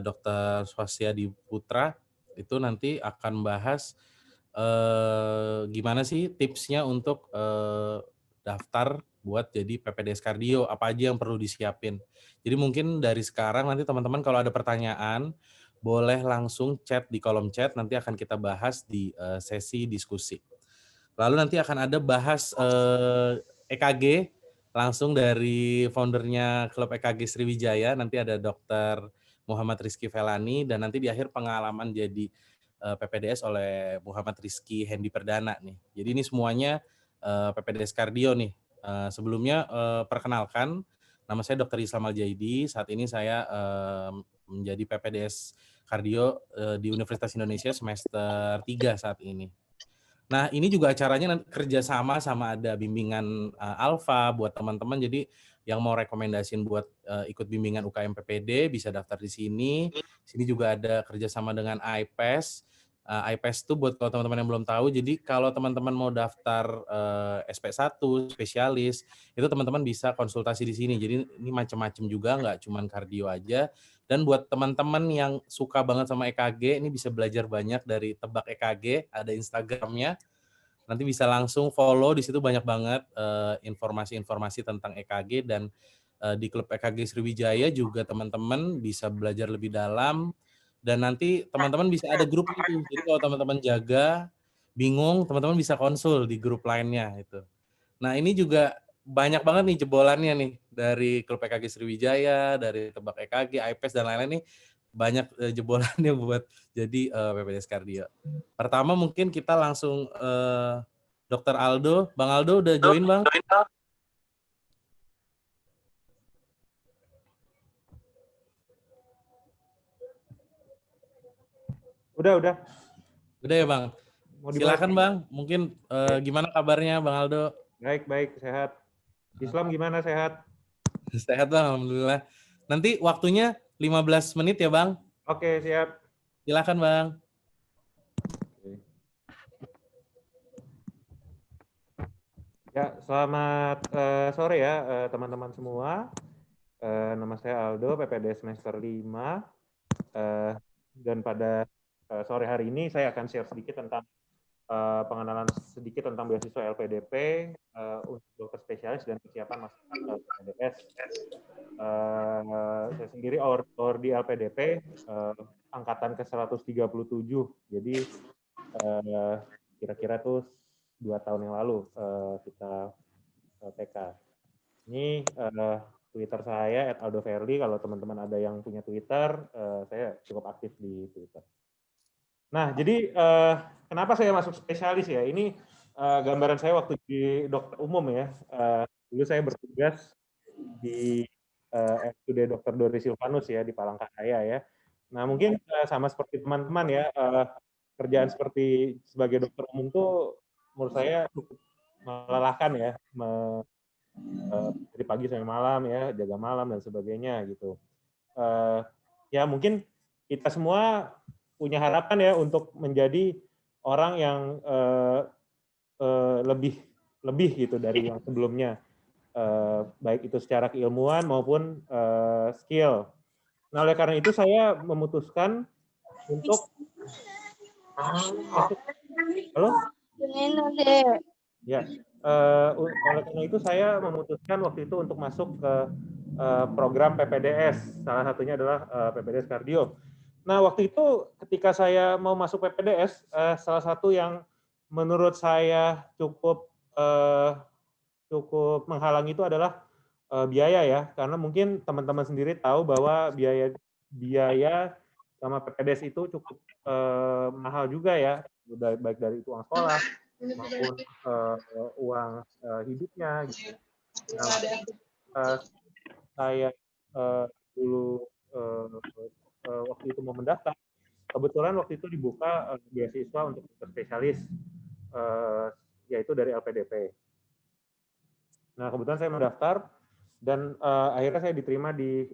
Dokter Swasya Putra, itu nanti akan bahas, gimana sih tipsnya untuk, daftar buat jadi PPDS Kardio, apa aja yang perlu disiapin. Jadi mungkin dari sekarang nanti teman-teman kalau ada pertanyaan, boleh langsung chat di kolom chat, nanti akan kita bahas di, sesi diskusi. Lalu nanti akan ada bahas, EKG, langsung dari founder-nya klub EKG Sriwijaya, nanti ada Dokter Muhammad Rizky Felani, dan nanti di akhir pengalaman jadi, PPDS oleh Muhammad Rizky Hendi Perdana nih. Jadi ini semuanya, PPDS Kardio nih. Sebelumnya, perkenalkan, nama saya Dr. Islam Al-Jaidi, saat ini saya, menjadi PPDS Kardio, di Universitas Indonesia semester 3 saat ini. Nah, ini juga acaranya kerja sama ada bimbingan, Alfa buat teman-teman. Jadi yang mau rekomendasiin buat, ikut bimbingan UKM PPD bisa daftar di sini. Sini juga ada kerjasama dengan IPES. IPES itu buat kalau teman-teman yang belum tahu, jadi kalau teman-teman mau daftar, SP1, spesialis, itu teman-teman bisa konsultasi di sini. Jadi ini macam-macam juga, nggak cuman kardio aja. Dan buat teman-teman yang suka banget sama EKG, ini bisa belajar banyak dari Tebak EKG, ada Instagramnya. Nanti bisa langsung follow, di situ banyak banget, informasi-informasi tentang EKG dan, di klub EKG Sriwijaya juga teman-teman bisa belajar lebih dalam dan nanti teman-teman bisa ada grupnya tuh. Jadi kalau teman-teman bingung, teman-teman bisa konsul di grup lainnya itu. Nah, ini juga banyak banget nih jebolannya nih, dari klub EKG Sriwijaya, dari Tebak EKG, IPES dan lain-lain nih, banyak, jebolannya buat jadi, PPDS Kardio. Pertama mungkin kita langsung, Dokter Aldo. Bang Aldo udah join, Bang? Udah. Udah ya, Bang? Mau dibahas? Silakan, Bang. Mungkin, gimana kabarnya Bang Aldo? Baik, sehat. Islam gimana, sehat? Sehat, Bang, alhamdulillah. Nanti waktunya 15 menit ya, Bang? Oke, siap. Silakan, Bang. Ya, selamat sore ya teman-teman semua. Nama saya Aldo, PPD semester 5. Dan pada sore hari ini saya akan share sedikit tentang pengenalan sedikit tentang beasiswa LPDP untuk dokter spesialis dan persiapan masuk ke PPDS. Saya sendiri or di LPDP angkatan ke-137. Jadi kira-kira tuh 2 tahun yang lalu kita TK. Ini Twitter saya @aldoverly. Kalau teman-teman ada yang punya Twitter, saya cukup aktif di Twitter. Nah, jadi kenapa saya masuk spesialis ya? Ini gambaran saya waktu di dokter umum ya. Dulu saya bertugas di RSUD Dr. Dori Silvanus ya di Palangkaraya ya. Nah, mungkin sama seperti teman-teman ya, kerjaan seperti sebagai dokter umum tuh menurut saya cukup melelahkan ya, dari pagi sampai malam ya, jaga malam dan sebagainya gitu. Ya mungkin kita semua punya harapan ya untuk menjadi orang yang lebih gitu dari yang sebelumnya, baik itu secara keilmuan maupun skill. Nah, oleh karena itu saya memutuskan untuk masuk. Halo? Ya, oleh karena itu saya memutuskan waktu itu untuk masuk ke program PPDS. Salah satunya adalah PPDS Kardio. Nah, waktu itu ketika saya mau masuk PPDS, salah satu yang menurut saya cukup menghalangi itu adalah biaya ya, karena mungkin teman-teman sendiri tahu bahwa biaya sama PPDS itu cukup mahal juga ya, baik dari uang sekolah maupun uang hidupnya gitu. Nah, saya dulu waktu itu mau mendaftar, kebetulan waktu itu dibuka beasiswa untuk spesialis, yaitu dari LPDP. Nah, kebetulan saya mendaftar dan akhirnya saya diterima di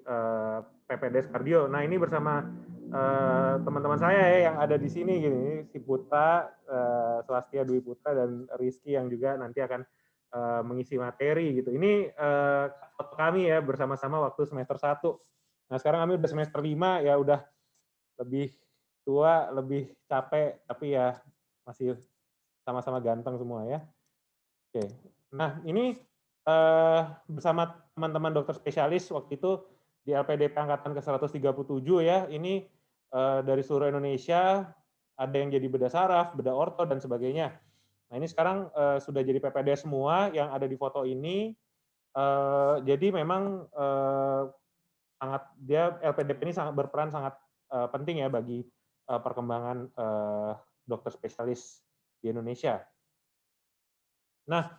PPDS Kardio. Nah, ini bersama teman-teman saya ya yang ada di sini gini, si Putra, Swastia Dwi Putra dan Rizky yang juga nanti akan mengisi materi gitu. Ini foto kami ya bersama-sama waktu semester 1. Nah sekarang kami udah semester 5 ya udah lebih tua, lebih capek, tapi ya masih sama-sama ganteng semua ya. Oke. Nah ini bersama teman-teman dokter spesialis waktu itu di LPDP angkatan ke-137 ya, ini dari seluruh Indonesia ada yang jadi bedah saraf, bedah orto dan sebagainya. Nah ini sekarang sudah jadi PPD semua yang ada di foto ini. Jadi memang sangat dia LPDP ini sangat berperan sangat penting ya bagi perkembangan dokter spesialis di Indonesia. Nah,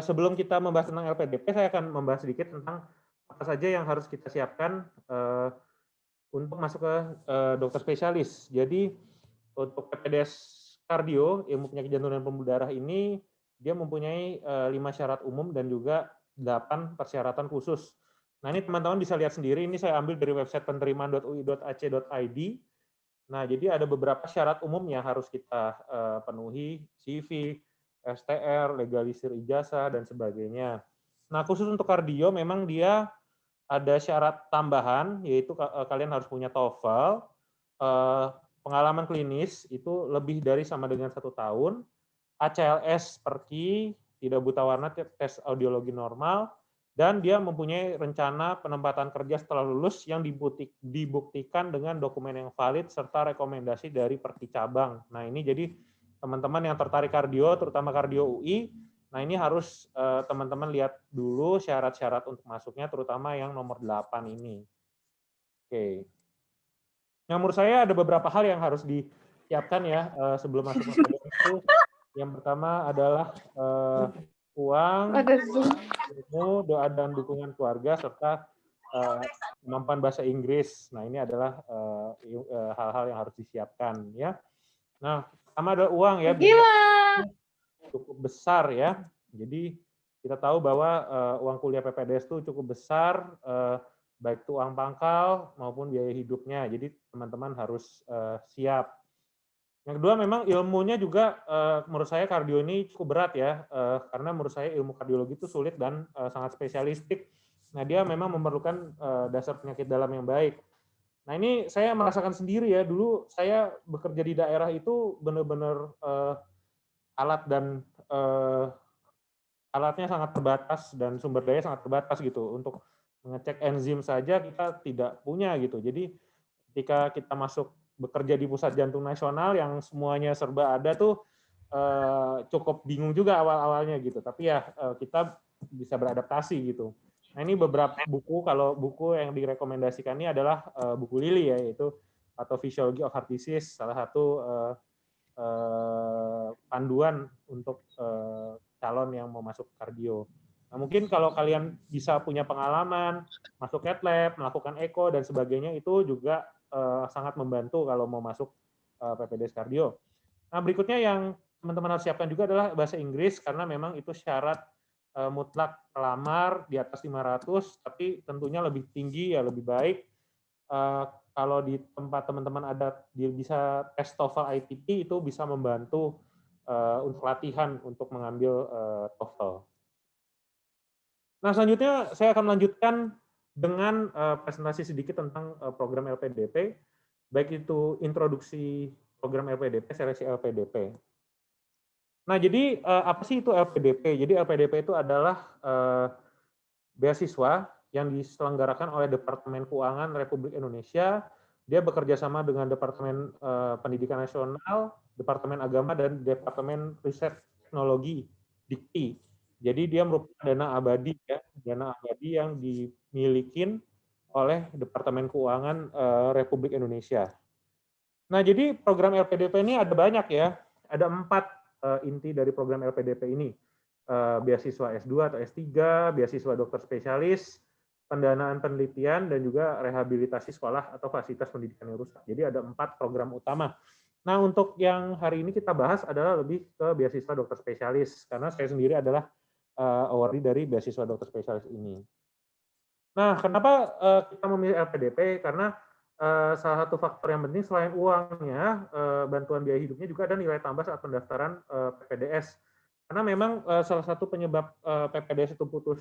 sebelum kita membahas tentang LPDP, saya akan membahas sedikit tentang apa saja yang harus kita siapkan untuk masuk ke dokter spesialis. Jadi untuk PPDS kardio, ilmu penyakit jantung dan pembuluh darah ini, dia mempunyai 5 syarat umum dan juga 8 persyaratan khusus. Nah ini teman-teman bisa lihat sendiri, ini saya ambil dari website penerimaan.ui.ac.id. Nah jadi ada beberapa syarat umum yang harus kita penuhi, CV, STR, legalisir ijazah, dan sebagainya. Nah khusus untuk kardio memang dia ada syarat tambahan, yaitu kalian harus punya TOEFL, pengalaman klinis itu lebih dari sama dengan 1 tahun, ACLS perki, tidak buta warna, tes audiologi normal, dan dia mempunyai rencana penempatan kerja setelah lulus yang dibuktikan dengan dokumen yang valid serta rekomendasi dari perki cabang. Nah ini jadi teman-teman yang tertarik kardio, terutama kardio UI, nah ini harus teman-teman lihat dulu syarat-syarat untuk masuknya, terutama yang nomor 8 ini. Oke. Nah, menurut saya ada beberapa hal yang harus disiapkan ya sebelum masuk PPD itu. Yang pertama adalah uang, ilmu, doa dan dukungan keluarga serta kemampuan bahasa Inggris. Nah, ini adalah hal-hal yang harus disiapkan ya. Nah, pertama adalah uang ya, biaya cukup besar ya. Jadi kita tahu bahwa uang kuliah PPDS itu cukup besar, baik itu uang pangkal maupun biaya hidupnya. Jadi teman-teman harus siap. Yang kedua memang ilmunya juga menurut saya kardio ini cukup berat ya, karena menurut saya ilmu kardiologi itu sulit dan sangat spesialistik. Nah dia memang memerlukan dasar penyakit dalam yang baik. Nah ini saya merasakan sendiri ya, dulu saya bekerja di daerah itu benar-benar alat dan alatnya sangat terbatas dan sumber daya sangat terbatas gitu. Untuk mengecek enzim saja kita tidak punya gitu. Jadi ketika kita masuk bekerja di Pusat Jantung Nasional yang semuanya serba ada tuh cukup bingung juga awal-awalnya gitu. Tapi ya kita bisa beradaptasi gitu. Nah ini beberapa buku, kalau buku yang direkomendasikan ini adalah buku Lili ya, yaitu Pathophysiology of Heart Disease, salah satu panduan untuk calon yang mau masuk kardio. Nah, mungkin kalau kalian bisa punya pengalaman masuk cath lab, melakukan echo dan sebagainya, itu juga sangat membantu kalau mau masuk PPDS kardio. Nah, berikutnya yang teman-teman harus siapkan juga adalah bahasa Inggris, karena memang itu syarat mutlak pelamar di atas 500, tapi tentunya lebih tinggi ya lebih baik. Kalau di tempat teman-teman ada bisa tes TOEFL ITP, itu bisa membantu untuk latihan untuk mengambil TOEFL. Nah selanjutnya saya akan melanjutkan dengan presentasi sedikit tentang program LPDP, baik itu introduksi program LPDP, seleksi LPDP. Nah jadi apa sih itu LPDP? Jadi LPDP itu adalah beasiswa yang diselenggarakan oleh Departemen Keuangan Republik Indonesia. Dia bekerja sama dengan Departemen Pendidikan Nasional, Departemen Agama, dan Departemen Riset Teknologi Dikti. Jadi dia merupakan dana abadi ya, dana abadi yang dimiliki oleh Departemen Keuangan Republik Indonesia. Nah, jadi program LPDP ini ada banyak ya. Ada 4 inti dari program LPDP ini. Beasiswa S2 atau S3, beasiswa dokter spesialis, pendanaan penelitian, dan juga rehabilitasi sekolah atau fasilitas pendidikan yang rusak. Jadi ada 4 program utama. Nah, untuk yang hari ini kita bahas adalah lebih ke beasiswa dokter spesialis, karena saya sendiri adalah awardee dari beasiswa dokter spesialis ini. Nah, kenapa kita memilih LPDP? Karena salah satu faktor yang penting selain uangnya, bantuan biaya hidupnya juga ada nilai tambah saat pendaftaran PPDS. Karena memang salah satu penyebab PPDS itu putus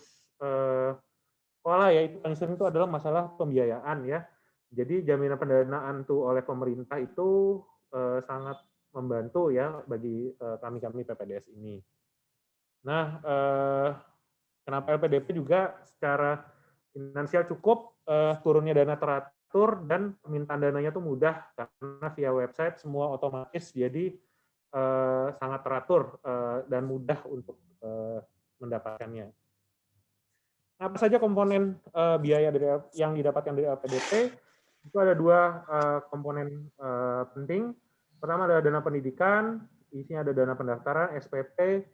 sekolah ya, itu paling sering itu adalah masalah pembiayaan ya. Jadi jaminan pendanaan tuh oleh pemerintah itu sangat membantu ya bagi kami-kami PPDS ini. Nah, kenapa LPDP juga secara finansial cukup, turunnya dana teratur dan permintaan dananya tuh mudah karena via website semua otomatis, jadi sangat teratur dan mudah untuk mendapatkannya. Apa saja komponen biaya yang didapatkan dari LPDP? Itu ada dua komponen penting. Pertama adalah dana pendidikan, isinya ada dana pendaftaran, SPP,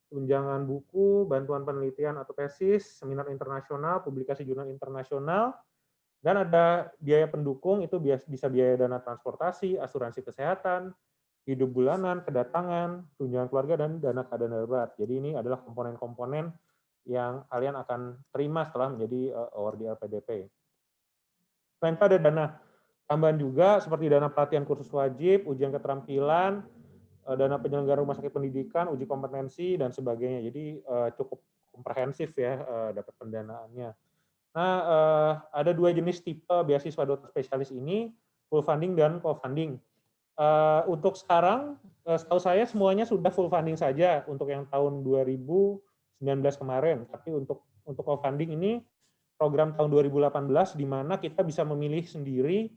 tunjangan buku, bantuan penelitian atau tesis, seminar internasional, publikasi jurnal internasional, dan ada biaya pendukung, itu bisa biaya dana transportasi, asuransi kesehatan, hidup bulanan, kedatangan, tunjangan keluarga, dan dana keadaan darurat. Jadi ini adalah komponen-komponen yang kalian akan terima setelah menjadi awardee LPDP. Selain itu ada dana tambahan juga seperti dana pelatihan kursus wajib, ujian keterampilan, dana penyelenggara rumah sakit pendidikan, uji kompetensi, dan sebagainya. Jadi cukup komprehensif ya dapat pendanaannya. Nah, ada dua jenis tipe beasiswa dokter spesialis ini, full funding dan co-funding. Untuk sekarang, setahu saya semuanya sudah full funding saja untuk yang tahun 2019 kemarin. Tapi untuk co-funding ini program tahun 2018 di mana kita bisa memilih sendiri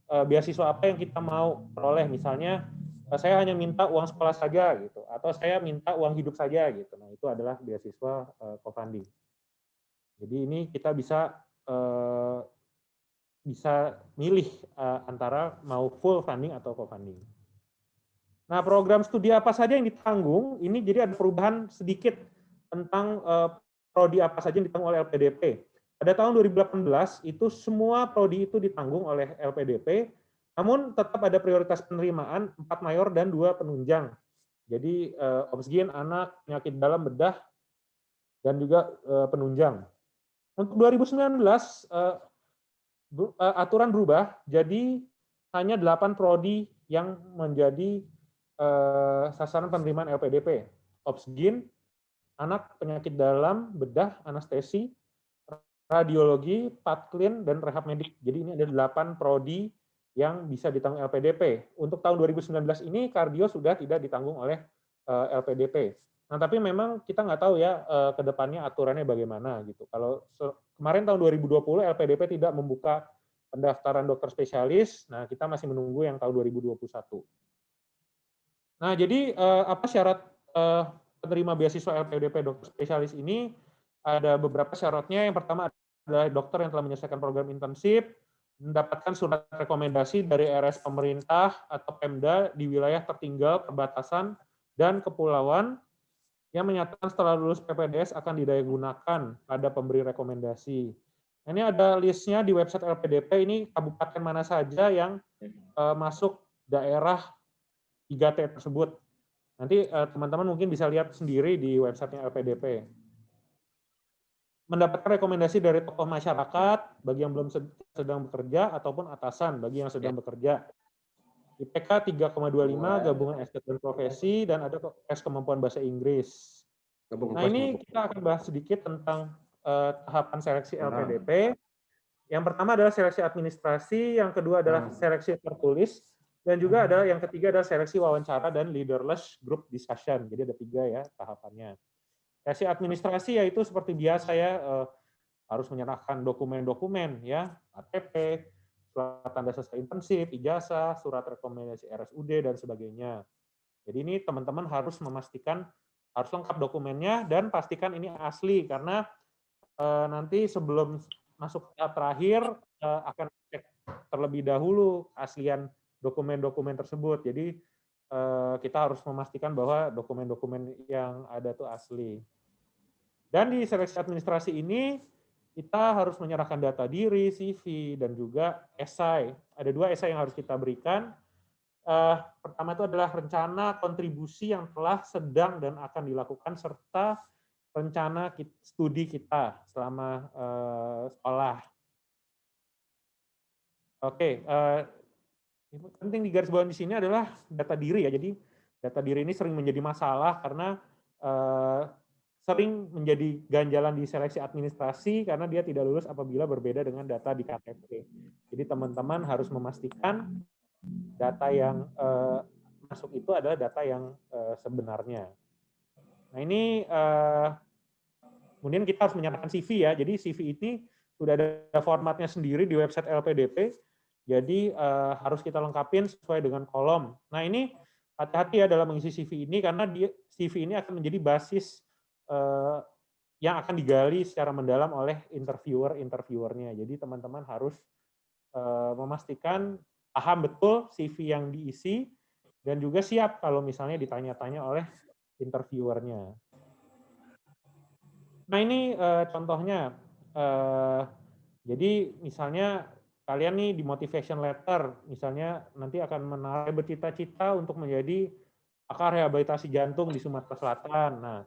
beasiswa apa yang kita mau peroleh. Misalnya saya hanya minta uang sekolah saja gitu, atau saya minta uang hidup saja gitu. Nah, itu adalah beasiswa co-funding. Jadi ini kita bisa milih antara mau full funding atau co-funding. Nah, program studi apa saja yang ditanggung, ini jadi ada perubahan sedikit tentang prodi apa saja yang ditanggung oleh LPDP. Pada tahun 2018, itu semua prodi itu ditanggung oleh LPDP, namun tetap ada prioritas penerimaan 4 mayor dan 2 penunjang. Jadi obsgin, anak, penyakit dalam, bedah, dan juga penunjang. Untuk 2019, aturan berubah, jadi hanya 8 prodi yang menjadi sasaran penerimaan LPDP. Obsgin, anak, penyakit dalam, bedah, anestesi, radiologi, patklin, dan rehab medik. Jadi ini ada 8 prodi yang bisa ditanggung LPDP. Untuk tahun 2019 ini, kardio sudah tidak ditanggung oleh LPDP. Nah, tapi memang kita nggak tahu ya ke depannya aturannya bagaimana gitu. Kalau kemarin tahun 2020 LPDP tidak membuka pendaftaran dokter spesialis, nah kita masih menunggu yang tahun 2021. Nah, jadi apa syarat penerima beasiswa LPDP dokter spesialis ini? Ada beberapa syaratnya. Yang pertama adalah dokter yang telah menyelesaikan program intensif, mendapatkan surat rekomendasi dari RS pemerintah atau Pemda di wilayah tertinggal, perbatasan, dan kepulauan yang menyatakan setelah lulus PPDS akan didayagunakan pada pemberi rekomendasi. Ini ada listnya di website LPDP, ini kabupaten mana saja yang masuk daerah 3T tersebut. Nanti teman-teman mungkin bisa lihat sendiri di websitenya LPDP. Mendapatkan rekomendasi dari tokoh masyarakat bagi yang belum sedang bekerja ataupun atasan bagi yang sedang bekerja. IPK 3,25, gabungan S dan profesi, dan ada tes kemampuan bahasa Inggris. Nah, ini kita akan bahas sedikit tentang tahapan seleksi LPDP. Yang pertama adalah seleksi administrasi, yang kedua adalah seleksi tertulis, dan juga ada yang ketiga adalah seleksi wawancara dan leaderless group discussion. Jadi ada 3 ya tahapannya. Seleksi administrasi yaitu seperti biasa ya, harus menyerahkan dokumen-dokumen ya, KTP, surat tanda selesai intensif, ijazah, surat rekomendasi RSUD, dan sebagainya. Jadi ini teman-teman harus memastikan, harus lengkap dokumennya, dan pastikan ini asli, karena nanti sebelum masuk tahap terakhir akan cek terlebih dahulu keaslian dokumen-dokumen tersebut. Jadi kita harus memastikan bahwa dokumen-dokumen yang ada itu asli. Dan di seleksi administrasi ini kita harus menyerahkan data diri, CV, dan juga esai. Ada 2 esai yang harus kita berikan. Pertama itu adalah rencana kontribusi yang telah, sedang, dan akan dilakukan, serta rencana studi kita selama sekolah. Oke, penting digarisbawahi di sini adalah data diri ya. Jadi data diri ini sering menjadi masalah karena sering menjadi ganjalan di seleksi administrasi karena dia tidak lulus apabila berbeda dengan data di KTP. Jadi teman-teman harus memastikan data yang masuk itu adalah data yang sebenarnya. Nah ini kemudian kita harus menyertakan CV ya. Jadi CV ini sudah ada formatnya sendiri di website LPDP. Jadi harus kita lengkapin sesuai dengan kolom. Nah ini hati-hati ya dalam mengisi CV ini karena CV ini akan menjadi basis yang akan digali secara mendalam oleh interviewernya. Jadi teman-teman harus memastikan paham betul CV yang diisi dan juga siap kalau misalnya ditanya-tanya oleh interviewernya. Nah ini contohnya. Jadi misalnya kalian nih di motivation letter, misalnya nanti akan menarik bercita-cita untuk menjadi pakar rehabilitasi jantung di Sumatera Selatan. Nah,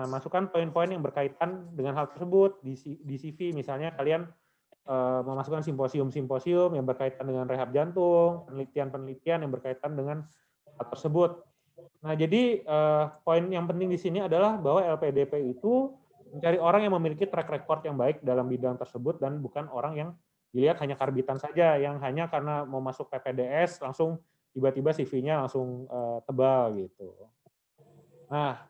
masukkan poin-poin yang berkaitan dengan hal tersebut di CV. Misalnya kalian memasukkan simposium-simposium yang berkaitan dengan rehab jantung, penelitian-penelitian yang berkaitan dengan hal tersebut. Nah, jadi poin yang penting di sini adalah bahwa LPDP itu mencari orang yang memiliki track record yang baik dalam bidang tersebut dan bukan orang yang dilihat hanya karbitan saja, yang hanya karena mau masuk PPDS langsung tiba-tiba CV-nya langsung tebal gitu. Nah,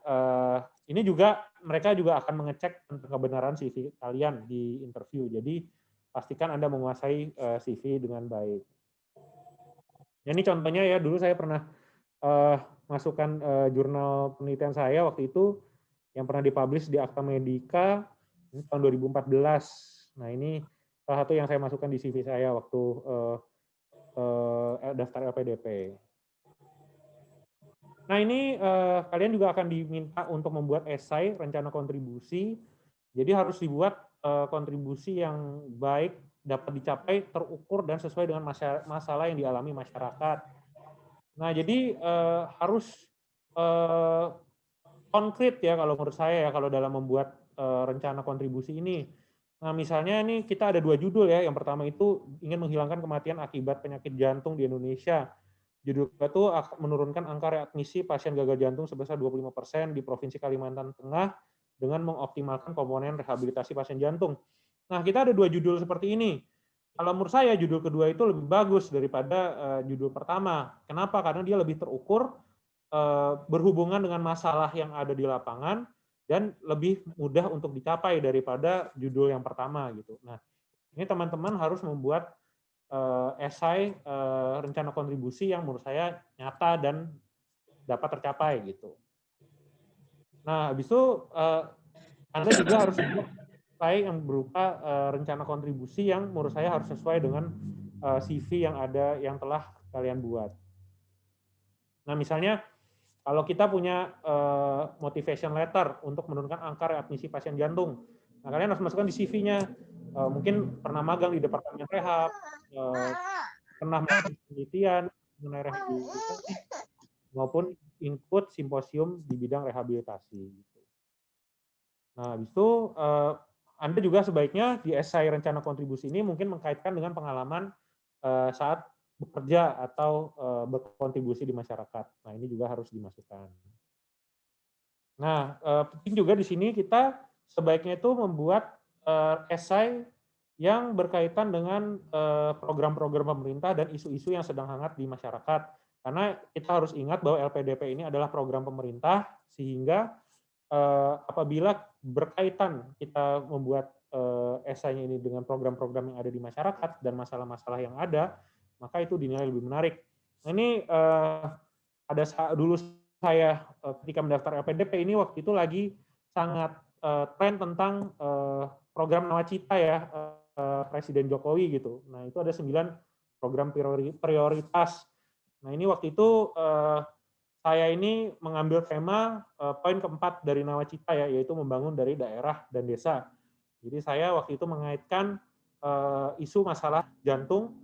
ini juga mereka juga akan mengecek tentang kebenaran CV kalian di interview. Jadi pastikan Anda menguasai CV dengan baik. Ini contohnya ya, dulu saya pernah masukkan jurnal penelitian saya waktu itu yang pernah dipublish di Akta Medika ini tahun 2014. Nah ini salah satu yang saya masukkan di CV saya waktu daftar LPDP. Nah ini kalian juga akan diminta untuk membuat esai rencana kontribusi. Jadi harus dibuat kontribusi yang baik, dapat dicapai, terukur dan sesuai dengan masalah yang dialami masyarakat. Nah jadi harus konkret ya kalau menurut saya ya kalau dalam membuat rencana kontribusi ini. Nah misalnya ini kita ada 2 judul ya. Yang pertama itu ingin menghilangkan kematian akibat penyakit jantung di Indonesia. Judul itu menurunkan angka readmisi pasien gagal jantung sebesar 25% di Provinsi Kalimantan Tengah dengan mengoptimalkan komponen rehabilitasi pasien jantung. Nah kita ada 2 judul seperti ini. Kalau menurut saya judul kedua itu lebih bagus daripada judul pertama. Kenapa? Karena dia lebih terukur, berhubungan dengan masalah yang ada di lapangan dan lebih mudah untuk dicapai daripada judul yang pertama gitu. Nah, ini teman-teman harus membuat esai rencana kontribusi yang menurut saya nyata dan dapat tercapai gitu. Nah, habis itu Anda juga harus membuat esai yang berupa rencana kontribusi yang menurut saya harus sesuai dengan CV yang ada yang telah kalian buat. Nah, misalnya kalau kita punya motivation letter untuk menurunkan angka readmisi pasien jantung, nah kalian harus masukkan di CV-nya. Mungkin pernah magang di departemen rehab, pernah melakukan penelitian mengenai rehabilitasi, maupun ikut simposium di bidang rehabilitasi. Nah, habis itu Anda juga sebaiknya di esai rencana kontribusi ini mungkin mengkaitkan dengan pengalaman saat bekerja atau berkontribusi di masyarakat. Nah, ini juga harus dimasukkan. Nah, penting juga di sini kita sebaiknya itu membuat esai yang berkaitan dengan program-program pemerintah dan isu-isu yang sedang hangat di masyarakat. Karena kita harus ingat bahwa LPDP ini adalah program pemerintah, sehingga apabila berkaitan kita membuat esainya ini dengan program-program yang ada di masyarakat dan masalah-masalah yang ada, maka itu dinilai lebih menarik. Nah, ini ada dulu saya ketika mendaftar LPDP ini waktu itu lagi sangat tren tentang program Nawacita ya, Presiden Jokowi gitu. Nah itu ada 9 program prioritas. Nah ini waktu itu saya ini mengambil tema poin keempat dari Nawacita ya, yaitu membangun dari daerah dan desa. Jadi saya waktu itu mengaitkan isu masalah jantung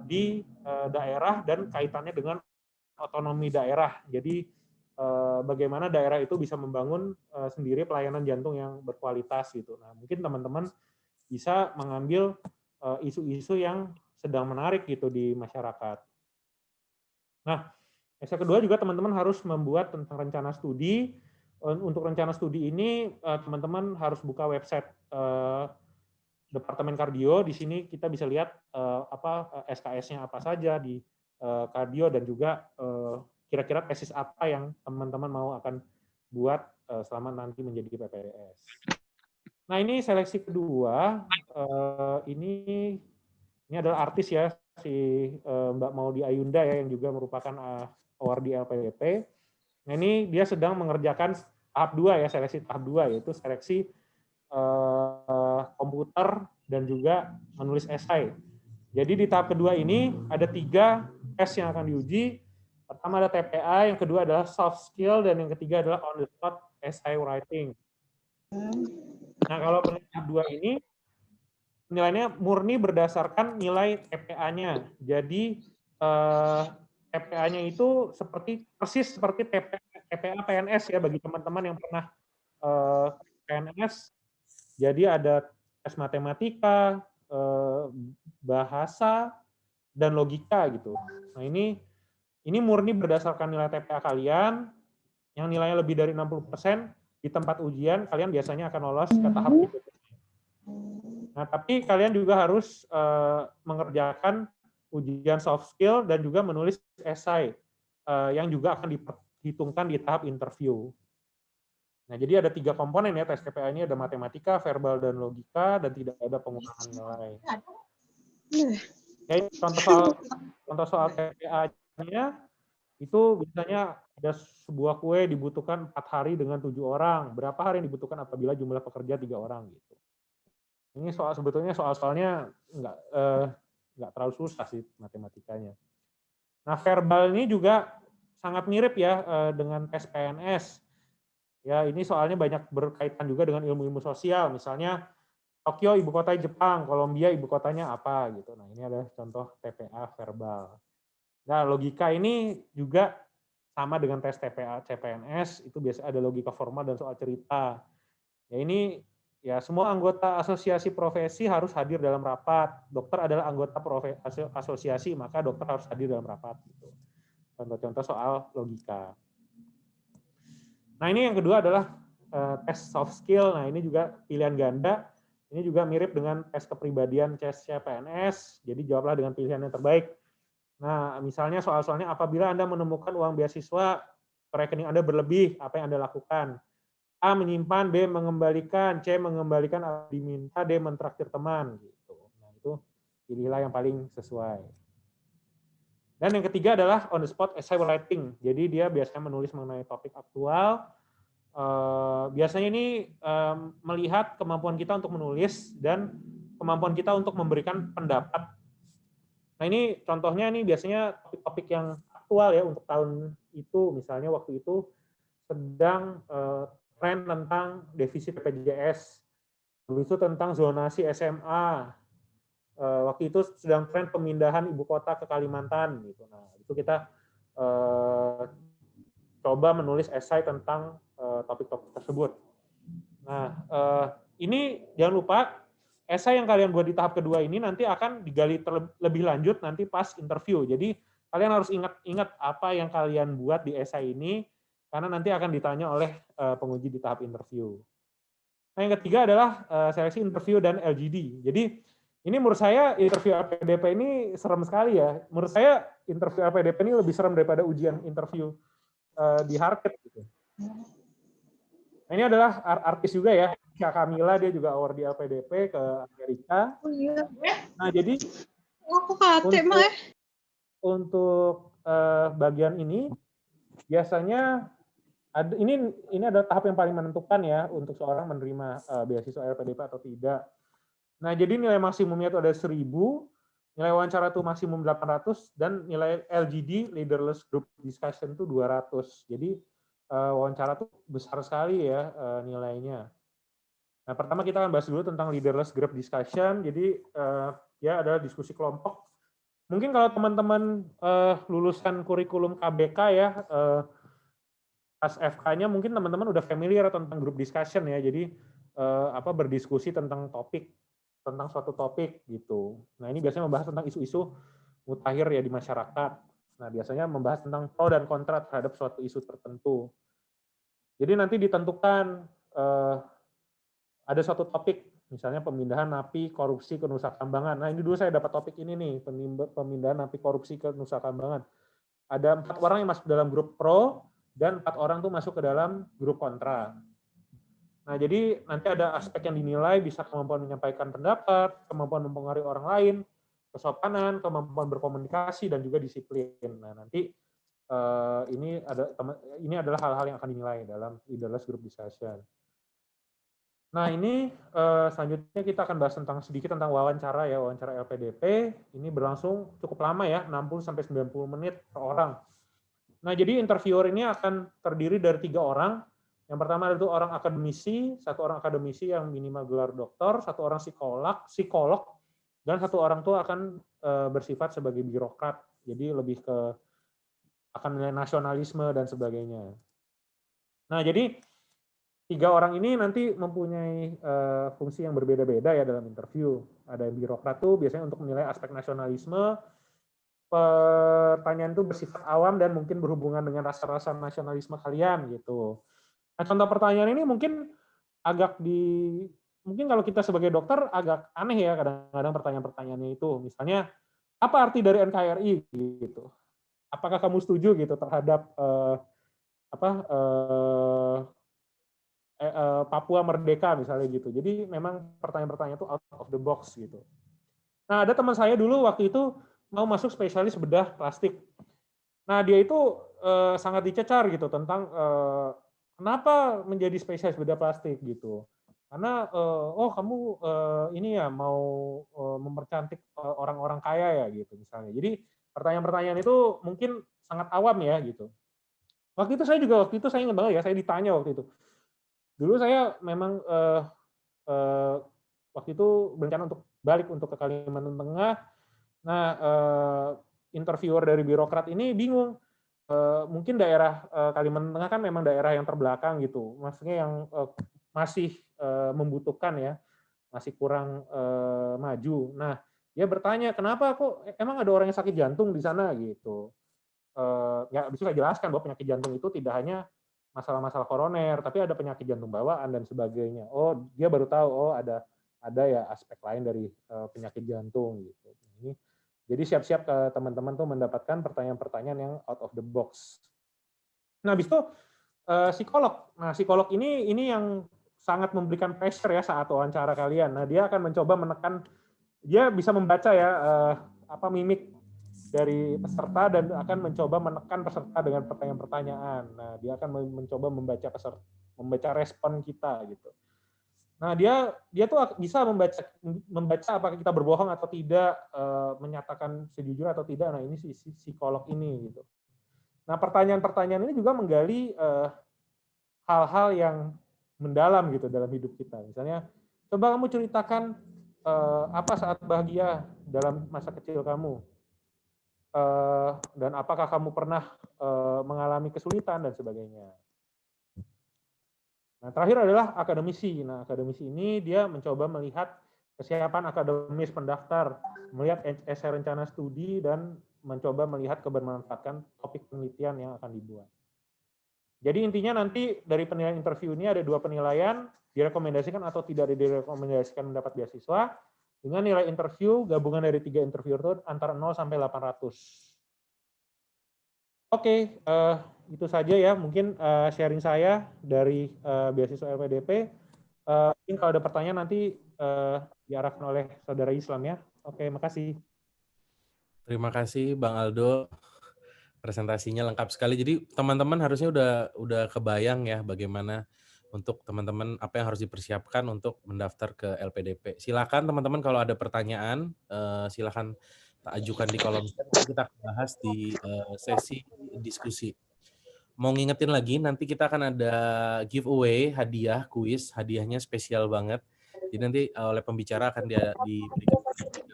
di daerah dan kaitannya dengan otonomi daerah. Jadi bagaimana daerah itu bisa membangun sendiri pelayanan jantung yang berkualitas gitu. Nah, mungkin teman-teman bisa mengambil isu-isu yang sedang menarik gitu di masyarakat. Nah, yang kedua juga teman-teman harus membuat tentang rencana studi untuk rencana studi ini teman-teman harus buka website Departemen Kardio. Di sini kita bisa lihat SKS-nya apa saja di kardio dan juga kira-kira tesis apa yang teman-teman mau akan buat selama nanti menjadi PPDS. Nah, ini seleksi kedua. Ini adalah artis ya, si Mbak Maudi Ayunda ya, yang juga merupakan award di LPDP. Nah, ini dia sedang mengerjakan tahap 2 ya, seleksi tahap 2, yaitu seleksi komputer dan juga menulis esai. Jadi di tahap kedua ini ada 3 tes yang akan diuji. Pertama ada TPA, yang kedua adalah soft skill, dan yang ketiga adalah on the spot essay writing. Nah, kalau tahap 2 ini nilainya murni berdasarkan nilai TPA-nya. Jadi TPA-nya itu persis seperti TPA PNS ya, bagi teman-teman yang pernah PNS. Jadi ada tes matematika, bahasa, dan logika gitu. Nah, ini murni berdasarkan nilai TPA kalian. Yang nilainya lebih dari 60%, di tempat ujian kalian biasanya akan lolos ke tahap berikutnya. Nah, tapi kalian juga harus mengerjakan ujian soft skill dan juga menulis esai yang juga akan diperhitungkan di tahap interview. Nah, jadi ada 3 komponen ya tes TPA ini, ada matematika, verbal, dan logika, dan tidak ada pengurangan nilai. Ya, contoh soal TPA-nya itu biasanya ada sebuah kue dibutuhkan 4 hari dengan 7 orang. Berapa hari yang dibutuhkan apabila jumlah pekerja 3 orang gitu. Ini sebetulnya soalnya nggak terlalu susah sih matematikanya. Nah, verbal ini juga sangat mirip ya dengan tes PNS. Ya, ini soalnya banyak berkaitan juga dengan ilmu-ilmu sosial. Misalnya Tokyo ibu kota Jepang, Kolombia ibu kotanya apa gitu. Nah, ini adalah contoh TPA verbal. Nah, logika ini juga sama dengan tes TPA CPNS, itu biasa ada logika formal dan soal cerita. Ya, ini ya semua anggota asosiasi profesi harus hadir dalam rapat. Dokter adalah anggota asosiasi, maka dokter harus hadir dalam rapat gitu. Contoh-contoh soal logika. Nah, ini yang kedua adalah tes soft skill. Nah, ini juga pilihan ganda. Ini juga mirip dengan tes kepribadian CPNS. Jadi jawablah dengan pilihan yang terbaik. Nah, misalnya soal-soalnya apabila Anda menemukan uang beasiswa rekening Anda berlebih, apa yang Anda lakukan? A, menyimpan, B, mengembalikan, C, mengembalikan atau diminta, D, mentraktir teman gitu. Nah, itu pilihlah yang paling sesuai. Dan yang ketiga adalah on the spot essay writing. Jadi dia biasanya menulis mengenai topik aktual. Biasanya ini melihat kemampuan kita untuk menulis dan kemampuan kita untuk memberikan pendapat. Nah, ini contohnya nih biasanya topik-topik yang aktual ya untuk tahun itu. Misalnya waktu itu sedang tren tentang defisit BPJS. Lalu itu tentang zonasi SMA. Waktu itu sedang tren pemindahan ibu kota ke Kalimantan gitu. Nah, itu kita coba menulis esai tentang topik-topik tersebut. Nah, ini jangan lupa esai yang kalian buat di tahap kedua ini nanti akan digali lebih lanjut nanti pas interview. Jadi kalian harus ingat apa yang kalian buat di esai ini karena nanti akan ditanya oleh penguji di tahap interview. Nah, yang ketiga adalah seleksi interview dan LGD. Jadi ini menurut saya interview LPDP ini serem sekali ya. Menurut saya interview LPDP ini lebih serem daripada ujian interview di Harvard gitu. Nah, ini adalah artis juga ya, Kak Camila, dia juga award di LPDP ke Amerika. Oh iya. Nah, jadi untuk bagian ini biasanya ini adalah tahap yang paling menentukan ya untuk seorang menerima beasiswa LPDP atau tidak. Nah, jadi nilai maksimumnya itu ada 1000, nilai wawancara itu maksimum 800, dan nilai LGD, Leaderless Group Discussion, itu 200. Jadi wawancara itu besar sekali ya nilainya. Nah, pertama kita akan bahas dulu tentang Leaderless Group Discussion. Jadi ya ada diskusi kelompok. Mungkin kalau teman-teman lulusan kurikulum KBK ya, pas FK-nya mungkin teman-teman udah familiar tentang group discussion ya. Jadi berdiskusi tentang tentang suatu topik gitu. Nah, ini biasanya membahas tentang isu-isu mutakhir ya di masyarakat. Nah, biasanya membahas tentang pro dan kontra terhadap suatu isu tertentu. Jadi nanti ditentukan ada suatu topik, misalnya pemindahan napi korupsi ke Nusa Kambangan. Nah, ini dulu saya dapat topik ini nih, pemindahan napi korupsi ke Nusa Kambangan. Ada 4 orang yang masuk dalam grup pro dan 4 orang tuh masuk ke dalam grup kontra. Nah, jadi nanti ada aspek yang dinilai, bisa kemampuan menyampaikan pendapat, kemampuan mempengaruhi orang lain, kesopanan, kemampuan berkomunikasi, dan juga disiplin. Nah, nanti ini adalah hal-hal yang akan dinilai dalam leaderless group discussion. Nah, ini selanjutnya kita akan bahas sedikit tentang wawancara ya, wawancara LPDP. Ini berlangsung cukup lama ya, 60-90 menit per orang. Nah, jadi interviewer ini akan terdiri dari 3 orang. Yang pertama itu orang akademisi, 1 orang akademisi yang minimal gelar doktor, 1 orang psikolog, dan 1 orang tuh akan bersifat sebagai birokrat. Jadi lebih ke akan menilai nasionalisme dan sebagainya. Nah, jadi 3 orang ini nanti mempunyai fungsi yang berbeda-beda ya dalam interview. Ada yang birokrat tuh biasanya untuk menilai aspek nasionalisme. Pertanyaan itu bersifat awam dan mungkin berhubungan dengan rasa-rasa nasionalisme kalian gitu. Nah, contoh pertanyaan ini mungkin mungkin kalau kita sebagai dokter agak aneh ya kadang-kadang pertanyaan-pertanyaannya itu. Misalnya, apa arti dari NKRI gitu? Apakah kamu setuju gitu terhadap Papua Merdeka misalnya gitu. Jadi memang pertanyaan-pertanyaan itu out of the box gitu. Nah, ada teman saya dulu waktu itu mau masuk spesialis bedah plastik. Nah, dia itu sangat dicecar gitu tentang kenapa menjadi spesialis bedah plastik gitu. Karena kamu ini ya mau mempercantik orang-orang kaya ya gitu misalnya. Jadi pertanyaan-pertanyaan itu mungkin sangat awam ya gitu. Waktu itu saya ingat banget ya, saya ditanya waktu itu. Dulu saya memang waktu itu berencana untuk balik untuk ke Kalimantan Tengah. Nah, interviewer dari birokrat ini bingung. Mungkin daerah Kalimantan Tengah kan memang daerah yang terbelakang gitu. Maksudnya yang masih membutuhkan ya, masih kurang maju. Nah, dia bertanya, kenapa kok emang ada orang yang sakit jantung di sana gitu. Ya bisa saya jelaskan bahwa penyakit jantung itu tidak hanya masalah-masalah koroner, tapi ada penyakit jantung bawaan dan sebagainya. Oh, dia baru tahu, oh ada ya aspek lain dari penyakit jantung gitu. Ini jadi siap-siap teman-teman tuh mendapatkan pertanyaan-pertanyaan yang out of the box. Nah, habis itu psikolog. Nah, psikolog ini yang sangat memberikan pressure ya saat wawancara kalian. Nah, dia akan mencoba menekan, dia bisa membaca ya mimik dari peserta dan akan mencoba menekan peserta dengan pertanyaan-pertanyaan. Nah, dia akan mencoba membaca respon kita gitu. Nah, dia tuh bisa membaca apakah kita berbohong atau tidak, menyatakan sejujur atau tidak. Nah, ini si psikolog ini gitu. Nah, pertanyaan-pertanyaan ini juga menggali hal-hal yang mendalam gitu dalam hidup kita. Misalnya, coba kamu ceritakan apa saat bahagia dalam masa kecil kamu. Dan apakah kamu pernah mengalami kesulitan dan sebagainya. Nah, terakhir adalah akademisi. Nah, akademisi ini dia mencoba melihat kesiapan akademis pendaftar, melihat esai rencana studi, dan mencoba melihat kebermanfaatan topik penelitian yang akan dibuat. Jadi intinya nanti dari penilaian interview ini ada 2 penilaian, direkomendasikan atau tidak direkomendasikan mendapat beasiswa, dengan nilai interview gabungan dari 3 interview itu antara 0 sampai 800. Oke, itu saja ya mungkin sharing saya dari beasiswa LPDP. Mungkin kalau ada pertanyaan nanti diarahkan oleh saudara Islam ya. Oke, makasih. Terima kasih Bang Aldo. Presentasinya lengkap sekali. Jadi teman-teman harusnya udah kebayang ya bagaimana untuk teman-teman apa yang harus dipersiapkan untuk mendaftar ke LPDP. Silakan teman-teman kalau ada pertanyaan silakan ajukan di kolom chat, nanti kita akan bahas di sesi diskusi. Mau ngingetin lagi nanti kita akan ada giveaway hadiah kuis, hadiahnya spesial banget. Jadi nanti oleh pembicara akan diberikan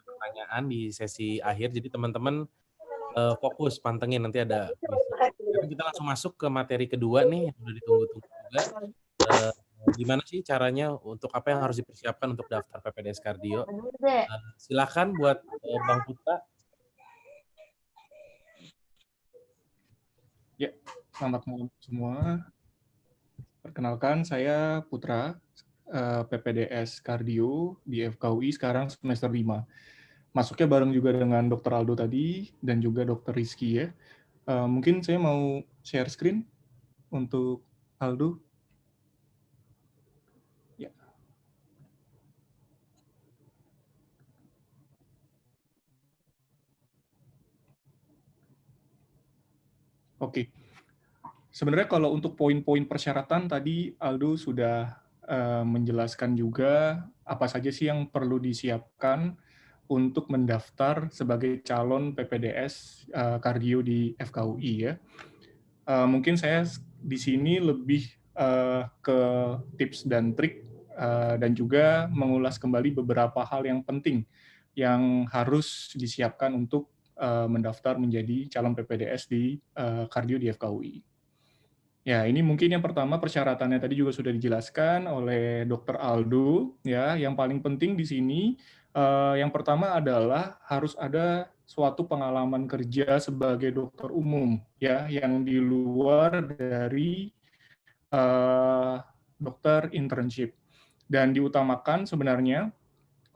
pertanyaan di sesi akhir. Jadi teman-teman fokus pantengin nanti ada kuisnya. Sekarang kita langsung masuk ke materi kedua nih yang udah ditunggu-tunggu juga. Gimana sih caranya untuk apa yang harus dipersiapkan untuk daftar PPDS Kardio? Silakan buat Bang Putra. Ya, selamat malam semua. Perkenalkan, saya Putra, PPDS Kardio di FKUI sekarang semester 5. Masuknya bareng juga dengan Dr. Aldo tadi dan juga Dr. Rizky ya. Mungkin saya mau share screen untuk Aldo. Ya. Oke. Sebenarnya kalau untuk poin-poin persyaratan tadi Aldo sudah menjelaskan juga apa saja sih yang perlu disiapkan untuk mendaftar sebagai calon PPDS kardio di FKUI ya. Mungkin saya di sini lebih ke tips dan trik dan juga mengulas kembali beberapa hal yang penting yang harus disiapkan untuk mendaftar menjadi calon PPDS di kardio di FKUI. Ya, ini mungkin yang pertama persyaratannya tadi juga sudah dijelaskan oleh Dr. Aldo. Ya, yang paling penting di sini yang pertama adalah harus ada suatu pengalaman kerja sebagai dokter umum, ya, yang di luar dari dokter internship. Dan diutamakan sebenarnya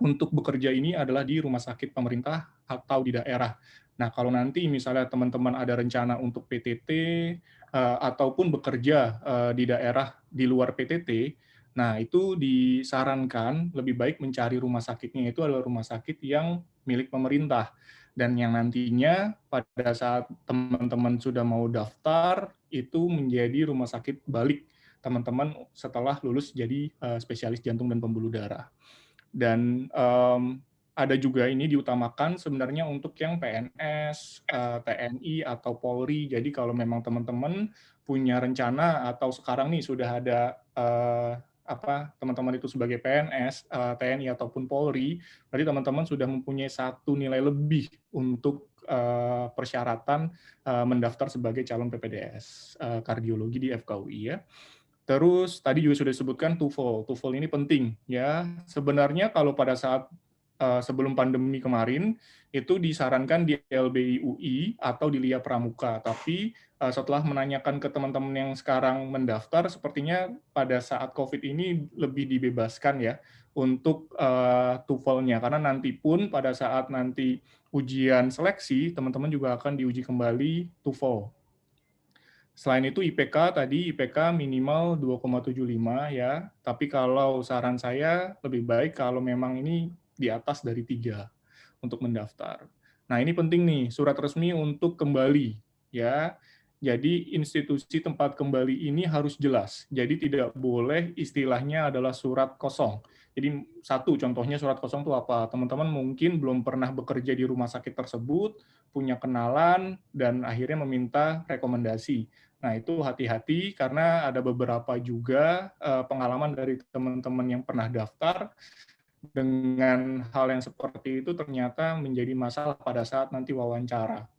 untuk bekerja ini adalah di rumah sakit pemerintah atau di daerah. Nah, kalau nanti misalnya teman-teman ada rencana untuk PTT ataupun bekerja di daerah di luar PTT, nah itu disarankan lebih baik mencari rumah sakitnya itu adalah rumah sakit yang milik pemerintah dan yang nantinya pada saat teman-teman sudah mau daftar itu menjadi rumah sakit balik teman-teman setelah lulus jadi spesialis jantung dan pembuluh darah. Dan ada juga ini diutamakan sebenarnya untuk yang PNS, TNI, atau Polri. Jadi kalau memang teman-teman punya rencana atau sekarang nih sudah ada teman-teman itu sebagai PNS, TNI, ataupun Polri, berarti teman-teman sudah mempunyai satu nilai lebih untuk persyaratan mendaftar sebagai calon PPDS kardiologi di FKUI ya. Terus tadi juga sudah disebutkan TOEFL. TOEFL ini penting ya. Sebenarnya kalau pada saat sebelum pandemi kemarin itu disarankan di LBI UI atau di LIA Pramuka. Tapi setelah menanyakan ke teman-teman yang sekarang mendaftar, sepertinya pada saat COVID ini lebih dibebaskan ya untuk TOEFL-nya. Karena nanti pun pada saat nanti ujian seleksi, teman-teman juga akan diuji kembali TOEFL. Selain itu IPK tadi IPK minimal 2,75 ya, tapi kalau saran saya lebih baik kalau memang ini di atas dari 3 untuk mendaftar. Nah, ini penting nih, surat resmi untuk kembali ya. Jadi institusi tempat kembali ini harus jelas. Jadi tidak boleh istilahnya adalah surat kosong. Jadi satu contohnya surat kosong itu apa? Teman-teman mungkin belum pernah bekerja di rumah sakit tersebut, punya kenalan dan akhirnya meminta rekomendasi. Nah, itu hati-hati karena ada beberapa juga pengalaman dari teman-teman yang pernah daftar dengan hal yang seperti itu ternyata menjadi masalah pada saat nanti wawancara.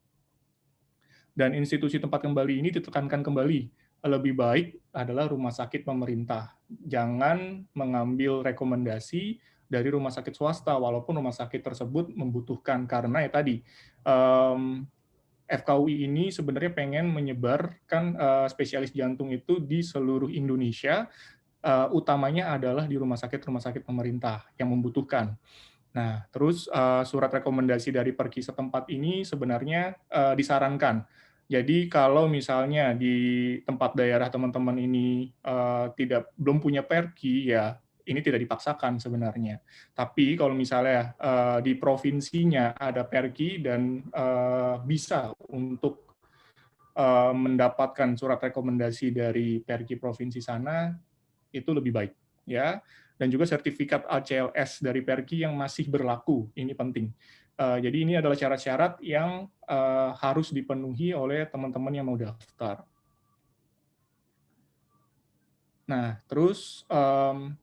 Dan institusi tempat kembali ini ditekankan kembali, lebih baik adalah rumah sakit pemerintah. Jangan mengambil rekomendasi dari rumah sakit swasta, walaupun rumah sakit tersebut membutuhkan. Karena ya tadi, FKUI ini sebenarnya pengen menyebarkan spesialis jantung itu di seluruh Indonesia, utamanya adalah di rumah sakit pemerintah yang membutuhkan. Nah, terus surat rekomendasi dari Perki setempat ini sebenarnya disarankan. Jadi kalau misalnya di tempat daerah teman-teman ini belum punya Perki, ya ini tidak dipaksakan sebenarnya. Tapi kalau misalnya di provinsinya ada Perki dan bisa untuk mendapatkan surat rekomendasi dari Perki provinsi sana, itu lebih baik ya. Dan juga sertifikat ACLS dari Perki yang masih berlaku, ini penting. Jadi ini adalah syarat-syarat yang harus dipenuhi oleh teman-teman yang mau daftar. Nah, terus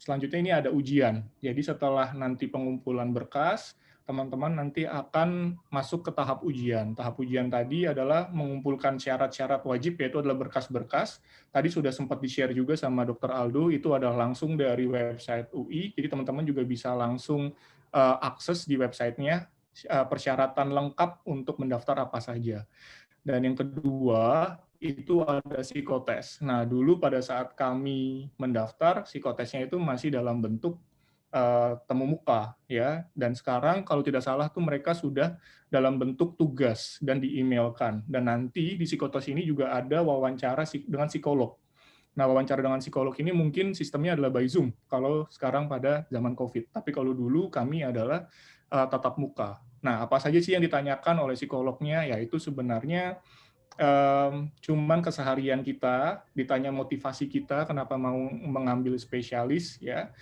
selanjutnya ini ada ujian. Jadi setelah nanti pengumpulan berkas, teman-teman nanti akan masuk ke tahap ujian. Tahap ujian tadi adalah mengumpulkan syarat-syarat wajib, yaitu adalah berkas-berkas. Tadi sudah sempat di-share juga sama Dr. Aldo, itu adalah langsung dari website UI, jadi teman-teman juga bisa langsung akses di websitenya persyaratan lengkap untuk mendaftar apa saja. Dan yang kedua, itu ada psikotes. Nah, dulu pada saat kami mendaftar, psikotesnya itu masih dalam bentuk temu muka, ya. Dan sekarang kalau tidak salah tuh mereka sudah dalam bentuk tugas dan di-emailkan. Dan nanti di psikotes ini juga ada wawancara dengan psikolog. Nah, wawancara dengan psikolog ini mungkin sistemnya adalah by Zoom kalau sekarang pada zaman COVID. Tapi kalau dulu kami adalah tatap muka. Nah, apa saja sih yang ditanyakan oleh psikolognya? Yaitu sebenarnya cuman keseharian kita, ditanya motivasi kita, kenapa mau mengambil spesialis, ya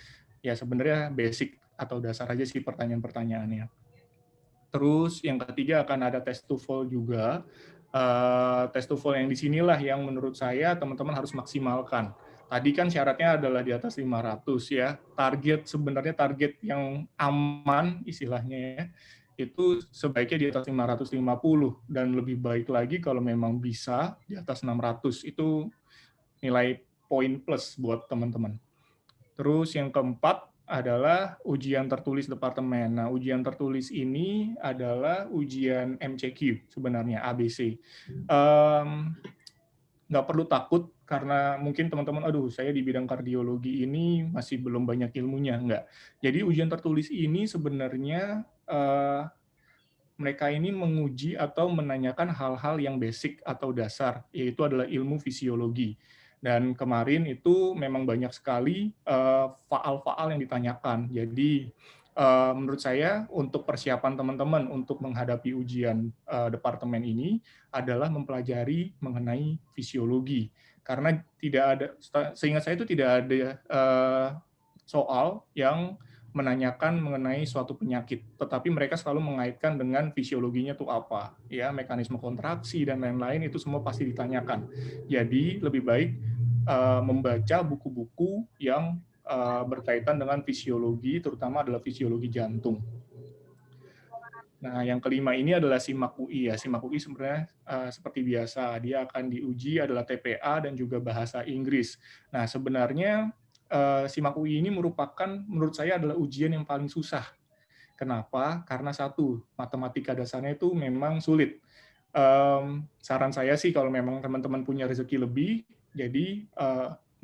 sebenarnya basic atau dasar aja sih pertanyaan-pertanyaannya. Terus yang ketiga akan ada tes TOEFL juga. Tes TOEFL yang di sinilah yang menurut saya teman-teman harus maksimalkan. Tadi kan syaratnya adalah di atas 500 ya. Sebenarnya target yang aman istilahnya ya, itu sebaiknya di atas 550 dan lebih baik lagi kalau memang bisa di atas 600. Itu nilai poin plus buat teman-teman. Terus yang keempat adalah ujian tertulis departemen. Nah, ujian tertulis ini adalah ujian MCQ sebenarnya, ABC. Nggak perlu takut karena mungkin teman-teman, aduh saya di bidang kardiologi ini masih belum banyak ilmunya. Nggak. Jadi ujian tertulis ini sebenarnya mereka ini menguji atau menanyakan hal-hal yang basic atau dasar, yaitu adalah ilmu fisiologi. Dan kemarin itu memang banyak sekali faal-faal yang ditanyakan. Jadi menurut saya untuk persiapan teman-teman untuk menghadapi ujian departemen ini adalah mempelajari mengenai fisiologi. Karena tidak ada, seingat saya itu tidak ada soal yang menanyakan mengenai suatu penyakit, tetapi mereka selalu mengaitkan dengan fisiologinya itu apa, ya mekanisme kontraksi dan lain-lain itu semua pasti ditanyakan. Jadi lebih baik membaca buku-buku yang berkaitan dengan fisiologi, terutama adalah fisiologi jantung. Nah, yang kelima ini adalah SIMAK UI ya. SIMAK UI sebenarnya seperti biasa, dia akan diuji adalah TPA dan juga bahasa Inggris. Nah, sebenarnya SIMAK UI ini merupakan menurut saya adalah ujian yang paling susah. Kenapa? Karena satu, matematika dasarnya itu memang sulit. Saran saya sih kalau memang teman-teman punya rezeki lebih, jadi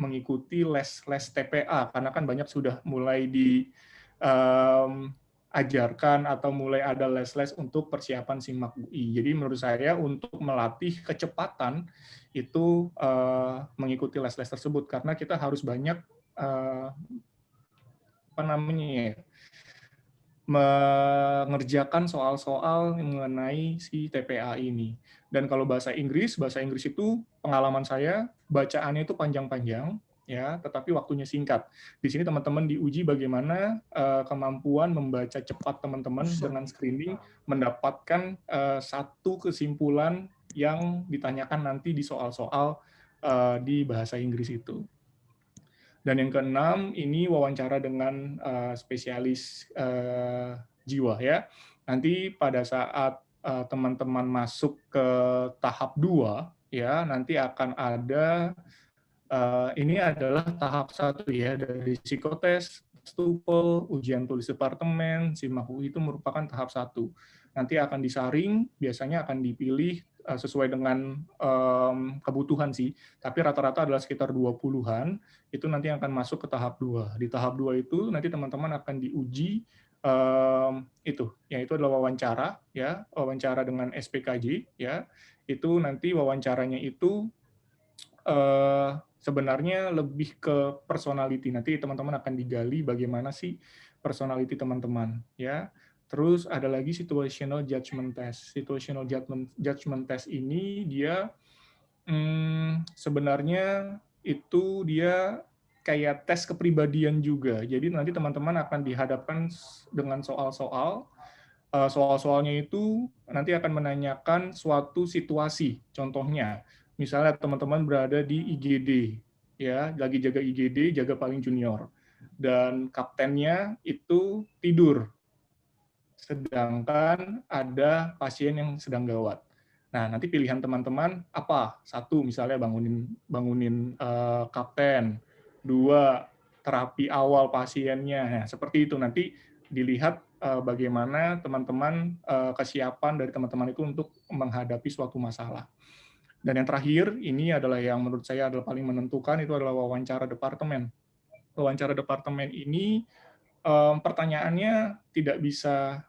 mengikuti les TPA, karena kan banyak sudah mulai diajarkan atau mulai ada les-les untuk persiapan SIMAK UI. Jadi menurut saya untuk melatih kecepatan itu mengikuti les-les tersebut, karena kita harus banyak mengerjakan soal-soal mengenai si TPA ini. Dan kalau bahasa Inggris itu pengalaman saya bacaannya itu panjang-panjang ya, tetapi waktunya singkat. Di sini teman-teman diuji bagaimana kemampuan membaca cepat teman-teman dengan screening mendapatkan satu kesimpulan yang ditanyakan nanti di soal-soal di bahasa Inggris itu. Dan yang keenam, ini wawancara dengan spesialis jiwa ya. Nanti pada saat teman-teman masuk ke tahap 2 ya, nanti akan ada ini adalah tahap 1 ya, dari psikotes, TOEFL, ujian tulis departemen, SIMAK UI itu merupakan tahap 1. Nanti akan disaring, biasanya akan dipilih sesuai dengan kebutuhan sih, tapi rata-rata adalah sekitar 20-an, itu nanti akan masuk ke tahap 2. Di tahap 2 itu nanti teman-teman akan diuji yaitu adalah wawancara ya, wawancara dengan SPKJ ya. Itu nanti wawancaranya itu sebenarnya lebih ke personality. Nanti teman-teman akan digali bagaimana sih personality teman-teman ya. Terus ada lagi situational judgment test. Situational judgment test ini dia sebenarnya itu dia kayak tes kepribadian juga. Jadi nanti teman-teman akan dihadapkan dengan soal-soal. Soal-soalnya itu nanti akan menanyakan suatu situasi. Contohnya, misalnya teman-teman berada di IGD, ya, lagi jaga IGD, jaga paling junior. Dan kaptennya itu tidur. Sedangkan ada pasien yang sedang gawat. Nah, nanti pilihan teman-teman apa? 1, misalnya bangunin kapten. 2, terapi awal pasiennya. Nah, seperti itu. Nanti dilihat bagaimana teman-teman kesiapan dari teman-teman itu untuk menghadapi suatu masalah. Dan yang terakhir, ini adalah yang menurut saya adalah paling menentukan, itu adalah wawancara departemen. Wawancara departemen ini pertanyaannya tidak bisa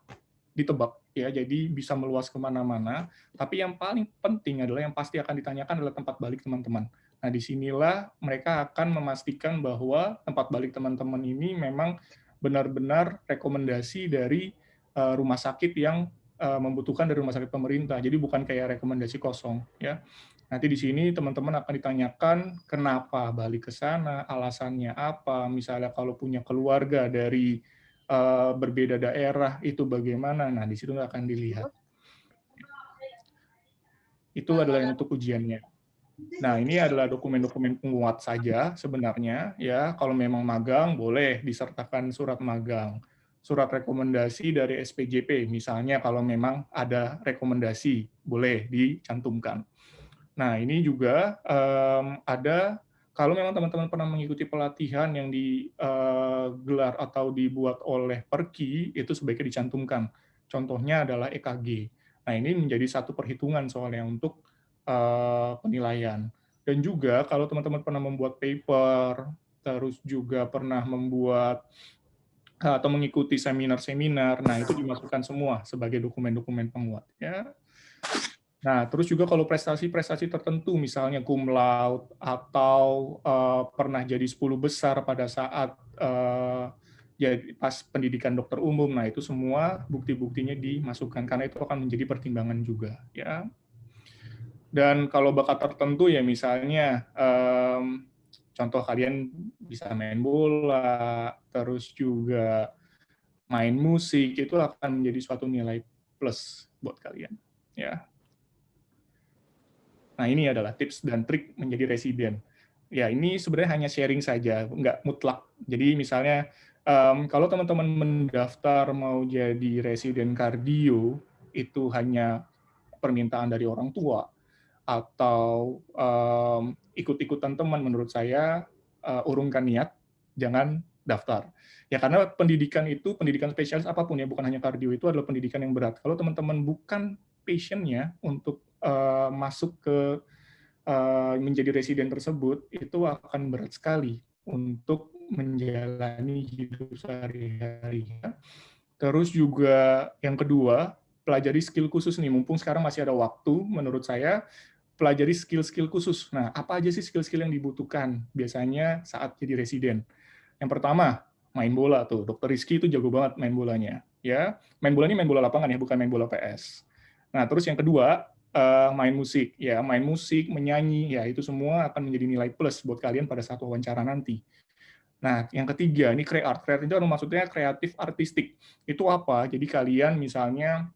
ditebak, ya, jadi bisa meluas kemana-mana, tapi yang paling penting adalah yang pasti akan ditanyakan adalah tempat balik teman-teman. Nah, disinilah mereka akan memastikan bahwa tempat balik teman-teman ini memang benar-benar rekomendasi dari rumah sakit yang membutuhkan dari rumah sakit pemerintah, jadi bukan kayak rekomendasi kosong, ya. Nanti di sini teman-teman akan ditanyakan kenapa balik ke sana, alasannya apa, misalnya kalau punya keluarga dari berbeda daerah itu bagaimana. Nah, di situ akan dilihat. Itu adalah yang untuk ujiannya. Nah, ini adalah dokumen-dokumen penguat saja sebenarnya, ya. Kalau memang magang boleh disertakan surat magang. Surat rekomendasi dari SPJP, misalnya kalau memang ada rekomendasi, boleh dicantumkan. Nah, ini juga ada, kalau memang teman-teman pernah mengikuti pelatihan yang digelar atau dibuat oleh Perki, itu sebaiknya dicantumkan. Contohnya adalah EKG. Nah, ini menjadi satu perhitungan soalnya untuk penilaian. Dan juga kalau teman-teman pernah membuat paper, terus juga pernah membuat atau mengikuti seminar-seminar, nah itu dimasukkan semua sebagai dokumen-dokumen penguat. Ya. Nah, terus juga kalau prestasi-prestasi tertentu, misalnya cum laude, atau pernah jadi 10 besar pada saat jadi pas pendidikan dokter umum, nah itu semua bukti-buktinya dimasukkan, karena itu akan menjadi pertimbangan juga. Ya. Dan kalau bakat tertentu ya misalnya, contoh kalian bisa main bola, terus juga main musik, itu akan menjadi suatu nilai plus buat kalian. Ya. Nah, ini adalah tips dan trik menjadi residen. Ya, ini sebenarnya hanya sharing saja, nggak mutlak. Jadi misalnya, kalau teman-teman mendaftar mau jadi residen kardio, itu hanya permintaan dari orang tua, atau ikut-ikutan teman, menurut saya, urungkan niat, jangan daftar. Ya, karena pendidikan itu, pendidikan spesialis apapun ya, bukan hanya kardio, itu adalah pendidikan yang berat. Kalau teman-teman bukan passion-nya untuk masuk ke menjadi residen tersebut, itu akan berat sekali untuk menjalani hidup sehari-hari. Terus juga yang kedua, pelajari skill khusus nih, mumpung sekarang masih ada waktu, menurut saya, pelajari skill-skill khusus. Nah, apa aja sih skill-skill yang dibutuhkan biasanya saat jadi residen? Yang pertama, main bola tuh. Dokter Rizky itu jago banget main bolanya. Ya, main bola ini main bola lapangan ya, bukan main bola PS. Nah, terus yang kedua, main musik. Ya, main musik, menyanyi, ya itu semua akan menjadi nilai plus buat kalian pada saat wawancara nanti. Nah, yang ketiga, ini create art. Create itu maksudnya kreatif artistik. Itu apa? Jadi kalian misalnya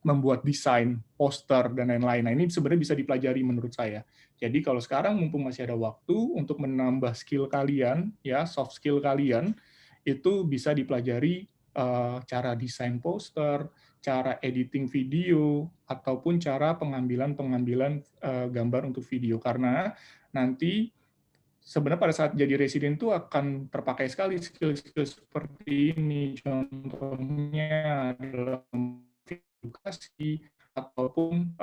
membuat desain, poster, dan lain-lain. Nah, ini sebenarnya bisa dipelajari menurut saya. Jadi kalau sekarang mumpung masih ada waktu untuk menambah skill kalian, ya soft skill kalian, itu bisa dipelajari cara desain poster, cara editing video, ataupun cara pengambilan gambar untuk video. Karena nanti sebenarnya pada saat jadi residen itu akan terpakai sekali skill-skill seperti ini. Contohnya adalah edukasi, ataupun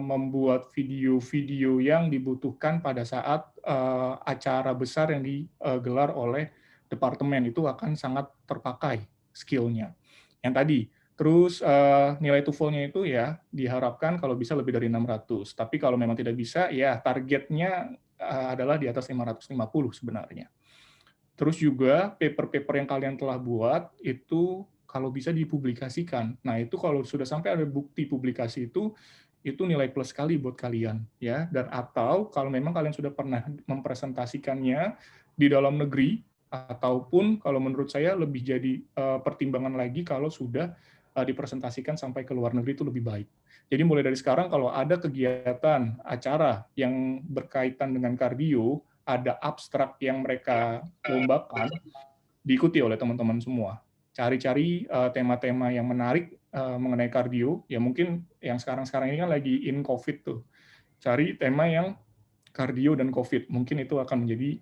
membuat video-video yang dibutuhkan pada saat acara besar yang digelar oleh departemen, itu akan sangat terpakai skill-nya. Yang tadi, terus nilai TOEFL-nya itu ya diharapkan kalau bisa lebih dari 600, tapi kalau memang tidak bisa, ya targetnya adalah di atas 550 sebenarnya. Terus juga paper-paper yang kalian telah buat itu kalau bisa dipublikasikan. Nah, itu kalau sudah sampai ada bukti publikasi itu nilai plus sekali buat kalian, ya. Dan atau kalau memang kalian sudah pernah mempresentasikannya di dalam negeri, ataupun kalau menurut saya lebih jadi pertimbangan lagi kalau sudah dipresentasikan sampai ke luar negeri, itu lebih baik. Jadi mulai dari sekarang kalau ada kegiatan acara yang berkaitan dengan kardio, ada abstrak yang mereka lombakan, diikuti oleh teman-teman semua. Cari-cari tema-tema yang menarik mengenai kardio, ya mungkin yang sekarang-sekarang ini kan lagi in COVID tuh. Cari tema yang kardio dan COVID, mungkin itu akan menjadi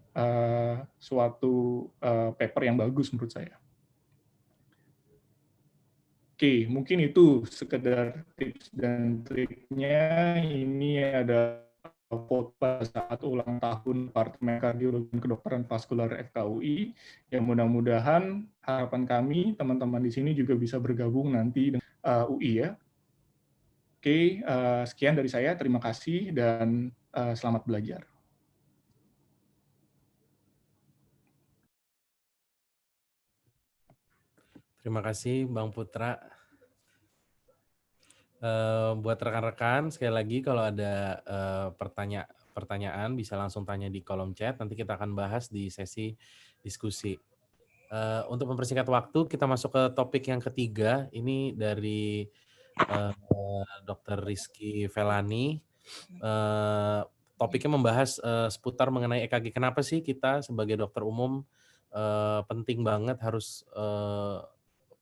suatu paper yang bagus menurut saya. Oke, mungkin itu sekedar tips dan triknya. Ini ada foto pada saat ulang tahun Departemen Kardiologi dan Kedokteran Vaskular FKUI, yang mudah-mudahan harapan kami teman-teman di sini juga bisa bergabung nanti dengan UI ya. Oke, sekian dari saya, terima kasih dan selamat belajar. Terima kasih Bang Putra. Buat rekan-rekan, sekali lagi kalau ada pertanyaan bisa langsung tanya di kolom chat, nanti kita akan bahas di sesi diskusi. Untuk mempersingkat waktu, kita masuk ke topik yang ketiga, ini dari Dr. Rizky Felani. Topiknya membahas seputar mengenai EKG. Kenapa sih kita sebagai dokter umum penting banget harus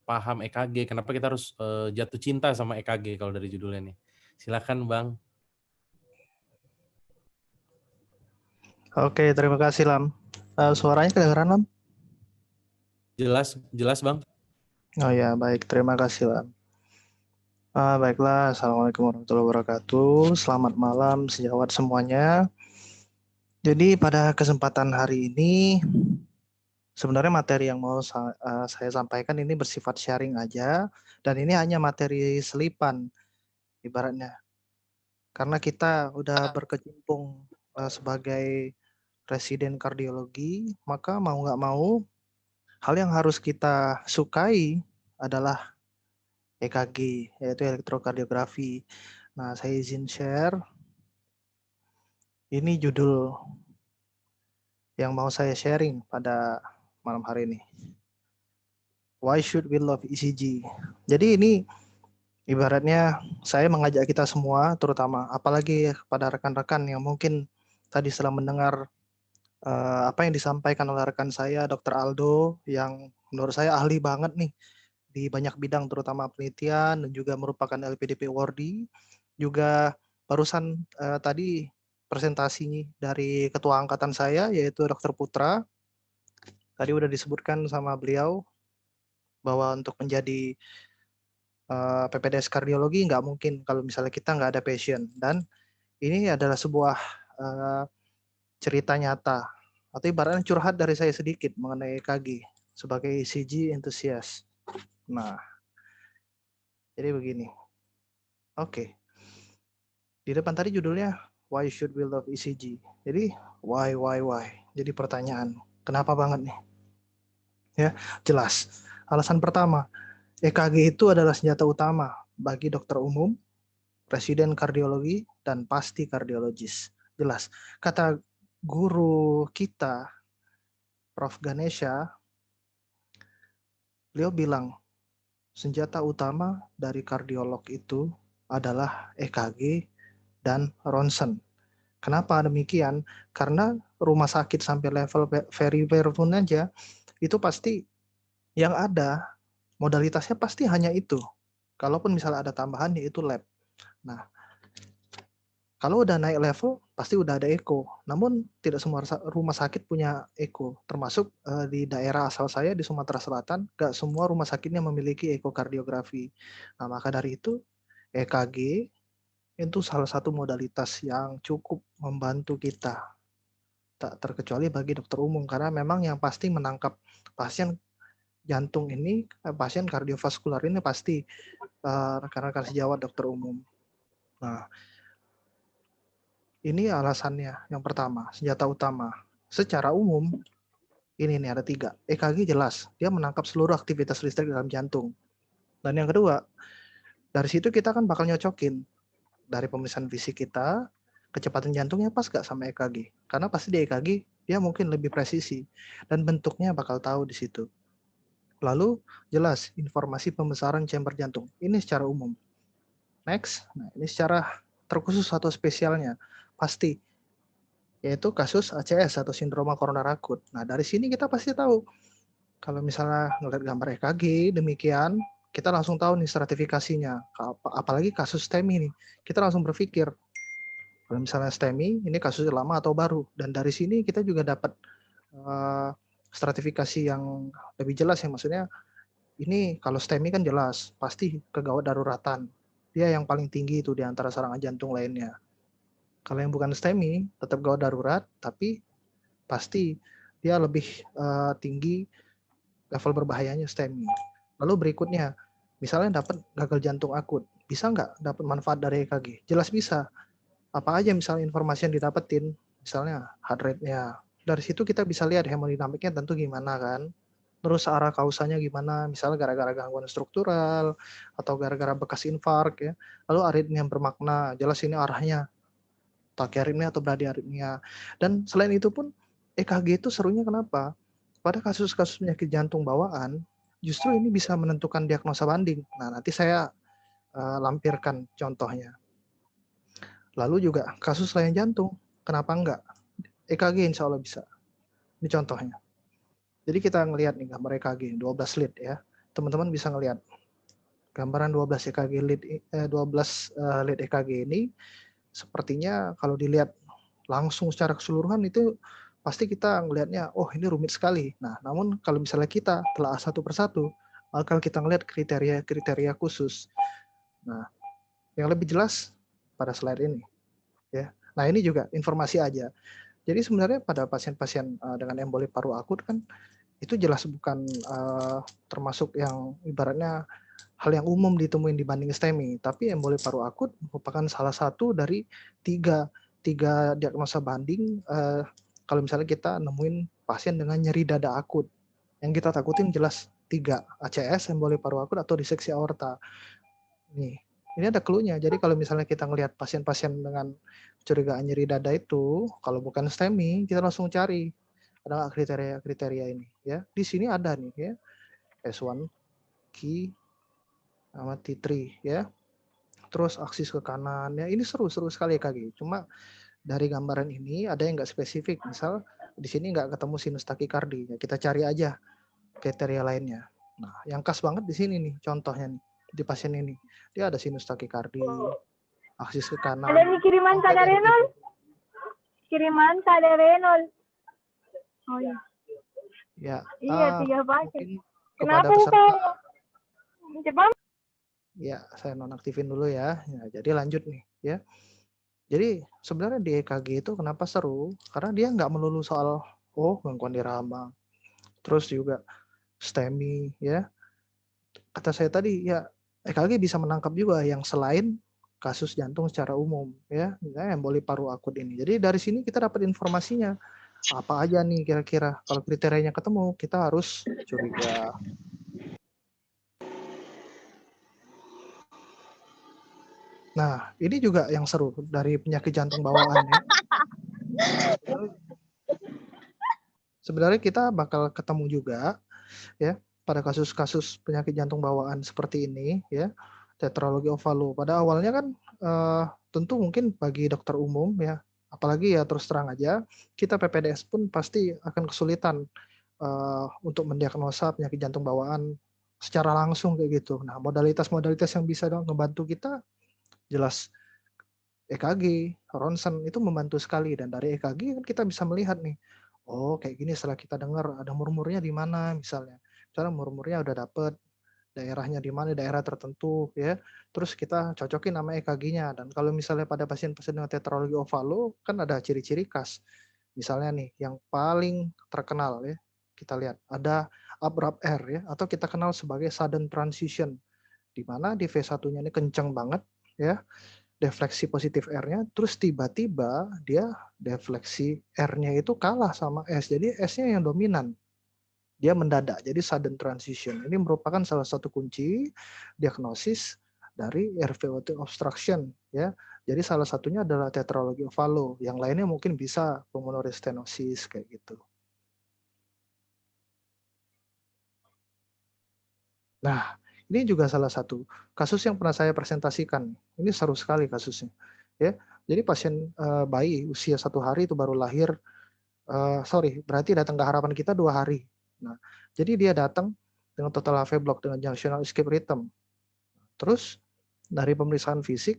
paham EKG? Kenapa kita harus jatuh cinta sama EKG kalau dari judulnya nih? Silakan Bang. Oke, terima kasih Lam. Suaranya kedengeran Lam? Jelas Bang. Oh ya, baik. Terima kasih Lam. Baiklah, Assalamualaikum warahmatullahi wabarakatuh. Selamat malam sejawat semuanya. Jadi pada kesempatan hari ini, sebenarnya materi yang mau saya sampaikan ini bersifat sharing aja, dan ini hanya materi selipan, ibaratnya. Karena kita udah berkecimpung sebagai residen kardiologi, maka mau nggak mau, hal yang harus kita sukai adalah EKG, yaitu elektrokardiografi. Nah, saya izin share. Ini judul yang mau saya sharing pada malam hari ini. Why should we love ECG? Jadi ini ibaratnya saya mengajak kita semua, terutama apalagi kepada rekan-rekan yang mungkin tadi setelah mendengar apa yang disampaikan oleh rekan saya, Dr. Aldo, yang menurut saya ahli banget nih di banyak bidang, terutama penelitian dan juga merupakan LPDP awardee. Juga barusan tadi presentasi dari ketua angkatan saya, yaitu Dr. Putra. Tadi udah disebutkan sama beliau bahwa untuk menjadi PPDS kardiologi nggak mungkin kalau misalnya kita nggak ada passion. Dan ini adalah sebuah cerita nyata, atau ibaratnya curhat dari saya sedikit mengenai EKG sebagai ECG enthusiast. Nah, jadi begini. Oke. Di depan tadi judulnya Why should we love ECG? Jadi why? Jadi pertanyaan, kenapa banget nih? Ya, jelas. Alasan pertama, EKG itu adalah senjata utama bagi dokter umum, residen kardiologi, dan pasti kardiologis. Jelas. Kata guru kita, Prof. Ganesha, beliau bilang, senjata utama dari kardiolog itu adalah EKG dan ronsen. Kenapa demikian? Karena rumah sakit sampai level very bare pun aja, itu pasti yang ada modalitasnya pasti hanya itu. Kalaupun misalnya ada tambahan, yaitu lab. Nah, kalau udah naik level, pasti udah ada echo. Namun tidak semua rumah sakit punya echo. Termasuk di daerah asal saya di Sumatera Selatan, nggak semua rumah sakitnya memiliki ekokardiografi. Nah, maka dari itu EKG itu salah satu modalitas yang cukup membantu kita. Tak terkecuali bagi dokter umum, karena memang yang pasti menangkap pasien jantung ini, pasien kardiovaskular ini pasti rekan-rekan sejawat dokter umum. Nah, ini alasannya. Yang pertama, senjata utama. Secara umum, ini nih ada 3. EKG jelas, dia menangkap seluruh aktivitas listrik dalam jantung. Dan yang kedua, dari situ kita kan bakal nyocokin dari pemeriksaan fisik kita, kecepatan jantungnya pas gak sama EKG. Karena pasti di EKG, dia mungkin lebih presisi. Dan bentuknya bakal tahu di situ. Lalu, jelas, informasi pembesaran chamber jantung. Ini secara umum. Next, nah ini secara terkhusus atau spesialnya. Pasti, yaitu kasus ACS atau sindroma koroner akut. Nah, dari sini kita pasti tahu. Kalau misalnya ngeliat gambar EKG, demikian, kita langsung tahu nih stratifikasinya. Apalagi kasus STEMI nih. Kita langsung berpikir, kalau misalnya STEMI, ini kasus lama atau baru. Dan dari sini kita juga dapat stratifikasi yang lebih jelas ya. Maksudnya, ini kalau STEMI kan jelas, pasti kegawat daruratan. Dia yang paling tinggi itu di antara serangan jantung lainnya. Kalau yang bukan STEMI tetap gawat darurat, tapi pasti dia lebih tinggi level berbahayanya STEMI. Lalu berikutnya, misalnya dapat gagal jantung akut, bisa nggak dapat manfaat dari EKG? Jelas bisa. Apa aja misalnya informasi yang didapetin, misalnya heart rate-nya. Dari situ kita bisa lihat hemodinamiknya tentu gimana kan. Terus arah kausanya gimana, misalnya gara-gara gangguan struktural, atau gara-gara bekas infark ya. Lalu aritmia yang bermakna, jelas ini arahnya tachyarrhythmia atau bradyarrhythmia. Dan selain itu pun EKG itu serunya kenapa? Pada kasus-kasus penyakit jantung bawaan, justru ini bisa menentukan diagnosa banding. Nah, nanti saya lampirkan contohnya. Lalu juga kasus lain jantung, kenapa enggak? EKG insya Allah bisa. Ini contohnya. Jadi kita ngelihat nih gambar EKG 12 lead ya. Teman-teman bisa ngelihat gambaran 12 EKG lead 12 lead EKG ini sepertinya kalau dilihat langsung secara keseluruhan itu pasti kita ngelihatnya, oh ini rumit sekali. Nah, namun kalau misalnya kita telah satu persatu, maka kita ngelihat kriteria khusus. Nah, yang lebih jelas pada slide ini, ya. Nah, ini juga informasi aja. Jadi sebenarnya pada pasien-pasien dengan emboli paru akut kan itu jelas bukan termasuk yang ibaratnya hal yang umum ditemuin dibanding STEMI, tapi emboli paru akut merupakan salah satu dari tiga diagnosa banding kalau misalnya kita nemuin pasien dengan nyeri dada akut. Yang kita takutin jelas 3, ACS, emboli paru akut, atau diseksi aorta. Nih, ini ada clue-nya. Jadi kalau misalnya kita ngelihat pasien-pasien dengan curigaan nyeri dada itu, kalau bukan STEMI, kita langsung cari ada nggak kriteria ini ya. Di sini ada nih ya, S1 key sama T3 ya. Terus aksis ke kanan ya, ini seru sekali EKG. Cuma dari gambaran ini ada yang nggak spesifik. Misal di sini nggak ketemu sinus takikardi, ya kita cari aja kriteria lainnya. Nah, yang khas banget di sini nih contohnya nih di pasien ini. Dia ada sinus takikardi, aksis ke kanan. Ada nih kiriman tak ada renol. Kiriman tak ada renol. Oh iya. Ya. Iya, 3 paket. Kepada Kenapa peserta. Cepat. Ya, saya nonaktifin dulu ya. Jadi lanjut nih ya. Jadi sebenarnya di EKG itu kenapa seru? Karena dia nggak melulu soal gangguan irama, terus juga STEMI ya. Kata saya tadi ya EKG bisa menangkap juga yang selain kasus jantung secara umum ya, misalnya emboli paru akut ini. Jadi dari sini kita dapat informasinya apa aja nih kira-kira. Kalau kriterianya ketemu, kita harus curiga. Nah, ini juga yang seru dari penyakit jantung bawaan ya. Sebenarnya kita bakal ketemu juga ya pada kasus-kasus penyakit jantung bawaan seperti ini ya, tetralogi ovalo. Pada awalnya kan tentu mungkin bagi dokter umum ya, apalagi ya terus terang aja, kita PPDS pun pasti akan kesulitan untuk mendiagnosa penyakit jantung bawaan secara langsung kayak gitu. Nah, modalitas-modalitas yang bisa membantu kita jelas EKG, ronsen itu membantu sekali, dan dari EKG kan kita bisa melihat nih, oh kayak gini setelah kita dengar ada murmurnya di mana misalnya murmurnya udah dapet daerahnya di mana, daerah tertentu ya, terus kita cocokin nama EKG-nya. Dan kalau misalnya pada pasien-pasien dengan tetralogi ovalo kan ada ciri-ciri khas, misalnya nih yang paling terkenal ya, kita lihat ada abrupt R ya, atau kita kenal sebagai sudden transition, di mana di V1-nya ini kencang banget ya, defleksi positif R-nya, terus tiba-tiba dia defleksi R-nya itu kalah sama S, jadi S-nya yang dominan, dia mendadak, jadi sudden transition. Ini merupakan salah satu kunci diagnosis dari RVOT obstruction ya. Jadi salah satunya adalah tetralogi ovalo, yang lainnya mungkin bisa pulmonary stenosis kayak gitu. Nah, ini juga salah satu kasus yang pernah saya presentasikan. Ini seru sekali kasusnya. Ya, jadi pasien bayi usia 1 hari itu baru lahir, berarti datang ke harapan kita 2 hari. Nah, jadi dia datang dengan total AV block dengan junctional escape rhythm. Terus dari pemeriksaan fisik,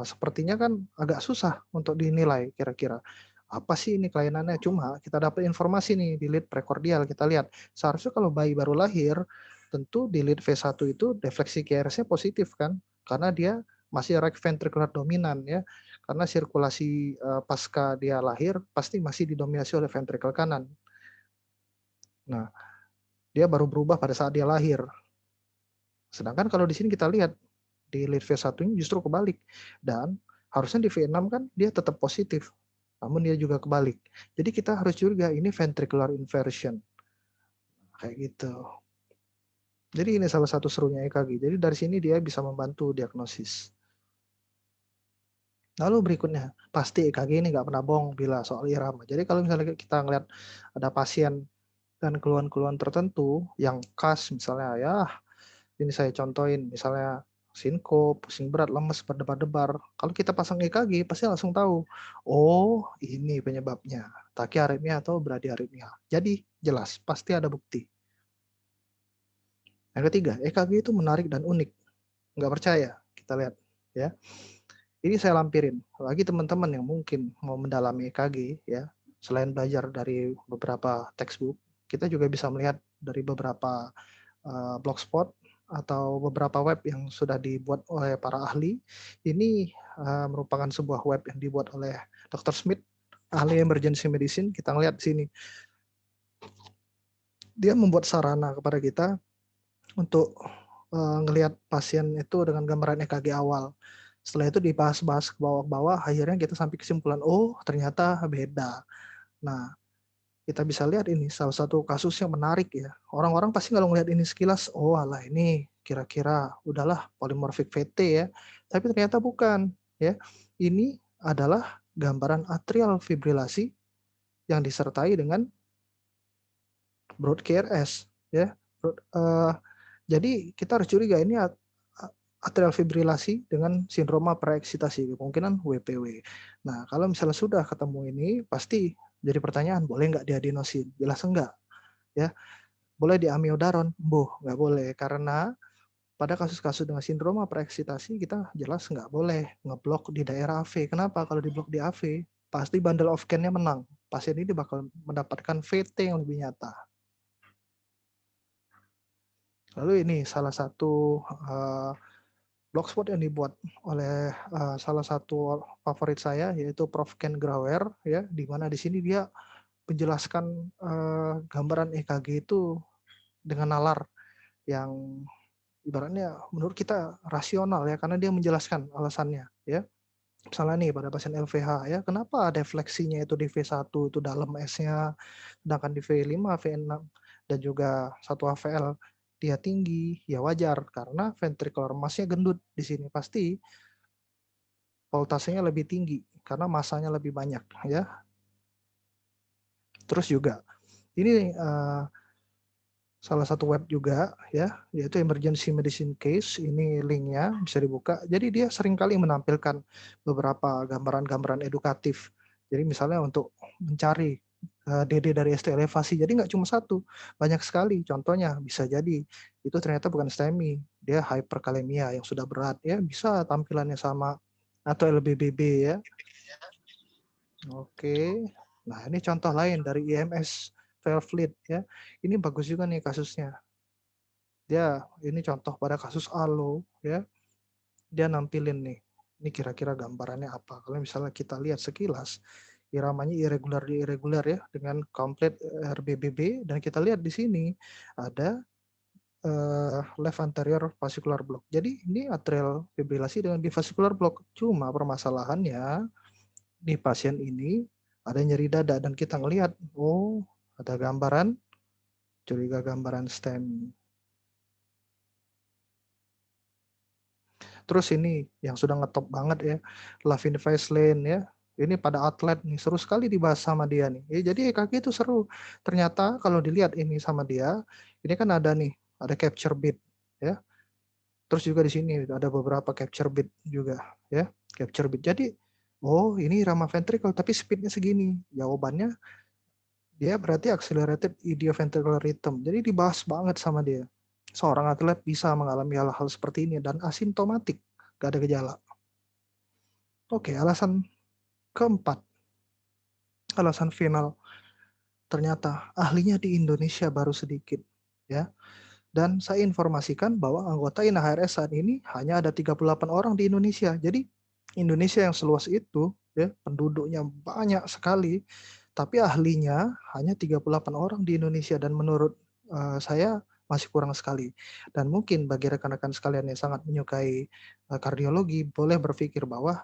sepertinya kan agak susah untuk dinilai kira-kira apa sih ini kelainannya. Cuma kita dapat informasi nih di lead prekordial, kita lihat seharusnya kalau bayi baru lahir tentu di lead V1 itu defleksi QRS-nya positif kan, karena dia masih right ventricular dominan ya, karena sirkulasi pasca dia lahir pasti masih didominasi oleh ventricle kanan. Nah, dia baru berubah pada saat dia lahir. Sedangkan kalau di sini kita lihat di lead V1 ini justru kebalik, dan harusnya di V6 kan dia tetap positif, namun dia juga kebalik. Jadi kita harus curiga ini ventricular inversion kayak gitu. Jadi ini salah satu serunya EKG. Jadi dari sini dia bisa membantu diagnosis. Lalu berikutnya, pasti EKG ini nggak pernah bohong bila soal irama. Jadi kalau misalnya kita ngeliat ada pasien dan keluhan-keluhan tertentu yang khas, misalnya ya ini saya contohin, misalnya sinkop, pusing berat, lemes, berdebar-debar. Kalau kita pasang EKG pasti langsung tahu, oh ini penyebabnya, takiaritmia atau bradiaritmia. Jadi jelas, pasti ada bukti. Yang ketiga, EKG itu menarik dan unik. Nggak percaya, kita lihat ya. Ini saya lampirin bagi teman-teman yang mungkin mau mendalami EKG ya. Selain belajar dari beberapa textbook, kita juga bisa melihat dari beberapa blogspot atau beberapa web yang sudah dibuat oleh para ahli. Ini merupakan sebuah web yang dibuat oleh Dr. Smith, ahli emergency medicine. Kita lihat di sini. Dia membuat sarana kepada kita untuk ngelihat pasien itu dengan gambaran EKG awal. Setelah itu dibahas-bahas ke bawah-bawah, akhirnya kita sampai kesimpulan, oh ternyata beda. Nah, kita bisa lihat ini salah satu kasus yang menarik ya. Orang-orang pasti kalau ngelihat ini sekilas, oh alah ini kira-kira udahlah polymorphic VT ya. Tapi ternyata bukan ya. Ini adalah gambaran atrial fibrilasi yang disertai dengan broad KRS ya. Jadi kita harus curiga ini atrial fibrilasi dengan sindroma preeksitasi, kemungkinan WPW. Nah, kalau misalnya sudah ketemu ini, pasti jadi pertanyaan, boleh nggak diadenosin? Jelas enggak. Ya, boleh di amiodaron? Nggak boleh. Karena pada kasus-kasus dengan sindroma preeksitasi, kita jelas nggak boleh ngeblok di daerah AV. Kenapa? Kalau diblok di AV, pasti bundle of Kent-nya menang. Pasien ini bakal mendapatkan VT yang lebih nyata. Lalu ini salah satu blogspot yang dibuat oleh salah satu favorit saya, yaitu Prof. Ken Grauer, ya, di mana di sini dia menjelaskan gambaran EKG itu dengan nalar yang ibaratnya menurut kita rasional ya, karena dia menjelaskan alasannya ya. Misalnya nih pada pasien LVH ya, kenapa defleksinya itu di V1 itu dalam S-nya, sedangkan di V5, V6 dan juga 1 AVL dia tinggi, ya wajar karena ventricular mass-nya gendut di sini, pasti voltasenya lebih tinggi karena masanya lebih banyak ya. Terus juga ini salah satu web juga ya, yaitu Emergency Medicine Case, ini linknya bisa dibuka. Jadi dia seringkali menampilkan beberapa gambaran-gambaran edukatif. Jadi misalnya untuk mencari DD dari ST elevasi, jadi nggak cuma satu, banyak sekali. Contohnya bisa jadi itu ternyata bukan STEMI, dia hyperkalemia yang sudah berat ya, bisa tampilannya sama, atau LBBB ya. Oke, nah ini contoh lain dari IMS Fairfleet ya, ini bagus juga nih kasusnya. Dia ini contoh pada kasus ALO ya, dia nampilin nih, ini kira-kira gambarannya apa. Kalau misalnya kita lihat sekilas, iramanya irregular ya, dengan komplit RBBB, dan kita lihat di sini ada left anterior vascular block. Jadi ini atrial fibrilasi dengan bivascular block. Cuma permasalahannya di pasien ini ada nyeri dada, dan kita ngelihat, oh ada gambaran, curiga gambaran STEMI. Terus ini yang sudah ngetop banget ya, Lavin Lane ya. Ini pada atlet nih, seru sekali dibahas sama dia nih. Ya, jadi EKG itu seru. Ternyata kalau dilihat ini sama dia, ini kan ada nih, ada capture beat ya. Terus juga di sini ada beberapa capture beat juga ya, capture beat. Jadi, oh ini irama ventricle tapi speednya segini. Jawabannya dia berarti accelerated idioventricular rhythm. Jadi dibahas banget sama dia. Seorang atlet bisa mengalami hal-hal seperti ini dan asimptomatik, gak ada gejala. Oke, alasan keempat, alasan final, ternyata ahlinya di Indonesia baru sedikit, ya. Dan saya informasikan bahwa anggota INAHRS saat ini hanya ada 38 orang di Indonesia. Jadi Indonesia yang seluas itu, ya, penduduknya banyak sekali, tapi ahlinya hanya 38 orang di Indonesia, dan menurut saya masih kurang sekali. Dan mungkin bagi rekan-rekan sekalian yang sangat menyukai kardiologi, boleh berpikir bahwa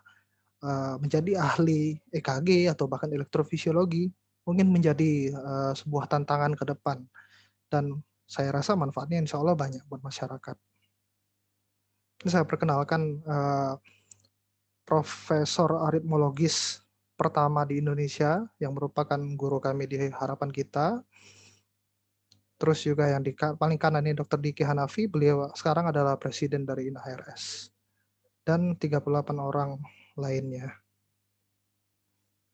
menjadi ahli EKG atau bahkan elektrofisiologi mungkin menjadi sebuah tantangan ke depan. Dan saya rasa manfaatnya insya Allah banyak buat masyarakat. Ini saya perkenalkan Profesor aritmologis pertama di Indonesia yang merupakan guru kami di Harapan Kita. Terus juga yang di paling kanan ini Dr. Diki Hanafi, beliau sekarang adalah presiden dari INAHRS. Dan 38 orang lainnya.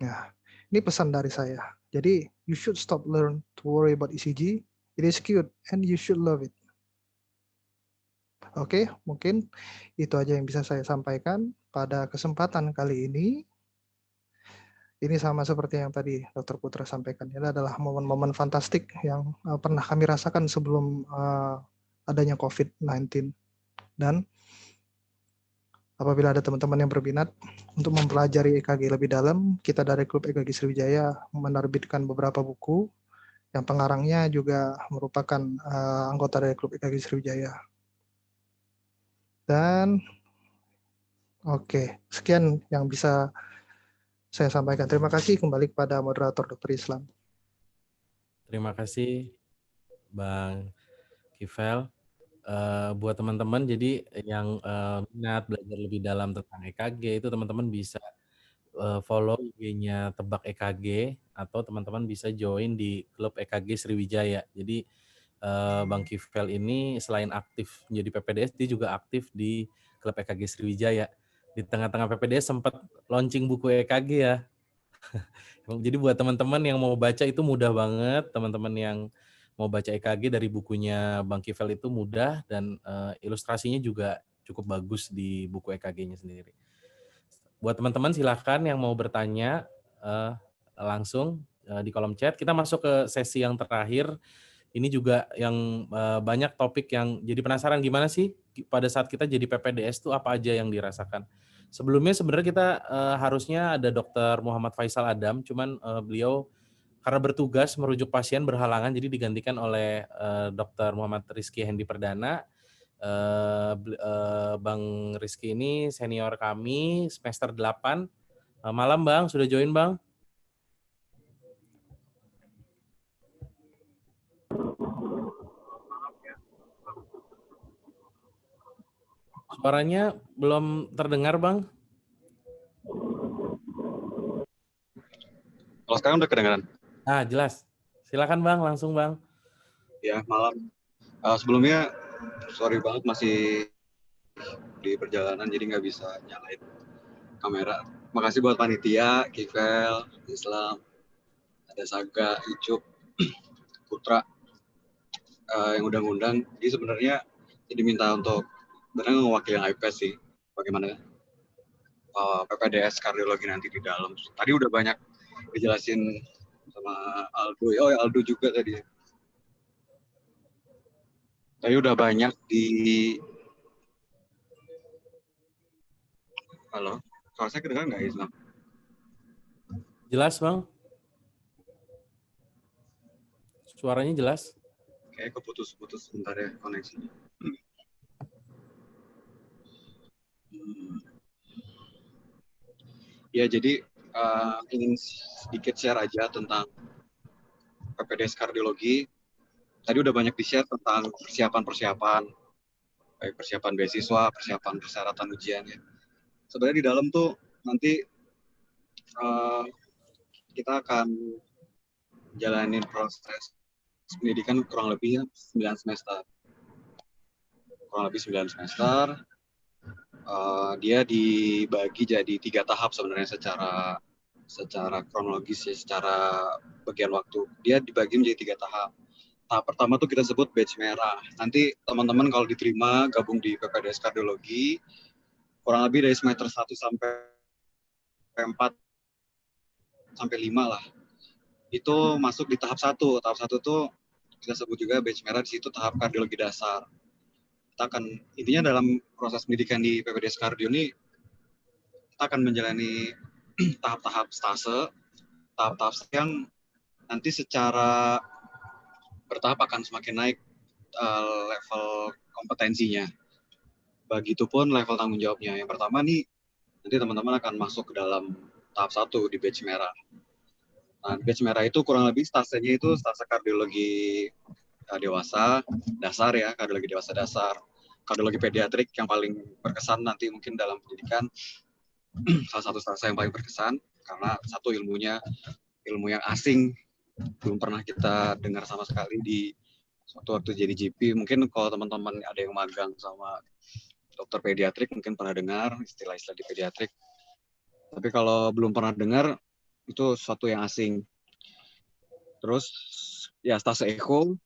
Nah, ini pesan dari saya. Jadi, you should stop learn to worry about ECG. It is cute and you should love it. Oke, mungkin itu aja yang bisa saya sampaikan pada kesempatan kali ini. Ini sama seperti yang tadi Dr. Putra sampaikan. Ini adalah momen-momen fantastik yang pernah kami rasakan sebelum adanya COVID-19. Dan apabila ada teman-teman yang berminat untuk mempelajari EKG lebih dalam, kita dari Klub EKG Sriwijaya menerbitkan beberapa buku yang pengarangnya juga merupakan anggota dari Klub EKG Sriwijaya. Dan oke, sekian yang bisa saya sampaikan. Terima kasih, kembali kepada moderator Dr. Islam. Terima kasih Bang Kifel. Buat teman-teman jadi yang minat belajar lebih dalam tentang EKG itu teman-teman bisa follow IG-nya Tebak EKG atau teman-teman bisa join di Klub EKG Sriwijaya. Jadi Bang Kifel ini selain aktif menjadi PPDS, dia juga aktif di Klub EKG Sriwijaya. Di tengah-tengah PPDS sempat launching buku EKG ya. Jadi buat teman-teman yang mau baca itu mudah banget. Teman-teman yang mau baca EKG dari bukunya Bang Kifel itu mudah, dan ilustrasinya juga cukup bagus di buku EKG-nya sendiri. Buat teman-teman silakan yang mau bertanya langsung di kolom chat. Kita masuk ke sesi yang terakhir. Ini juga yang banyak topik yang jadi penasaran gimana sih pada saat kita jadi PPDS tuh apa aja yang dirasakan. Sebelumnya sebenarnya kita harusnya ada Dr. Muhammad Faisal Adam, cuman beliau karena bertugas merujuk pasien berhalangan jadi digantikan oleh Dr. Muhammad Rizky Hendi Perdana. Bang Rizky ini senior kami semester 8. Malam Bang, sudah join Bang? Suaranya belum terdengar, Bang. Kalau sekarang udah kedengaran? Ah, jelas. Silakan, Bang. Langsung, Bang. Ya, malam. Sebelumnya, sorry banget masih di perjalanan, jadi nggak bisa nyalain kamera. Makasih buat panitia, Kifel, Islam, ada Saga, Icuk, Putra, yang udah ngundang. Jadi sebenarnya diminta untuk benar ngewakilin iPad sih, bagaimana PPDS kardiologi nanti di dalam. Tadi udah banyak dijelasin sama Aldo. Oh ya, Aldo juga tadi. Tadi udah banyak di... Halo, suara saya kedengaran nggak Islam? Jelas, Bang. Suaranya jelas. Kayak keputus-putus sebentar ya koneksinya. Ya, jadi ingin sedikit share aja tentang PPDS kardiologi. Tadi udah banyak di-share tentang persiapan-persiapan, baik persiapan beasiswa, persiapan persyaratan ujian ya. Sebenarnya di dalam tuh nanti kita akan jalanin proses pendidikan kurang lebih 9 semester. Kurang lebih 9 semester. Dia dibagi jadi 3 tahap sebenarnya secara kronologis ya, secara bagian waktu. Dia dibagi menjadi 3 tahap. Tahap pertama tuh kita sebut batch merah. Nanti teman-teman kalau diterima gabung di PPDS kardiologi kurang lebih dari semester 1 sampai 4 sampai 5 lah. Itu masuk di tahap 1. Tahap 1 tuh kita sebut juga batch merah, di situ tahap kardiologi dasar. Kita akan, intinya dalam proses pendidikan di PPDS Kardio ini, kita akan menjalani tahap-tahap stase, tahap-tahap yang nanti secara bertahap akan semakin naik level kompetensinya. Begitupun level tanggung jawabnya. Yang pertama nih, nanti teman-teman akan masuk ke dalam tahap 1 di batch merah. Nah, batch merah itu kurang lebih stasenya itu stase kardiologi dewasa dasar ya, kardiologi dewasa dasar, kardiologi pediatrik yang paling berkesan nanti mungkin dalam pendidikan, salah satu stase yang paling berkesan karena satu ilmu yang asing, belum pernah kita dengar sama sekali di suatu waktu jadi GP. Mungkin kalau teman-teman ada yang magang sama dokter pediatrik mungkin pernah dengar istilah-istilah di pediatrik. Tapi kalau belum pernah dengar, itu sesuatu yang asing. Terus ya stase eko.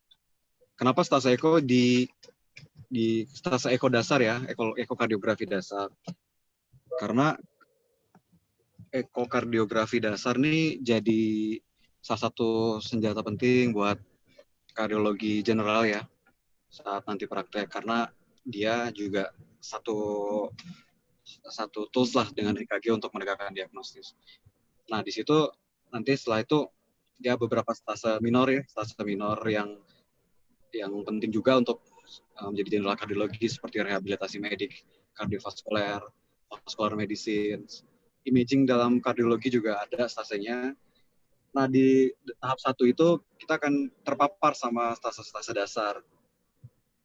Kenapa stase eko di stase eko dasar ya, ekokardiografi dasar? Karena ekokardiografi dasar nih jadi salah satu senjata penting buat kardiologi general ya saat nanti praktek, karena dia juga satu tools lah dengan EKG untuk menegakkan diagnosis. Nah di situ nanti setelah itu dia beberapa stase minor yang penting juga untuk menjadi general kardiologi seperti rehabilitasi medik, kardiovaskuler, vascular medicine, imaging dalam kardiologi juga ada stasenya. Nah di tahap 1 itu kita akan terpapar sama stase-stase dasar.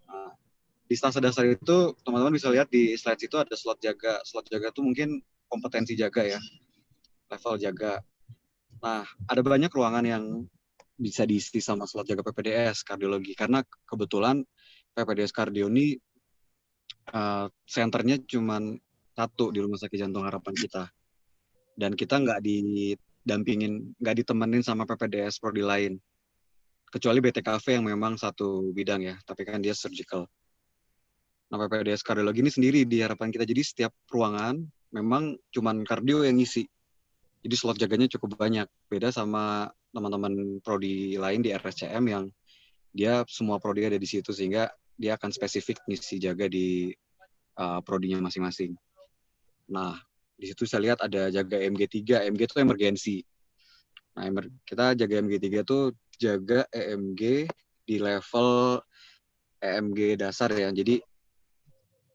Nah, di stase dasar itu teman-teman bisa lihat di slide itu ada slot jaga. Slot jaga itu mungkin kompetensi jaga ya, level jaga. Nah, ada banyak ruangan yang bisa diisi sama slot jaga PPDS kardiologi karena kebetulan PPDS Kardio ini senternya cuma satu di Rumah Sakit Jantung Harapan kita, dan kita nggak ditemenin sama PPDS prodi lain kecuali BTKV yang memang satu bidang ya, tapi kan dia surgical. Nah, PPDS Kardiologi ini sendiri di harapan kita, jadi setiap ruangan memang cuman kardio yang ngisi. Jadi slot jaganya cukup banyak. Beda sama teman-teman prodi lain di RSCM yang dia semua prodi ada di situ, sehingga dia akan spesifik ngisi jaga di prodinya masing-masing. Nah, di situ saya lihat ada jaga EMG3. EMG itu emergensi. Nah, kita jaga EMG3 itu jaga EMG di level EMG dasar ya. Jadi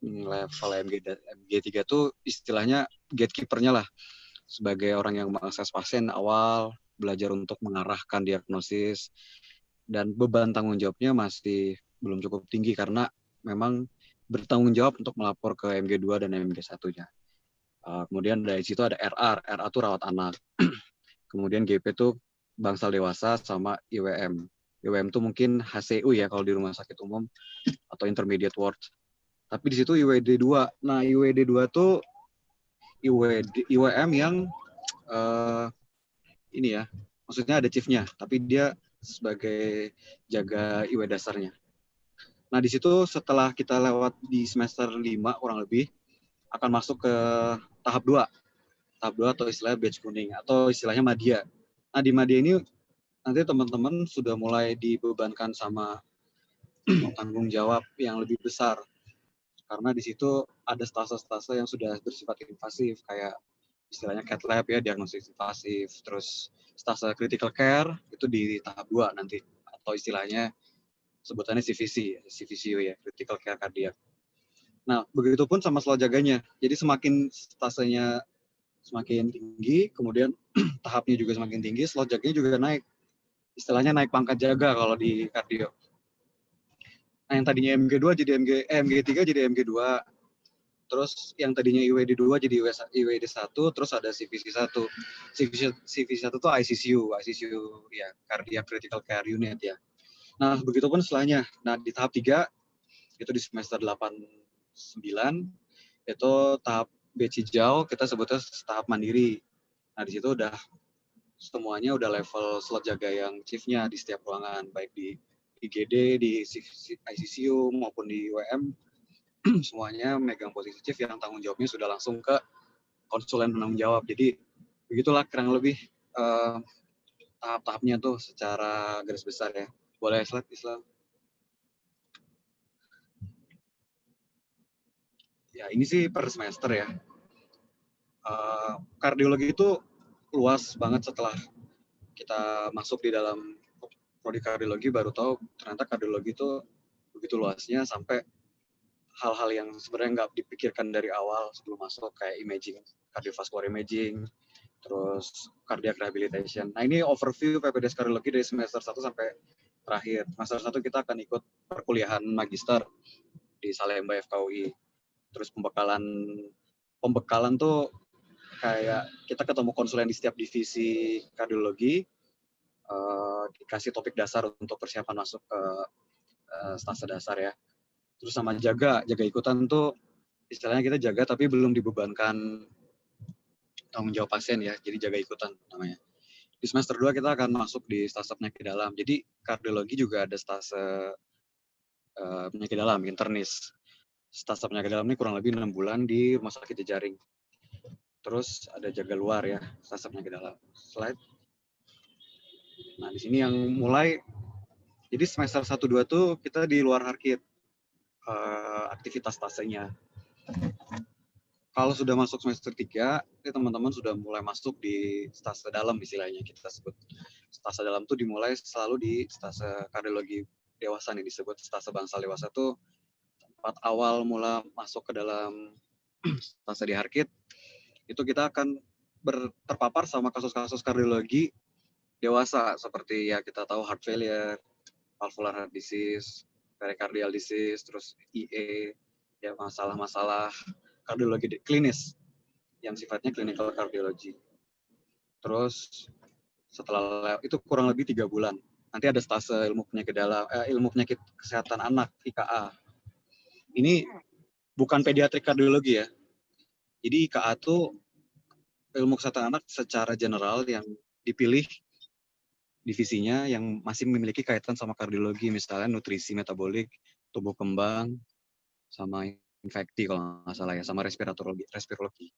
level EMG3 itu istilahnya gatekeeper-nya lah. Sebagai orang yang mengakses pasien awal, belajar untuk mengarahkan diagnosis, dan beban tanggung jawabnya masih belum cukup tinggi karena memang bertanggung jawab untuk melapor ke EMG2 dan EMG1-nya. Kemudian dari situ ada RR itu rawat anak. Kemudian GP itu bangsal dewasa sama IWM. IWM itu mungkin HCU ya kalau di rumah sakit umum atau intermediate ward. Tapi di situ IWD2. Nah, IWD2 tuh IWM yang ini ya, maksudnya ada chiefnya, tapi dia sebagai jaga IW dasarnya. Nah, di situ setelah kita lewat di semester 5 kurang lebih, akan masuk ke tahap 2. Tahap 2 atau istilahnya batch kuning, atau istilahnya madya. Nah, di madya ini nanti teman-teman sudah mulai dibebankan sama tanggung jawab yang lebih besar. Karena di situ ada stase-stase yang sudah bersifat invasif, kayak istilahnya cath lab ya, diagnosis invasif, terus stase critical care itu di tahap 2 nanti, atau istilahnya sebutannya CVCU ya, critical care cardiac. Nah, begitupun sama slot jaganya. Jadi semakin stasenya semakin tinggi, kemudian tahapnya juga semakin tinggi, slot jaganya juga naik. Istilahnya naik pangkat jaga kalau di kardio. Nah, yang tadinya EMG2 jadi EMG3 jadi EMG2. Terus yang tadinya IWD2 jadi IWD1, terus ada CVC1. CVC1 itu ICCU ya, Cardiac Critical Care Unit ya. Nah, begitupun setelahnya. Nah, di tahap 3, itu di semester 8-9, itu tahap batch hijau, kita sebutnya tahap mandiri. Nah, di situ udah semuanya udah level slot jaga yang chief-nya di setiap ruangan, baik di IGD, di ICCU, maupun di IWM. Semuanya megang posisi chief yang tanggung jawabnya sudah langsung ke konsulen penanggung jawab. Jadi begitulah kurang lebih tahap-tahapnya tuh secara garis besar ya. Boleh slide Islam. Ya, ini sih per semester ya. Kardiologi itu luas banget. Setelah kita masuk di dalam prodi kardiologi baru tahu ternyata kardiologi itu begitu luasnya, sampai hal-hal yang sebenarnya nggak dipikirkan dari awal sebelum masuk, kayak imaging, cardiovascular imaging, terus cardiac rehabilitation. Nah, ini overview PPDS kardiologi dari semester 1 sampai terakhir. Semester 1 kita akan ikut perkuliahan magister di Salemba FKUI. Terus pembekalan tuh kayak kita ketemu konsulen di setiap divisi kardiologi, dikasih topik dasar untuk persiapan masuk ke stase dasar ya. Terus sama jaga ikutan tuh istilahnya kita jaga tapi belum dibebankan tanggung jawab pasien ya, jadi jaga ikutan namanya. Di semester 2 kita akan masuk di stase penyakit dalam. Jadi kardiologi juga ada stase penyakit dalam, internis. Stase penyakit dalam ini kurang lebih 6 bulan di rumah sakit jejaring. Terus ada jaga luar ya, stase penyakit dalam. Slide. Nah, di sini yang mulai, jadi semester 1-2 tuh kita di luar harkit aktivitas stasenya. Kalau sudah masuk semester 3, teman-teman sudah mulai masuk di stase dalam istilahnya kita sebut. Stase dalam tuh dimulai selalu di stase kardiologi dewasa nih, disebut stase bangsal dewasa tuh tempat awal mula masuk ke dalam stase di harkit. Itu kita akan terpapar sama kasus-kasus kardiologi dewasa seperti ya kita tahu heart failure, valvular heart disease, pericardial disease, terus IE, ya masalah-masalah kardiologi klinis yang sifatnya clinical cardiology. Terus setelah itu kurang lebih 3 bulan. Nanti ada stase ilmu penyakit kesehatan anak IKA. Ini bukan pediatrik kardiologi ya. Jadi IKA itu ilmu kesehatan anak secara general yang dipilih divisinya yang masih memiliki kaitan sama kardiologi, misalnya nutrisi metabolik, tubuh kembang, sama infeksi kalau nggak salah ya, sama respirologi.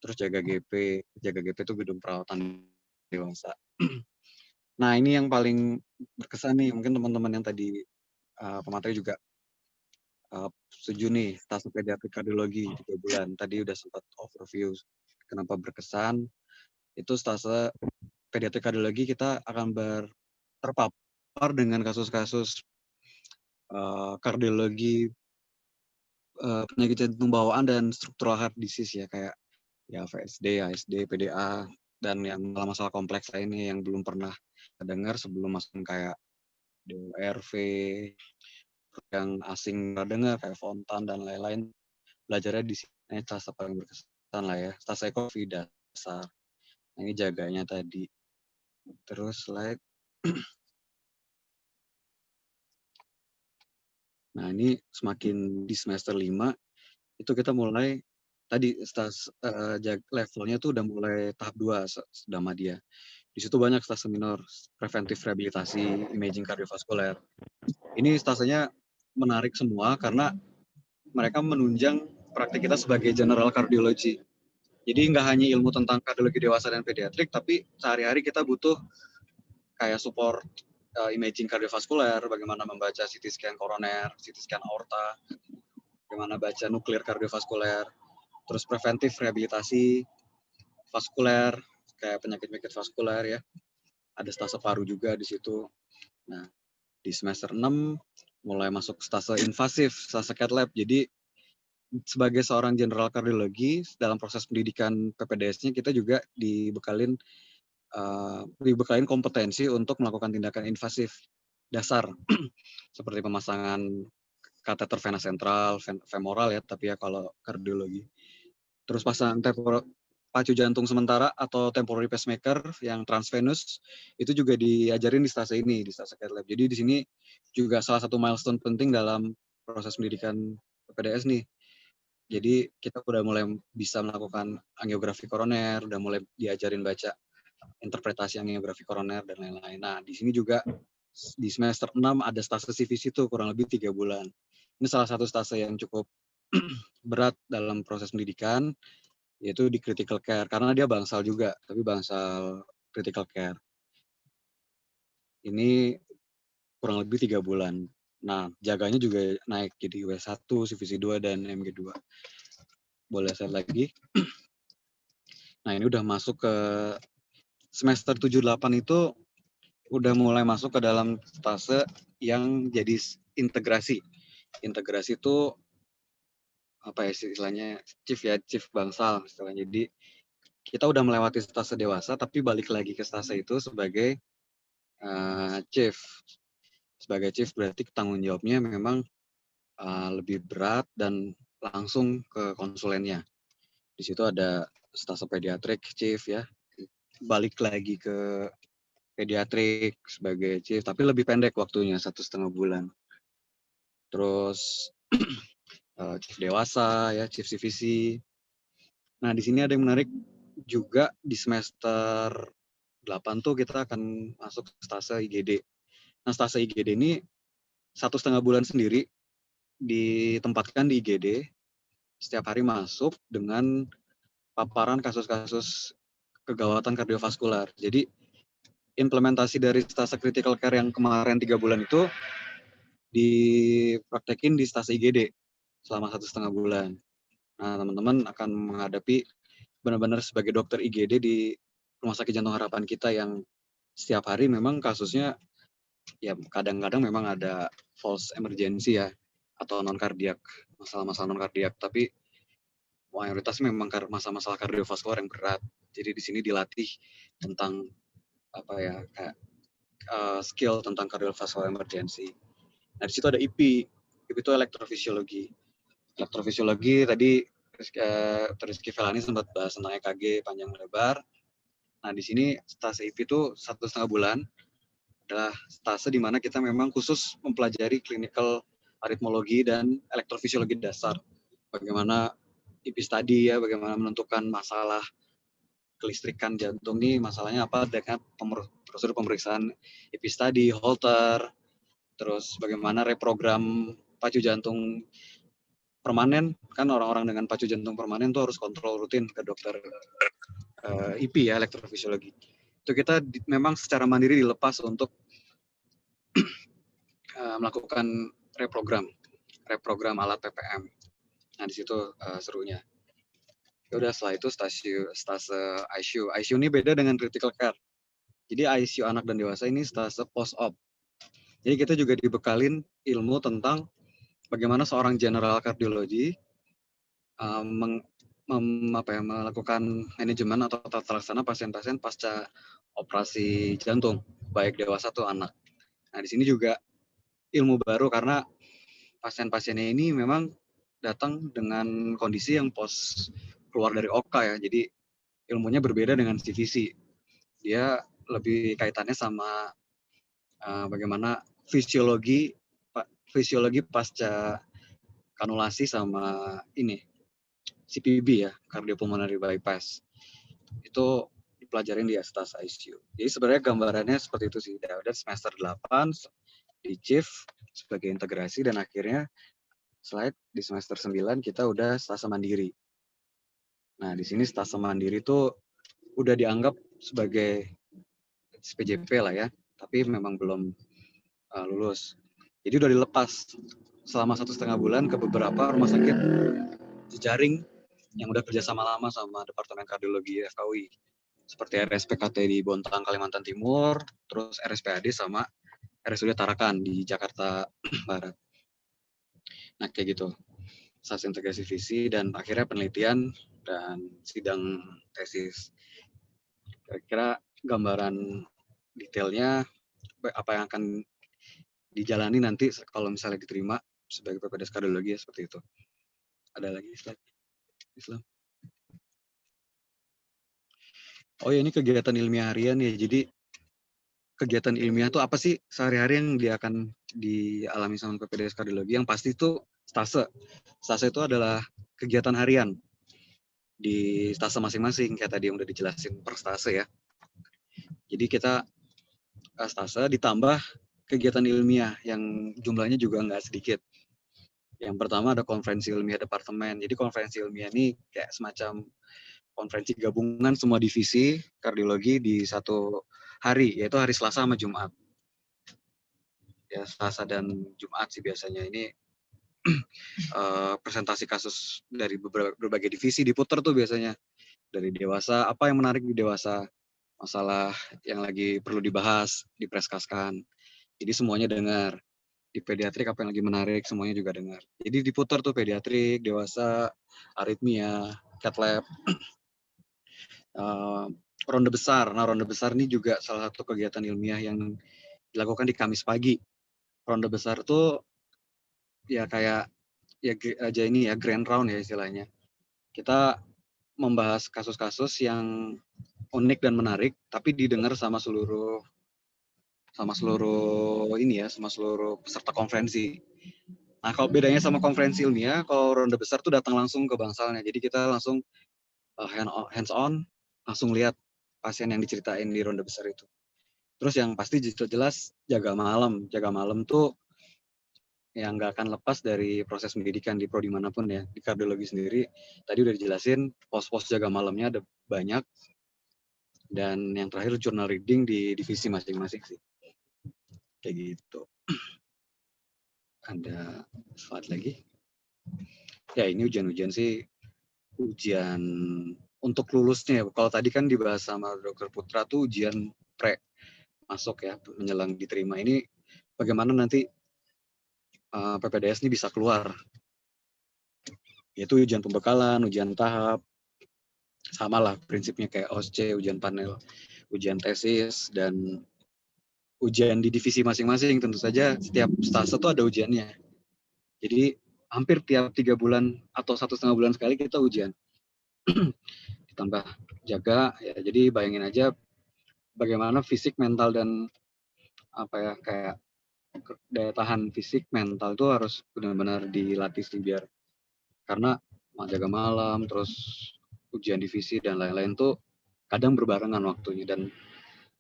Terus jaga GP itu gedung perawatan dewasa. Nah, ini yang paling berkesan nih, mungkin teman-teman yang tadi pemateri juga setuju nih, stase pediatrik kardiologi 3 bulan. Tadi udah sempat overview kenapa berkesan. Itu stase pediatrik kardiologi kita akan terpapar dengan kasus-kasus kardiologi penyakit jantung bawaan dan struktural heart disease ya, kayak ya VSD, ASD, PDA, dan yang masalah kompleks lainnya yang belum pernah dengar sebelum masuk, kayak DRV, yang asing pernah dengar kayak Fontan dan lain-lain. Belajarnya di sini stase paling berkesan lah ya, stase COVID dasar. Nah, ini jaganya tadi. Terus slide. Nah, ini semakin di semester 5 itu kita mulai tadi levelnya tuh udah mulai tahap 2 sudah Madya. Di situ banyak stase minor, preventif rehabilitasi, imaging kardiovaskuler. Ini stasenya menarik semua karena mereka menunjang praktik kita sebagai general cardiology. Jadi nggak hanya ilmu tentang kardiologi dewasa dan pediatrik, tapi sehari-hari kita butuh kayak support imaging kardiovaskuler, bagaimana membaca CT scan koroner, CT scan aorta, bagaimana baca nuklir kardiovaskuler, terus preventif rehabilitasi vaskuler, kayak penyakit-penyakit vaskuler ya. Ada stase paru juga di situ. Nah, di semester 6 mulai masuk stase invasif, stase cath lab. Jadi sebagai seorang general kardiologi dalam proses pendidikan PPDS-nya kita juga dibekalin kompetensi untuk melakukan tindakan invasif dasar seperti pemasangan kateter vena sentral, femoral ya, tapi ya kalau kardiologi. Terus pasang pacu jantung sementara atau temporary pacemaker yang transvenous itu juga diajarin di stase ini, di stase cath lab. Jadi di sini juga salah satu milestone penting dalam proses pendidikan PPDS nih. Jadi kita udah mulai bisa melakukan angiografi koroner, udah mulai diajarin baca interpretasi angiografi koroner dan lain-lain. Nah, di sini juga di semester 6 ada stase CVC itu kurang lebih 3 bulan. Ini salah satu stase yang cukup berat dalam proses pendidikan, yaitu di critical care, karena dia bangsal juga, tapi bangsal critical care. Ini kurang lebih 3 bulan. Nah, jaganya juga naik jadi W1, CVC 2, dan MG2. Boleh saya lagi. Nah, ini udah masuk ke semester 7-8 itu udah mulai masuk ke dalam fase yang jadi integrasi. Integrasi itu apa ya istilahnya, chief bangsal istilahnya. Jadi kita udah melewati stase dewasa tapi balik lagi ke stase itu sebagai chief. Sebagai chief berarti tanggung jawabnya memang lebih berat dan langsung ke konsulennya. Di situ ada stase pediatrik chief ya. Balik lagi ke pediatrik sebagai chief, tapi lebih pendek waktunya, 1,5 bulan. Terus chief dewasa ya, chief CVC. Nah, di sini ada yang menarik juga di semester 8 tuh kita akan masuk stase IGD. Nah, stase IGD ini 1,5 bulan sendiri ditempatkan di IGD, setiap hari masuk dengan paparan kasus-kasus kegawatan kardiovaskular. Jadi implementasi dari stase critical care yang kemarin 3 bulan itu dipraktekin di stase IGD selama 1,5 bulan. Nah, teman-teman akan menghadapi benar-benar sebagai dokter IGD di Rumah Sakit Jantung Harapan kita yang setiap hari memang kasusnya ya kadang-kadang memang ada false emergency ya atau non kardiak, masalah-masalah non kardiak, tapi mayoritas memang masalah kardiovaskular yang berat. Jadi di sini dilatih tentang apa ya kayak skill tentang cardiovascular emergency. Nah, di situ ada IP. IP itu elektrofisiologi. Elektrofisiologi tadi Rizky Felani sempat bahas tentang EKG panjang lebar. Nah, di sini stase IP itu 1,5 bulan adalah stase di mana kita memang khusus mempelajari clinical aritmologi dan elektrofisiologi dasar. Bagaimana IP study ya, bagaimana menentukan masalah kelistrikan jantung ini masalahnya apa dengan prosedur pemeriksaan IP study, Holter, terus bagaimana reprogram pacu jantung permanen, kan orang-orang dengan pacu jantung permanen tuh harus kontrol rutin ke dokter IP ya, elektrofisiologi. Itu kita memang secara mandiri dilepas untuk melakukan reprogram alat PPM. Nah, di situ serunya. Ya udah, setelah itu stase ICU. ICU ini beda dengan critical care. Jadi ICU anak dan dewasa ini stase post-op. Jadi kita juga dibekalin ilmu tentang bagaimana seorang general kardiologi melakukan manajemen atau tata laksana pasien-pasien pasca operasi jantung, baik dewasa atau anak. Nah, di sini juga ilmu baru karena pasien-pasiennya ini memang datang dengan kondisi yang post keluar dari OKA ya. Jadi ilmunya berbeda dengan CVC. Dia lebih kaitannya sama bagaimana fisiologi pasca kanulasi sama ini CPB ya, cardiopulmonary bypass. Itu dipelajarin di stase ICU. Jadi sebenarnya gambarannya seperti itu sih. Udah semester 8 di chief sebagai integrasi dan akhirnya slide di semester 9 kita udah stase mandiri. Nah, di sini stase mandiri itu udah dianggap sebagai PJP lah ya, tapi memang belum lulus. Jadi udah dilepas selama 1,5 bulan ke beberapa rumah sakit jejaring yang udah kerjasama lama sama Departemen Kardiologi FKUI. Seperti RSPKT di Bontang, Kalimantan Timur, terus RSPAD sama RSUD Tarakan di Jakarta Barat. Nah, kayak gitu. SAS integrasi visi dan akhirnya penelitian dan sidang tesis. Kira-kira gambaran detailnya apa yang akan dijalani nanti kalau misalnya diterima sebagai PPDS kardiologi ya, seperti itu. Ada lagi slide Islam? Oh ya, ini kegiatan ilmiah harian ya. Jadi kegiatan ilmiah itu apa sih sehari-hari yang dia akan dialami sama PPDS kardiologi? Yang pasti itu stase. Stase itu adalah kegiatan harian di stase masing-masing kayak tadi yang udah dijelasin per stase ya. Jadi kita stase ditambah kegiatan ilmiah yang jumlahnya juga nggak sedikit. Yang pertama ada konferensi ilmiah departemen. Jadi konferensi ilmiah ini kayak semacam konferensi gabungan semua divisi kardiologi di satu hari, yaitu hari Selasa sama Jumat. ya Selasa dan Jumat sih biasanya. Ini presentasi kasus dari berbagai divisi diputar tuh biasanya. Dari dewasa, apa yang menarik di dewasa, masalah yang lagi perlu dibahas, dipreskaskan. Jadi semuanya dengar. Di pediatrik apa yang lagi menarik, semuanya juga dengar. Jadi diputar tuh pediatrik, dewasa, aritmia, cat lab, ronde besar. Nah, ronde besar ini juga salah satu kegiatan ilmiah yang dilakukan di Kamis pagi. Ronde besar tuh ya kayak ya aja ini ya grand round ya istilahnya. Kita membahas kasus-kasus yang unik dan menarik, tapi didengar sama seluruh peserta konferensi. Nah, kalau bedanya sama konferensi ilmiah, kalau ronde besar tuh datang langsung ke bangsalnya. Jadi kita langsung hands on, langsung lihat pasien yang diceritain di ronde besar itu. Terus yang pasti jelas jaga malam. Jaga malam tuh yang nggak akan lepas dari proses pendidikan di prodi manapun ya. Di kardiologi sendiri, tadi udah dijelasin, pos-pos jaga malamnya ada banyak. Dan yang terakhir journal reading di divisi masing-masing sih. Kayak gitu. Ada slide lagi. Ya ini ujian-ujian sih, ujian untuk lulusnya. Kalau tadi kan dibahas sama Dr. Putra tuh ujian pre masuk ya, menjelang diterima. Ini bagaimana nanti PPDS ini bisa keluar. Yaitu ujian pembekalan, ujian tahap, sama lah prinsipnya kayak OSCE, ujian panel, ujian tesis, dan ujian di divisi masing-masing. Tentu saja setiap stase tuh ada ujiannya. Jadi hampir tiap 3 bulan atau 1,5 bulan sekali kita ujian. Ditambah jaga, ya jadi bayangin aja bagaimana fisik, mental, dan apa ya kayak daya tahan fisik, mental itu harus benar-benar dilatih sih biar, karena jaga malam, terus ujian divisi dan lain-lain tuh kadang berbarengan waktunya dan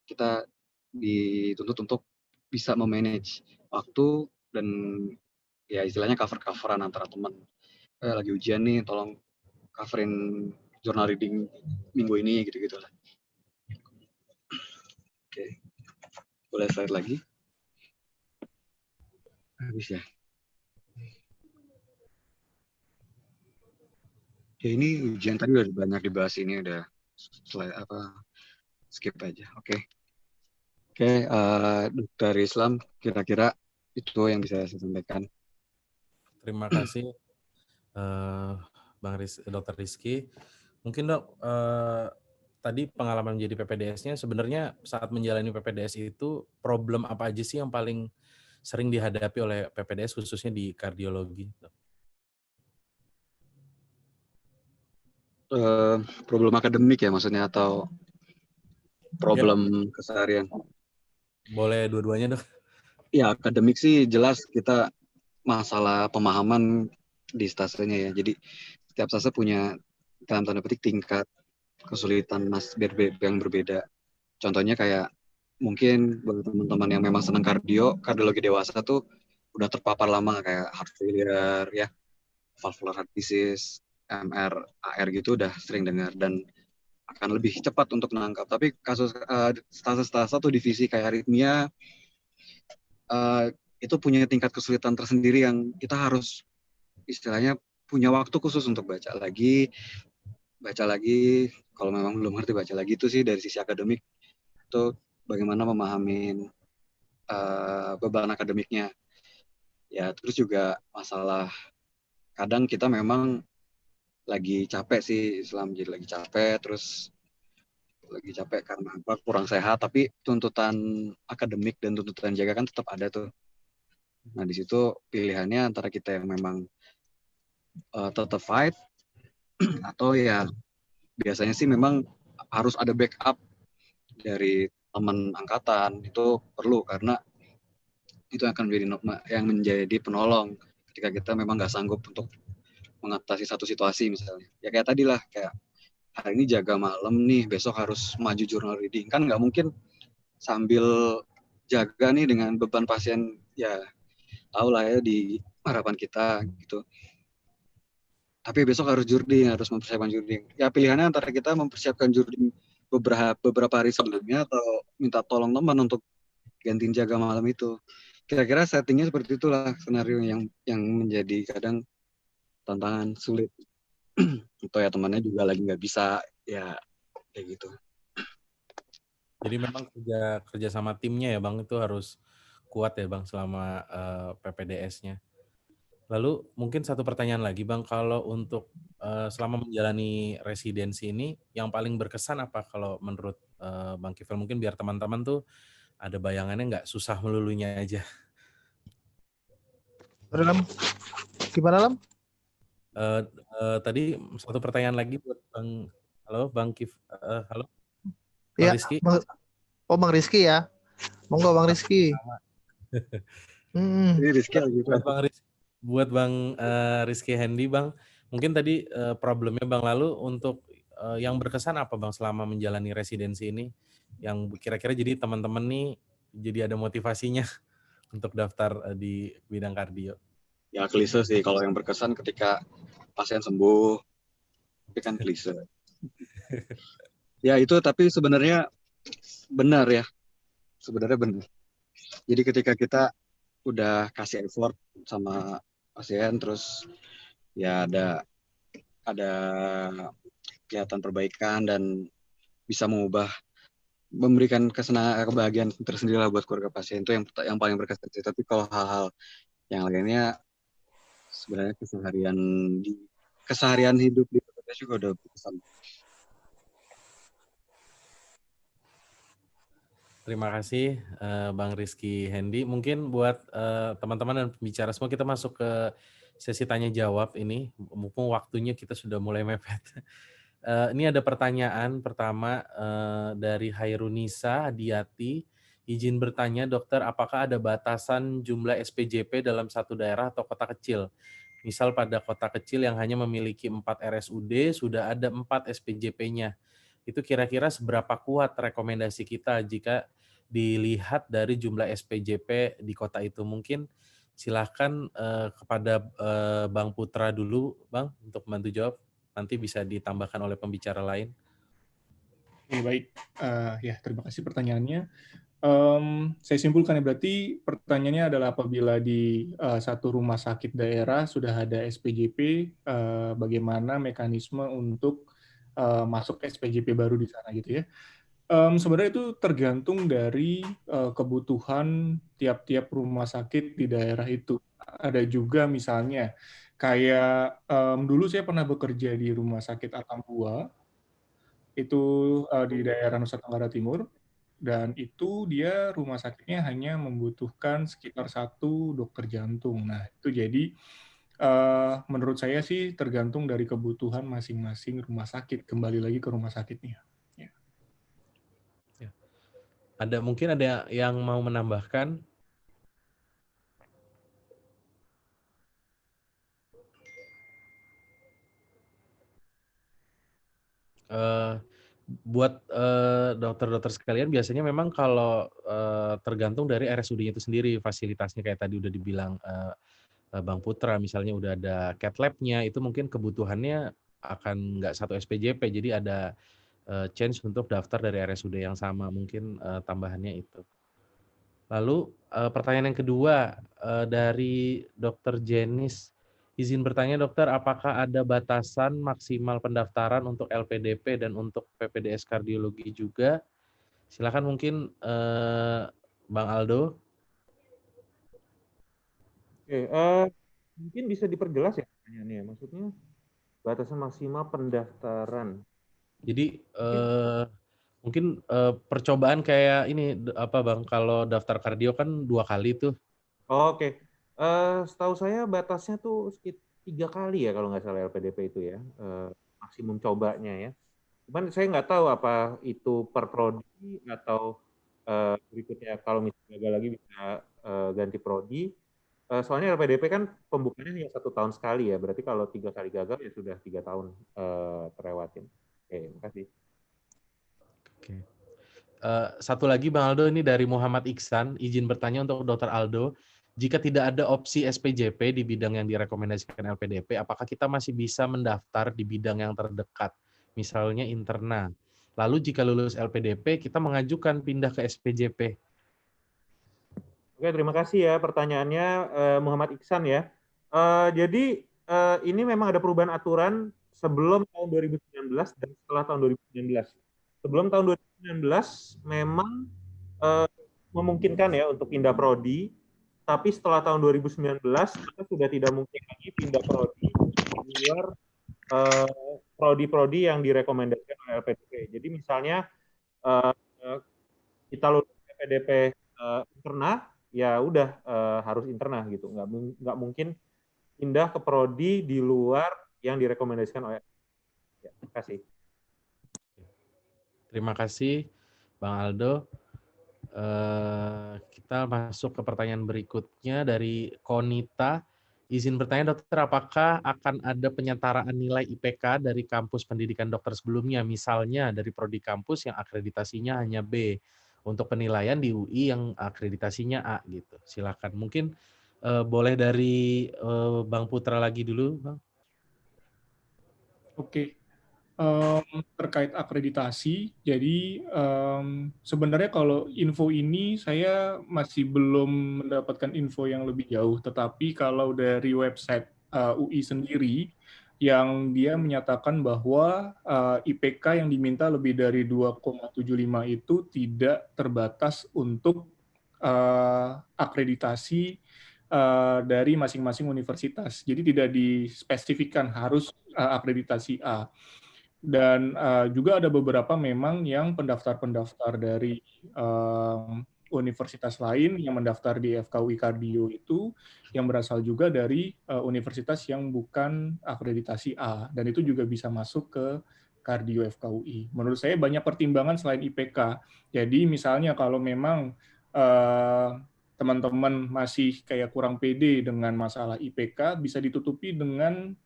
kita dituntut untuk bisa memanage waktu dan ya istilahnya cover-coveran antara teman. Lagi ujian nih, tolong coverin journal reading minggu ini gitu-gitu lah. Oke. Boleh slide lagi? Habis ya. Ya ini ujian tadi udah banyak dibahas, ini udah slide skip aja. Oke. Dokter Islam, kira-kira itu yang bisa saya sampaikan. Terima kasih Dr. Rizky. Mungkin Dok, tadi pengalaman menjadi PPDS-nya sebenarnya saat menjalani PPDS itu problem apa aja sih yang paling sering dihadapi oleh PPDS khususnya di kardiologi? Problem akademik ya maksudnya atau problem keseharian? Boleh dua-duanya Dok. Ya akademik sih jelas kita masalah pemahaman di stasenya ya. Jadi setiap stase punya dalam tanda petik tingkat kesulitan yang berbeda. Contohnya kayak mungkin bagi teman-teman yang memang senang kardiologi dewasa tuh udah terpapar lama kayak heart failure ya, valvular heart disease, MR, AR gitu udah sering dengar dan akan lebih cepat untuk menangkap. Tapi kasus stase-stase atau divisi kayak aritmia itu punya tingkat kesulitan tersendiri yang kita harus istilahnya punya waktu khusus untuk baca lagi, kalau memang belum ngerti baca lagi. Itu sih dari sisi akademik itu bagaimana memahamin beban akademiknya. Ya terus juga masalah kadang kita memang lagi capek sih Islam, jadi lagi capek karena apa, kurang sehat, tapi tuntutan akademik dan tuntutan jaga kan tetap ada tuh. Nah di situ pilihannya antara kita yang memang tetap fight atau ya biasanya sih memang harus ada backup dari teman angkatan, itu perlu karena itu akan menjadi penolong ketika kita memang nggak sanggup untuk mengatasi satu situasi misalnya. Ya kayak tadi lah, kayak hari ini jaga malam nih, besok harus maju journal reading. Kan nggak mungkin sambil jaga nih dengan beban pasien, ya tahu lah ya di harapan kita gitu. Tapi besok harus mempersiapkan jurding. Ya pilihannya antara kita mempersiapkan jurding beberapa hari sebelumnya atau minta tolong teman untuk gantiin jaga malam itu. kira-kira settingnya seperti itulah skenario yang menjadi kadang tantangan sulit. Atau ya temannya juga lagi nggak bisa, ya kayak gitu. Jadi memang kerja sama timnya ya Bang itu harus kuat ya Bang selama PPDS-nya. Lalu mungkin satu pertanyaan lagi Bang, kalau untuk selama menjalani residensi ini yang paling berkesan apa kalau menurut Bang Kifel? Mungkin biar teman-teman tuh ada bayangannya nggak susah melulunya aja. Lam, gimana Lam? Tadi satu pertanyaan lagi buat Bang. Halo Bang Kif, halo Bang Ya, Rizky. Bang Rizky ya. Monggo Bang Rizky. Ini Rizky lagi Buat Bang Rizky Hendy Bang, mungkin tadi problemnya Bang, lalu untuk yang berkesan apa Bang selama menjalani residensi ini, yang kira-kira jadi teman-teman nih jadi ada motivasinya untuk daftar di bidang kardio? Ya klise sih kalau yang berkesan ketika pasien sembuh, itu kan klise. Ya itu tapi sebenarnya benar ya, sebenarnya benar. Jadi ketika kita udah kasih effort sama pasien, terus ya ada kelihatan perbaikan dan bisa memberikan kebahagiaan tersendiri lah buat keluarga pasien, itu yang paling berkesan. Tapi kalau hal-hal yang lainnya sebenarnya keseharian hidup di PPDS juga udah berkesan. Terima kasih Bang Rizky Hendy. Mungkin buat teman-teman dan pembicara semua, kita masuk ke sesi tanya jawab ini. Mumpung waktunya kita sudah mulai mepet. Ini ada pertanyaan pertama dari Hairunisa Hadiati. Izin bertanya dokter, apakah ada batasan jumlah SPJP dalam satu daerah atau kota kecil? Misal pada kota kecil yang hanya memiliki 4 RSUD, sudah ada 4 SPJP-nya. Itu kira-kira seberapa kuat rekomendasi kita jika dilihat dari jumlah SPJP di kota itu? Mungkin silahkan kepada Bang Putra dulu, Bang, untuk membantu jawab. Nanti bisa ditambahkan oleh pembicara lain. Baik, ya terima kasih pertanyaannya. Saya simpulkan ya, berarti pertanyaannya adalah apabila di satu rumah sakit daerah sudah ada SPJP, bagaimana mekanisme untuk masuk SPJP baru di sana gitu ya. Sebenarnya itu tergantung dari kebutuhan tiap-tiap rumah sakit di daerah itu. Ada juga misalnya kayak dulu saya pernah bekerja di Rumah Sakit Atambua, itu di daerah Nusa Tenggara Timur, dan itu dia rumah sakitnya hanya membutuhkan sekitar 1 dokter jantung. Nah, itu jadi menurut saya sih tergantung dari kebutuhan masing-masing rumah sakit, kembali lagi ke rumah sakitnya. Mungkin ada yang mau menambahkan? Buat dokter-dokter sekalian, biasanya memang kalau tergantung dari RSUD-nya itu sendiri, fasilitasnya kayak tadi udah dibilang Bang Putra, misalnya udah ada cath lab-nya, itu mungkin kebutuhannya akan nggak satu SPJP, jadi ada chance untuk daftar dari RSUD yang sama, mungkin tambahannya itu. Lalu pertanyaan yang kedua dari Dr. Jenis, izin bertanya dokter, apakah ada batasan maksimal pendaftaran untuk LPDP dan untuk PPDS kardiologi juga? Silakan mungkin Bang Aldo. Oke, mungkin bisa diperjelas ya pertanyaannya. Maksudnya batasan maksimal pendaftaran. Jadi mungkin percobaan kayak ini apa Bang, kalau daftar kardio kan 2 kali tuh. Oke. Setahu saya batasnya tuh 3 kali ya kalau nggak salah LPDP itu ya, maksimum cobanya ya. Cuman saya nggak tahu apa itu per prodi atau berikutnya kalau misalnya gagal lagi bisa ganti prodi. Soalnya LPDP kan pembukaannya hanya 1 tahun sekali ya, berarti kalau 3 kali gagal ya sudah 3 tahun terlewatin. Oke, makasih. Oke. Satu lagi Bang Aldo, ini dari Muhammad Iksan, izin bertanya untuk Dr. Aldo, jika tidak ada opsi SPJP di bidang yang direkomendasikan LPDP, apakah kita masih bisa mendaftar di bidang yang terdekat, misalnya interna? Lalu jika lulus LPDP, kita mengajukan pindah ke SPJP. Oke, terima kasih ya pertanyaannya Muhammad Iksan ya. Jadi ini memang ada perubahan aturan sebelum tahun 2019 dan setelah tahun 2019. Sebelum tahun 2019 memang memungkinkan ya untuk pindah prodi, tapi setelah tahun 2019 kita sudah tidak mungkin lagi pindah prodi di luar prodi-prodi yang direkomendasikan oleh LPDP. Jadi misalnya kita lulus LPDP interna, ya udah harus interna gitu, nggak mungkin pindah ke prodi di luar yang direkomendasikan oleh. Ya, terima kasih. Terima kasih Bang Aldo. Kita masuk ke pertanyaan berikutnya dari Konita. Izin bertanya dokter, apakah akan ada penyetaraan nilai IPK dari kampus pendidikan dokter sebelumnya, misalnya dari prodi kampus yang akreditasinya hanya B, untuk penilaian di UI yang akreditasinya A gitu. Silakan. Mungkin boleh dari Bang Putra lagi dulu, Bang. Oke. Terkait akreditasi, jadi sebenarnya kalau info ini saya masih belum mendapatkan info yang lebih jauh, tetapi kalau dari website UI sendiri, yang dia menyatakan bahwa IPK yang diminta lebih dari 2,75 itu tidak terbatas untuk akreditasi dari masing-masing universitas. Jadi tidak dispesifikkan harus akreditasi A. Dan juga ada beberapa memang yang pendaftar-pendaftar dari universitas lain yang mendaftar di FKUI Kardio itu yang berasal juga dari universitas yang bukan akreditasi A, dan itu juga bisa masuk ke Kardio FKUI. Menurut saya banyak pertimbangan selain IPK. Jadi misalnya kalau memang teman-teman masih kayak kurang pede dengan masalah IPK, bisa ditutupi dengan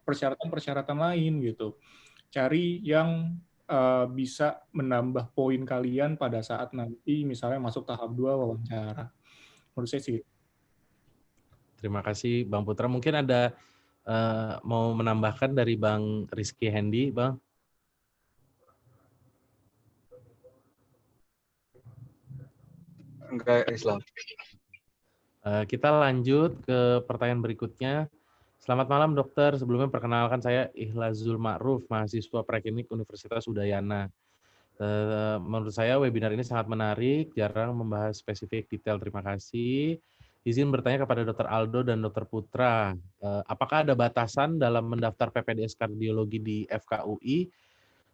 persyaratan-persyaratan lain gitu. Cari yang bisa menambah poin kalian pada saat nanti misalnya masuk tahap 2 wawancara. Menurut saya sih. Terima kasih Bang Putra. Mungkin ada mau menambahkan dari Bang Rizky Hendy, Bang? Enggak, Islam. Kita lanjut ke pertanyaan berikutnya. Selamat malam dokter, sebelumnya perkenalkan saya Ihlazul Ma'ruf, mahasiswa Preklinik Universitas Udayana. Menurut saya webinar ini sangat menarik, jarang membahas spesifik detail. Terima kasih. Izin bertanya kepada Dr. Aldo dan Dr. Putra, apakah ada batasan dalam mendaftar PPDS Kardiologi di FKUI?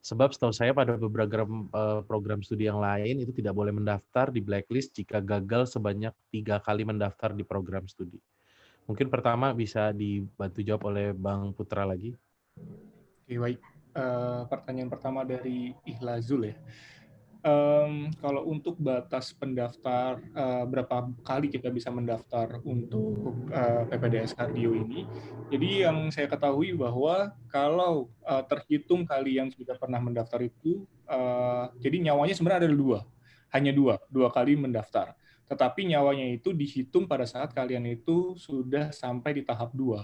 Sebab setahu saya pada beberapa program studi yang lain itu tidak boleh mendaftar di blacklist jika gagal sebanyak 3 kali mendaftar di program studi. Mungkin pertama bisa dibantu jawab oleh Bang Putra lagi. Oke, baik. Pertanyaan pertama dari Ihlazul ya. Kalau untuk batas pendaftar, berapa kali kita bisa mendaftar untuk PPDS Kardio ini, jadi yang saya ketahui bahwa kalau terhitung kali yang sudah pernah mendaftar itu, jadi nyawanya sebenarnya ada hanya dua kali mendaftar. Tetapi nyawanya itu dihitung pada saat kalian itu sudah sampai di tahap 2.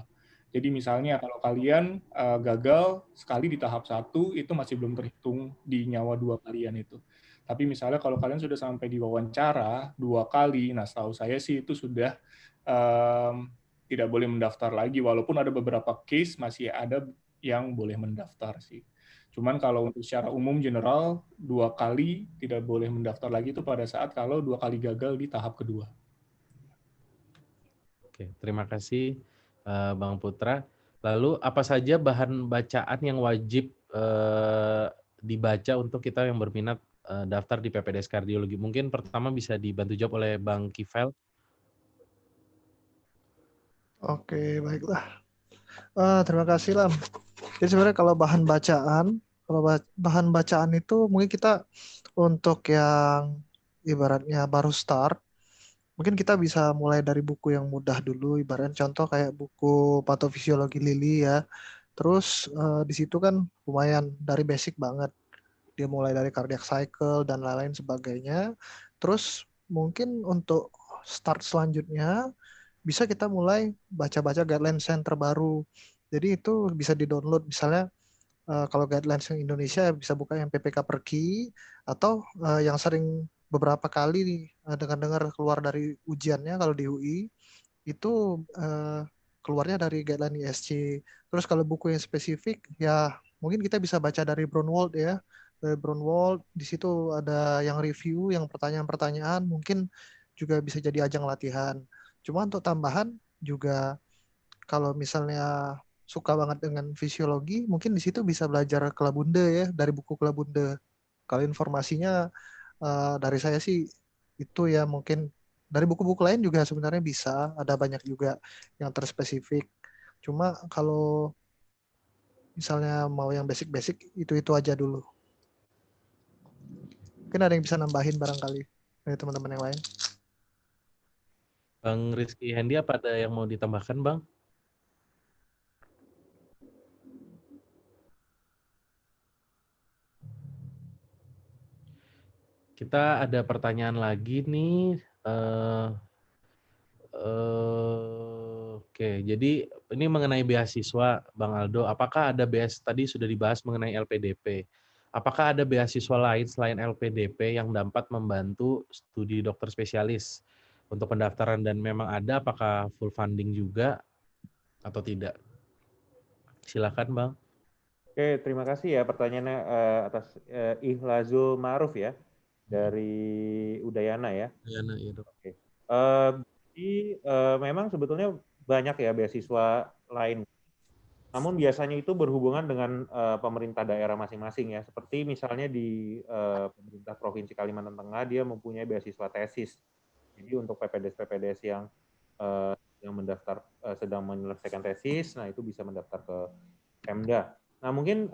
Jadi misalnya kalau kalian gagal sekali di tahap 1, itu masih belum terhitung di nyawa 2 kalian itu. Tapi misalnya kalau kalian sudah sampai di wawancara 2 kali, nah setahu saya sih itu sudah tidak boleh mendaftar lagi, walaupun ada beberapa case masih ada yang boleh mendaftar sih. Cuman kalau untuk secara umum general 2 kali tidak boleh mendaftar lagi itu pada saat kalau 2 kali gagal di tahap kedua. Oke, terima kasih Bang Putra. Lalu apa saja bahan bacaan yang wajib dibaca untuk kita yang berminat daftar di PPDS Kardiologi? Mungkin pertama bisa dibantu jawab oleh Bang Kifel. Oke, baiklah. Terima kasih Lam. Jadi sebenarnya kalau bahan bacaan itu mungkin kita untuk yang ibaratnya baru start, mungkin kita bisa mulai dari buku yang mudah dulu, ibaratnya contoh kayak buku Patofisiologi Lili ya. Terus di situ kan lumayan dari basic banget. Dia mulai dari cardiac cycle dan lain-lain sebagainya. Terus mungkin untuk start selanjutnya bisa kita mulai baca-baca guidelines yang terbaru. Jadi itu bisa di-download misalnya kalau guidelines yang Indonesia bisa buka yang PPK Perki atau yang sering beberapa kali nih dengar-dengar keluar dari ujiannya kalau di UI itu keluarnya dari guideline ISC. Terus kalau buku yang spesifik ya mungkin kita bisa baca dari Brownwald ya. Dari Brownwald di situ ada yang review, yang pertanyaan-pertanyaan mungkin juga bisa jadi ajang latihan. Cuma untuk tambahan juga kalau misalnya suka banget dengan fisiologi, mungkin di situ bisa belajar Kelabunde ya, dari buku Kelabunde. Kalau informasinya dari saya sih itu ya mungkin dari buku-buku lain juga sebenarnya bisa, ada banyak juga yang terspesifik. Cuma kalau misalnya mau yang basic-basic, itu aja dulu. Mungkin ada yang bisa nambahin barangkali dari teman-teman yang lain. Bang Rizky Hendi, apa ada yang mau ditambahkan, Bang? Kita ada pertanyaan lagi nih. Oke, jadi ini mengenai beasiswa, Bang Aldo. Apakah ada tadi sudah dibahas mengenai LPDP. Apakah ada beasiswa lain selain LPDP yang dapat membantu studi dokter spesialis untuk pendaftaran, dan memang ada, apakah full funding juga atau tidak? Silakan, Bang. Oke, terima kasih ya pertanyaannya atas Ihlazul Ma'ruf ya dari Udayana ya. Iya, Dok. Oke. Jadi memang sebetulnya banyak ya beasiswa lain. Namun biasanya itu berhubungan dengan pemerintah daerah masing-masing ya. Seperti misalnya di pemerintah Provinsi Kalimantan Tengah, dia mempunyai beasiswa tesis. Jadi untuk PPDS-PPDS yang mendaftar sedang menyelesaikan tesis, nah itu bisa mendaftar ke Pemda. Nah mungkin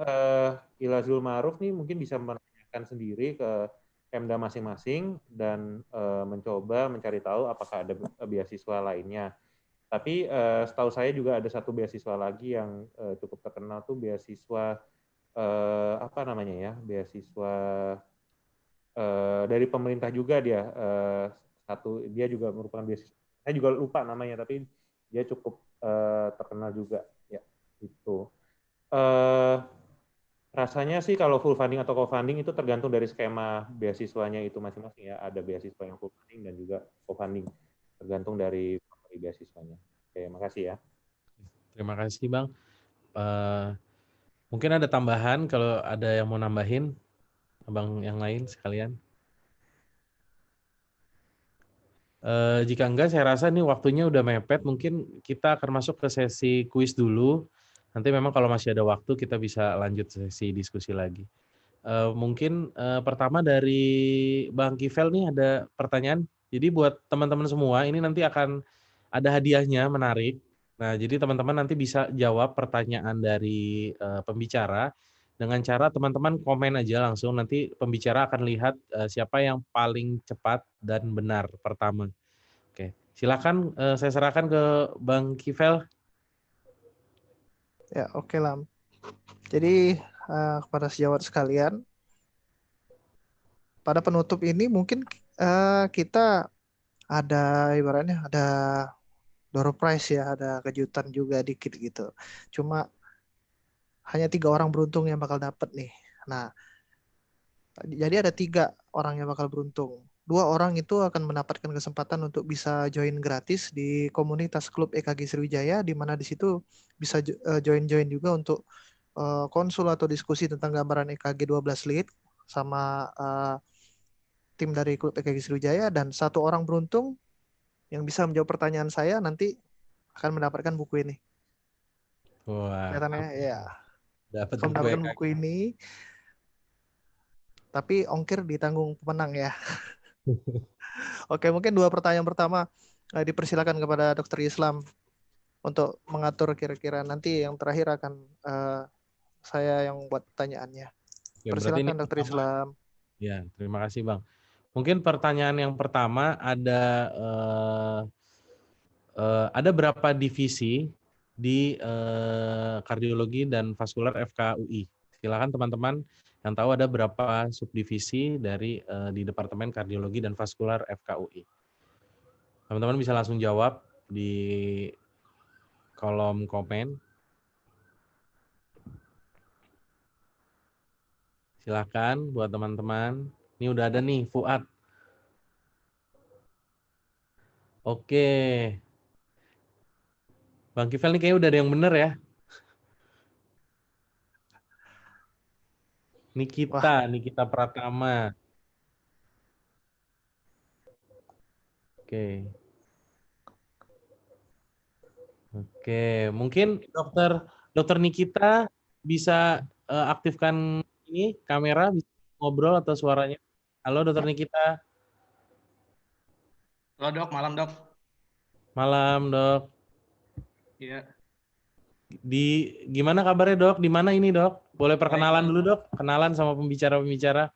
Ilazul Ma'ruf nih mungkin bisa menanyakan sendiri ke Pemda masing-masing dan mencoba mencari tahu apakah ada beasiswa lainnya. Tapi setahu saya juga ada satu beasiswa lagi yang cukup terkenal tuh beasiswa apa namanya ya, beasiswa dari pemerintah juga dia dia juga merupakan beasiswa. Saya juga lupa namanya tapi dia cukup terkenal juga ya itu. Rasanya sih kalau full funding atau co-funding itu tergantung dari skema beasiswanya itu masing-masing ya. Ada beasiswa yang full funding dan juga co-funding. Tergantung dari beasiswanya. Oke, makasih ya. Terima kasih, Bang. Mungkin ada tambahan kalau ada yang mau nambahin, Abang yang lain sekalian. Jika enggak, saya rasa nih waktunya udah mepet, mungkin kita akan masuk ke sesi kuis dulu. Nanti memang kalau masih ada waktu kita bisa lanjut sesi diskusi lagi. Mungkin pertama dari Bang Kivel nih ada pertanyaan. Jadi buat teman-teman semua ini nanti akan ada hadiahnya menarik. Nah, jadi teman-teman nanti bisa jawab pertanyaan dari pembicara dengan cara teman-teman komen aja langsung, nanti pembicara akan lihat siapa yang paling cepat dan benar pertama. Oke, silakan saya serahkan ke Bang Kivel. Ya, oke Lam. Jadi kepada sejawat sekalian, pada penutup ini mungkin kita ada ibaratnya ada door prize ya, ada kejutan juga dikit gitu. Cuma hanya 3 orang beruntung yang bakal dapet nih. Nah, jadi ada 3 orang yang bakal beruntung. 2 orang itu akan mendapatkan kesempatan untuk bisa join gratis di komunitas klub EKG Sriwijaya, di mana di situ bisa join juga untuk konsul atau diskusi tentang gambaran EKG 12 lead sama tim dari klub EKG Sriwijaya, dan 1 orang beruntung yang bisa menjawab pertanyaan saya nanti akan mendapatkan buku ini. Wah, Kelihatannya ya. dapat Akan buku mendapatkan EKG. buku ini, tapi ongkir ditanggung pemenang ya. Oke, mungkin 2 pertanyaan pertama dipersilakan kepada Dokter Islam untuk mengatur kira-kira, nanti yang terakhir akan saya yang buat pertanyaannya. Oke, berarti ini Persilakan Dokter pertama. Islam. Ya, terima kasih Bang. Mungkin pertanyaan yang pertama ada berapa divisi di kardiologi dan vaskular FKUI? Silakan teman-teman yang tahu ada berapa subdivisi dari di Departemen Kardiologi dan Vaskular FKUI. Teman-teman bisa langsung jawab di kolom komen. Silakan buat teman-teman. Ini udah ada nih Fuad. Oke. Bang Kifel nih kayaknya udah ada yang bener ya. Wah, Nikita Pratama. Oke. Oke, mungkin dokter Nikita bisa aktifkan ini kamera, bisa ngobrol atau suaranya. Halo dokter Nikita, Halo dok, malam dok. malam dok. Iya. Gimana kabarnya dok? Di mana ini dok? Boleh Baik. perkenalan dulu dok? Kenalan sama pembicara-pembicara.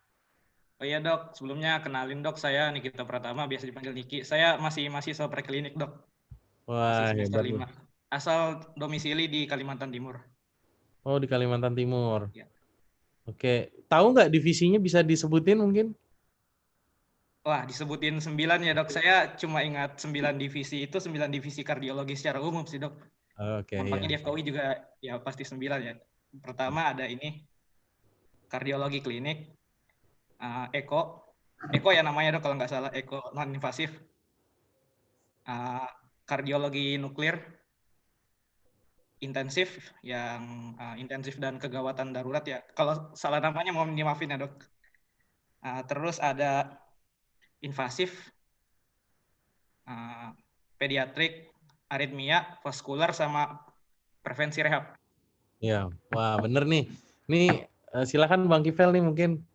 Oh iya dok, sebelumnya kenalin dok, saya Nikita Pratama, biasa dipanggil Niki. Saya masih mahasiswa preklinik dok, Wah, masih semester hebat nih. 5. Asal domisili di Kalimantan Timur. Oh, di Kalimantan Timur. Ya. Oke, tahu nggak divisinya bisa disebutin mungkin? Wah, disebutin 9 ya dok. Saya cuma ingat 9 divisi itu 9 divisi kardiologi secara umum sih dok. Oke, Gampangnya iya. di FKUI juga ya pasti 9 ya. Pertama ada ini kardiologi klinik, eko ya namanya dok kalau nggak salah, eko non invasif, kardiologi nuklir, intensif yang intensif dan kegawatan darurat ya. Kalau salah namanya mohon dimaafin ya dok. Terus ada invasif, pediatrik, aritmia, vaskular sama prevensi rehab. Ya, wah bener nih. Nih silakan Bang Kifel nih mungkin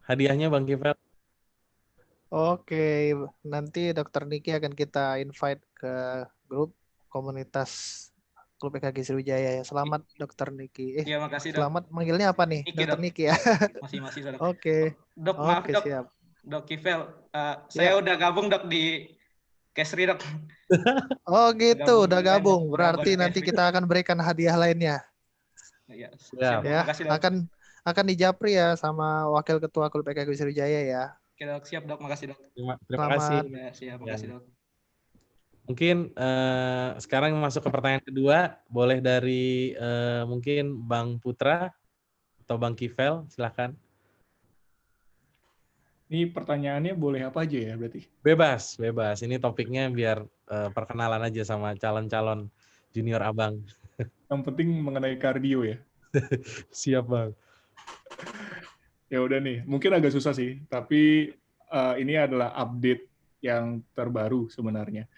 hadiahnya Bang Kifel. oke. Nanti Dokter Niki akan kita invite ke grup komunitas Klub EKG Sriwijaya ya. Selamat Dokter Niki. Iya makasih dok. Selamat manggilnya apa nih? Niki Dokter dok. Niki ya. Masih dok. Oke. Dok maaf Oke, dok. siap. Dok Kifel, saya udah gabung dok di Kesri dok. Oh gitu, udah gabung. Udah Berarti nanti Kesri. kita akan berikan hadiah lainnya. Ya, Siap. siap. Ya, Makasih dok. akan dijapri ya sama Wakil Ketua Klub EKG Sriwijaya ya. Oke dok, siap dok. Makasih dok. Terima Selamat. kasih. Ya, siap. Makasih dok. Mungkin sekarang masuk ke pertanyaan kedua, boleh dari mungkin Bang Putra atau Bang Kifel, silakan. Ini pertanyaannya boleh apa aja ya berarti? Bebas. Ini topiknya biar perkenalan aja sama calon-calon junior abang. Yang penting mengenai kardio ya. Siap bang. Ya udah nih, mungkin agak susah sih, tapi ini adalah update yang terbaru sebenarnya.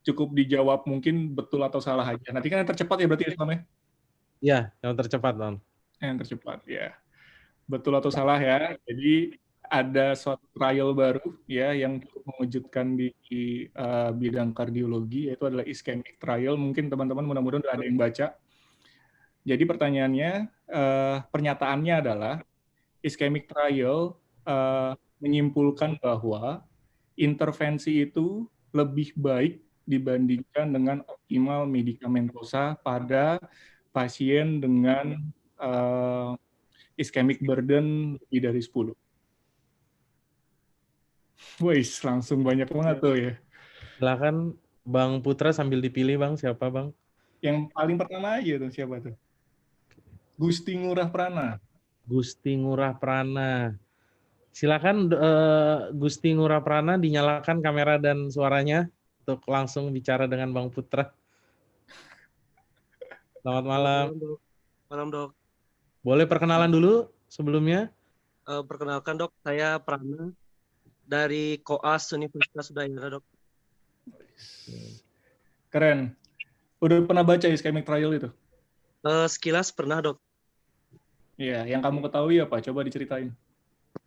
Cukup dijawab mungkin betul atau salah aja. Nanti kan yang tercepat ya berarti Islam ya? Iya, yang tercepat bang. Yang tercepat ya. Betul atau salah ya. Jadi ada suatu trial baru ya yang cukup mengejutkan di bidang kardiologi, yaitu adalah ischemic trial. Mungkin teman-teman mudah-mudahan udah ada yang baca. Jadi pertanyaannya, pernyataannya adalah ischemic trial menyimpulkan bahwa intervensi itu lebih baik dibandingkan dengan optimal medikamentosa pada pasien dengan ischemic burden lebih dari 10. Wih, langsung banyak banget tuh ya. Silakan Bang Putra sambil dipilih bang, siapa bang? Yang paling pertama aja tuh siapa tuh? Gusti Ngurah Prana. Gusti Ngurah Prana. Silakan Gusti Ngurah Prana dinyalakan kamera dan suaranya untuk langsung bicara dengan Bang Putra. Selamat malam. Malam dok. Boleh perkenalan dulu sebelumnya? Perkenalkan dok, saya Prana dari Koas Universitas Udayana dok. Keren. Udah pernah baca ischemic trial itu? Sekilas pernah dok. Iya, yang kamu ketahui apa? Coba diceritain.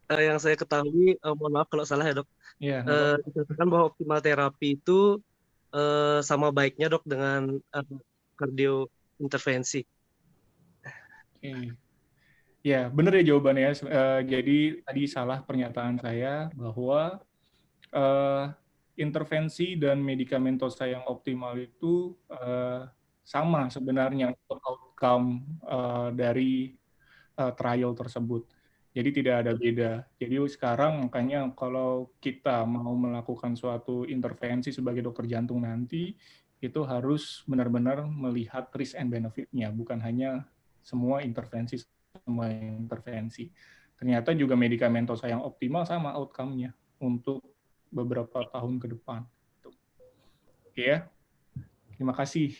Yang saya ketahui, mohon maaf kalau salah ya dok. Iya. Dikatakan bahwa optimal terapi itu sama baiknya dok dengan kardio intervensi. Ya, benar ya jawabannya. Jadi tadi salah pernyataan saya bahwa intervensi dan medikamentosa yang optimal itu sama sebenarnya untuk outcome dari trial tersebut. Jadi tidak ada beda. Jadi sekarang makanya kalau kita mau melakukan suatu intervensi sebagai dokter jantung nanti, itu harus benar-benar melihat risk and benefit-nya, bukan hanya semua intervensi. Ternyata juga medikamentosa yang optimal sama outcome-nya untuk beberapa tahun ke depan. Oke ya, terima kasih.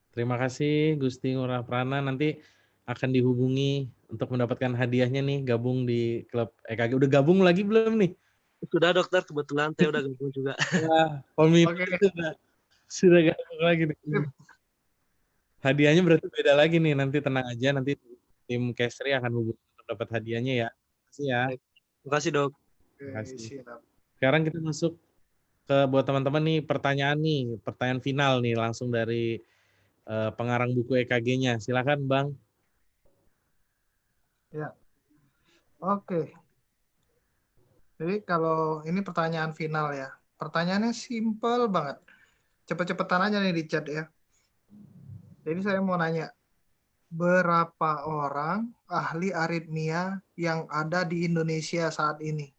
Terima kasih Gusti Ngurah Prana, nanti akan dihubungi untuk mendapatkan hadiahnya nih gabung di klub EKG. Udah gabung lagi belum nih? Sudah dokter, kebetulan saya udah gabung juga. Wah, komitmen sudah gabung lagi nih. Hadiahnya berarti beda lagi nih, nanti tenang aja, nanti tim Kesri akan hubungi untuk dapat hadiahnya ya. Terima kasih ya. Terima kasih dok. Terima kasih. Sekarang kita masuk ke buat teman-teman nih pertanyaan final nih langsung dari pengarang buku EKG-nya. Silakan Bang. Ya. Oke. Jadi kalau ini pertanyaan final ya. Pertanyaannya simple banget. Cepet-cepetan aja nih di chat ya. Jadi saya mau nanya, berapa orang ahli aritmia yang ada di Indonesia saat ini?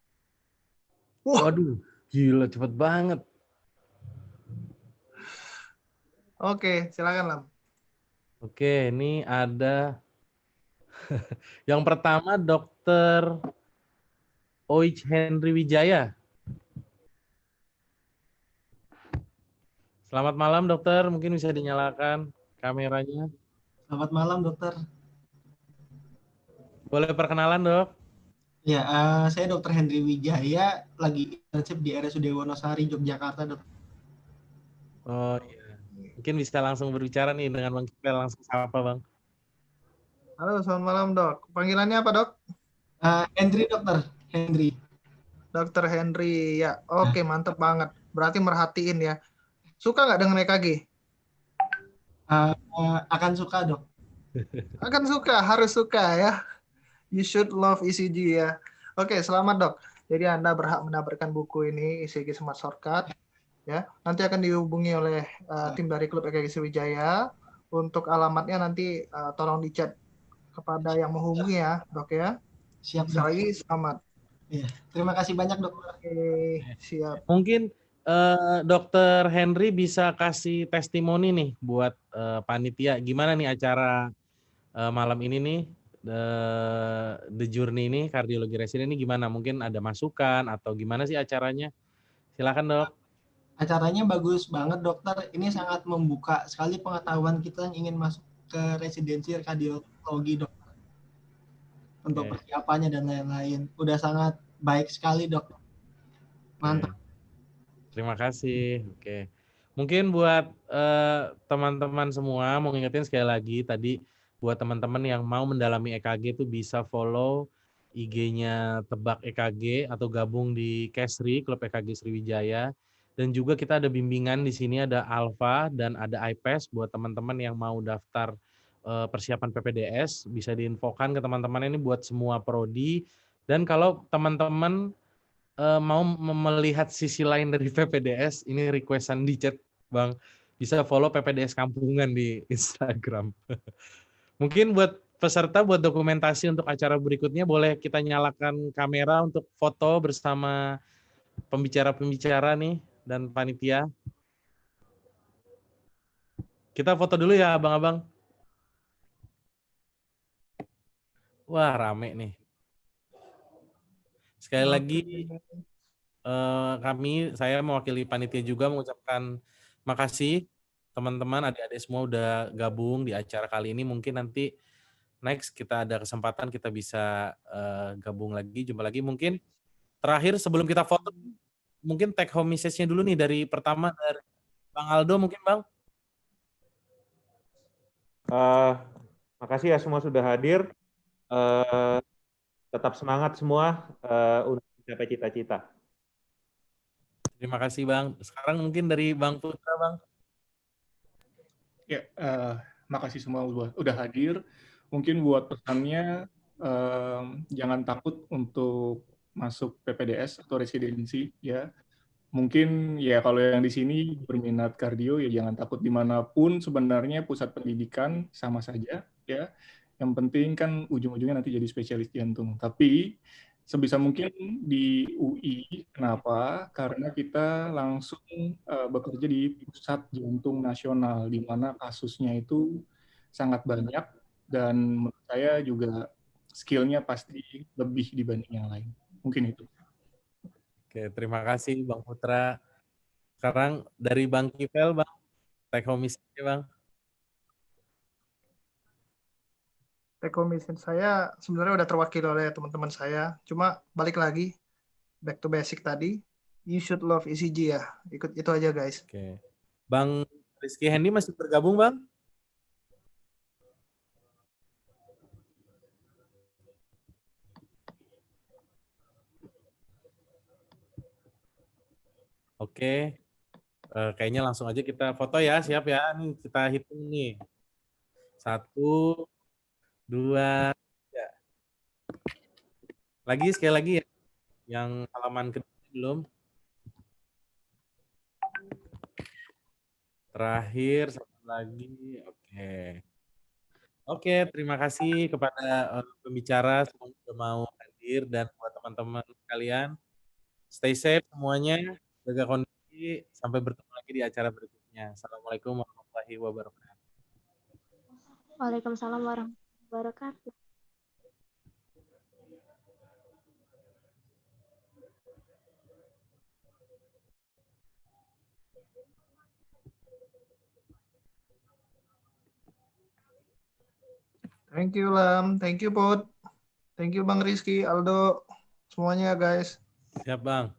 Waduh, gila cepet banget. Oke, silakan Lam. Oke, ini ada yang pertama Dr. Oich Henry Wijaya. Selamat malam dokter, mungkin bisa dinyalakan kameranya. Selamat malam dokter. Boleh perkenalan dok? Ya, saya Dr. Henry Wijaya, lagi internship di RSUD Wonosari, Yogyakarta dok. Oh iya, mungkin bisa langsung berbicara nih dengan Bang Kipel, langsung sapa Bang. Halo, selamat malam dok. Panggilannya apa dok? Henry dokter, Henry. Dokter Henry, ya oke mantep banget. Berarti merhatiin ya. Suka nggak dengan EKG? Akan suka dok. Akan suka, harus suka ya. You should love ECG ya. Oke, selamat dok. Jadi Anda berhak mendapatkan buku ini, ECG Smart Shortcut. Ya, nanti akan dihubungi oleh tim dari klub EKG Sriwijaya. Untuk alamatnya nanti tolong dicat kepada yang menghubungi ya, dok ya. Siap dok. Sekali lagi selamat. Ya, terima kasih banyak dok. Oke, siap. Mungkin Dokter Henry bisa kasih testimoni nih buat panitia. Gimana nih acara malam ini nih, The Journey ini, kardiologi residen ini gimana? Mungkin ada masukan atau gimana sih acaranya? Silakan dok. Acaranya bagus banget dokter. Ini sangat membuka sekali pengetahuan kita yang ingin masuk ke residensi kardiologi dok. Untuk persiapannya dan lain-lain. Udah sangat baik sekali dok. Mantap. Terima kasih. Oke. Mungkin buat teman-teman semua mau ngingetin sekali lagi tadi buat teman-teman yang mau mendalami EKG itu bisa follow IG-nya Tebak EKG atau gabung di Kesri, Klub EKG Sriwijaya. Dan juga kita ada bimbingan di sini, ada Alpha dan ada IPES buat teman-teman yang mau daftar persiapan PPDS, bisa diinfokan ke teman-teman ini buat semua prodi. Dan kalau teman-teman mau melihat sisi lain dari PPDS, ini requestan di chat Bang, bisa follow PPDS Kampungan di Instagram. Mungkin buat peserta, buat dokumentasi untuk acara berikutnya, boleh kita nyalakan kamera untuk foto bersama pembicara-pembicara nih dan panitia. Kita foto dulu ya abang-abang. Wah rame nih. Sekali lagi saya mewakili panitia juga mengucapkan makasih teman-teman, adik-adik semua udah gabung di acara kali ini. Mungkin nanti next kita ada kesempatan kita bisa gabung lagi, jumpa lagi. Mungkin terakhir sebelum kita foto, mungkin take home message-nya dulu nih dari pertama dari Bang Aldo mungkin Bang. Makasih ya semua sudah hadir. Tetap semangat semua untuk mencapai cita-cita. Terima kasih Bang. Sekarang mungkin dari Bang Putra Bang. Ya, makasih semua udah hadir. Mungkin buat pesannya, jangan takut untuk masuk PPDS atau residensi ya. Mungkin ya kalau yang di sini berminat kardio ya jangan takut, dimanapun sebenarnya pusat pendidikan sama saja ya. Yang penting kan ujung-ujungnya nanti jadi spesialis jantung. Tapi sebisa mungkin di UI, kenapa? Karena kita langsung bekerja di pusat jantung nasional, di mana kasusnya itu sangat banyak dan menurut saya juga skill-nya pasti lebih dibanding yang lain. Mungkin itu. Oke, terima kasih Bang Putra. Sekarang dari Bang Kivel, Bang, take home message-nya, Bang. Take home message saya sebenarnya udah terwakili oleh teman-teman saya. Cuma balik lagi, back to basic tadi. You should love ECG ya. Ikut itu aja guys. Oke. Bang Rizky Hendy masih bergabung, Bang? Oke. Kayaknya langsung aja kita foto ya, siap ya. Nih kita hitung nih. 1, 2, 3. Lagi sekali lagi ya. Yang halaman kedua belum. Terakhir satu lagi. Oke. Oke, terima kasih kepada pembicara semua sudah mau hadir dan buat teman-teman sekalian. Stay safe semuanya, jaga kondisi, sampai bertemu lagi di acara berikutnya. Assalamualaikum warahmatullahi wabarakatuh. Waalaikumsalam warahmatullahi wabarakatuh. Thank you Lam, thank you Put. Thank you Bang Rizky, Aldo, semuanya guys. Siap, Bang.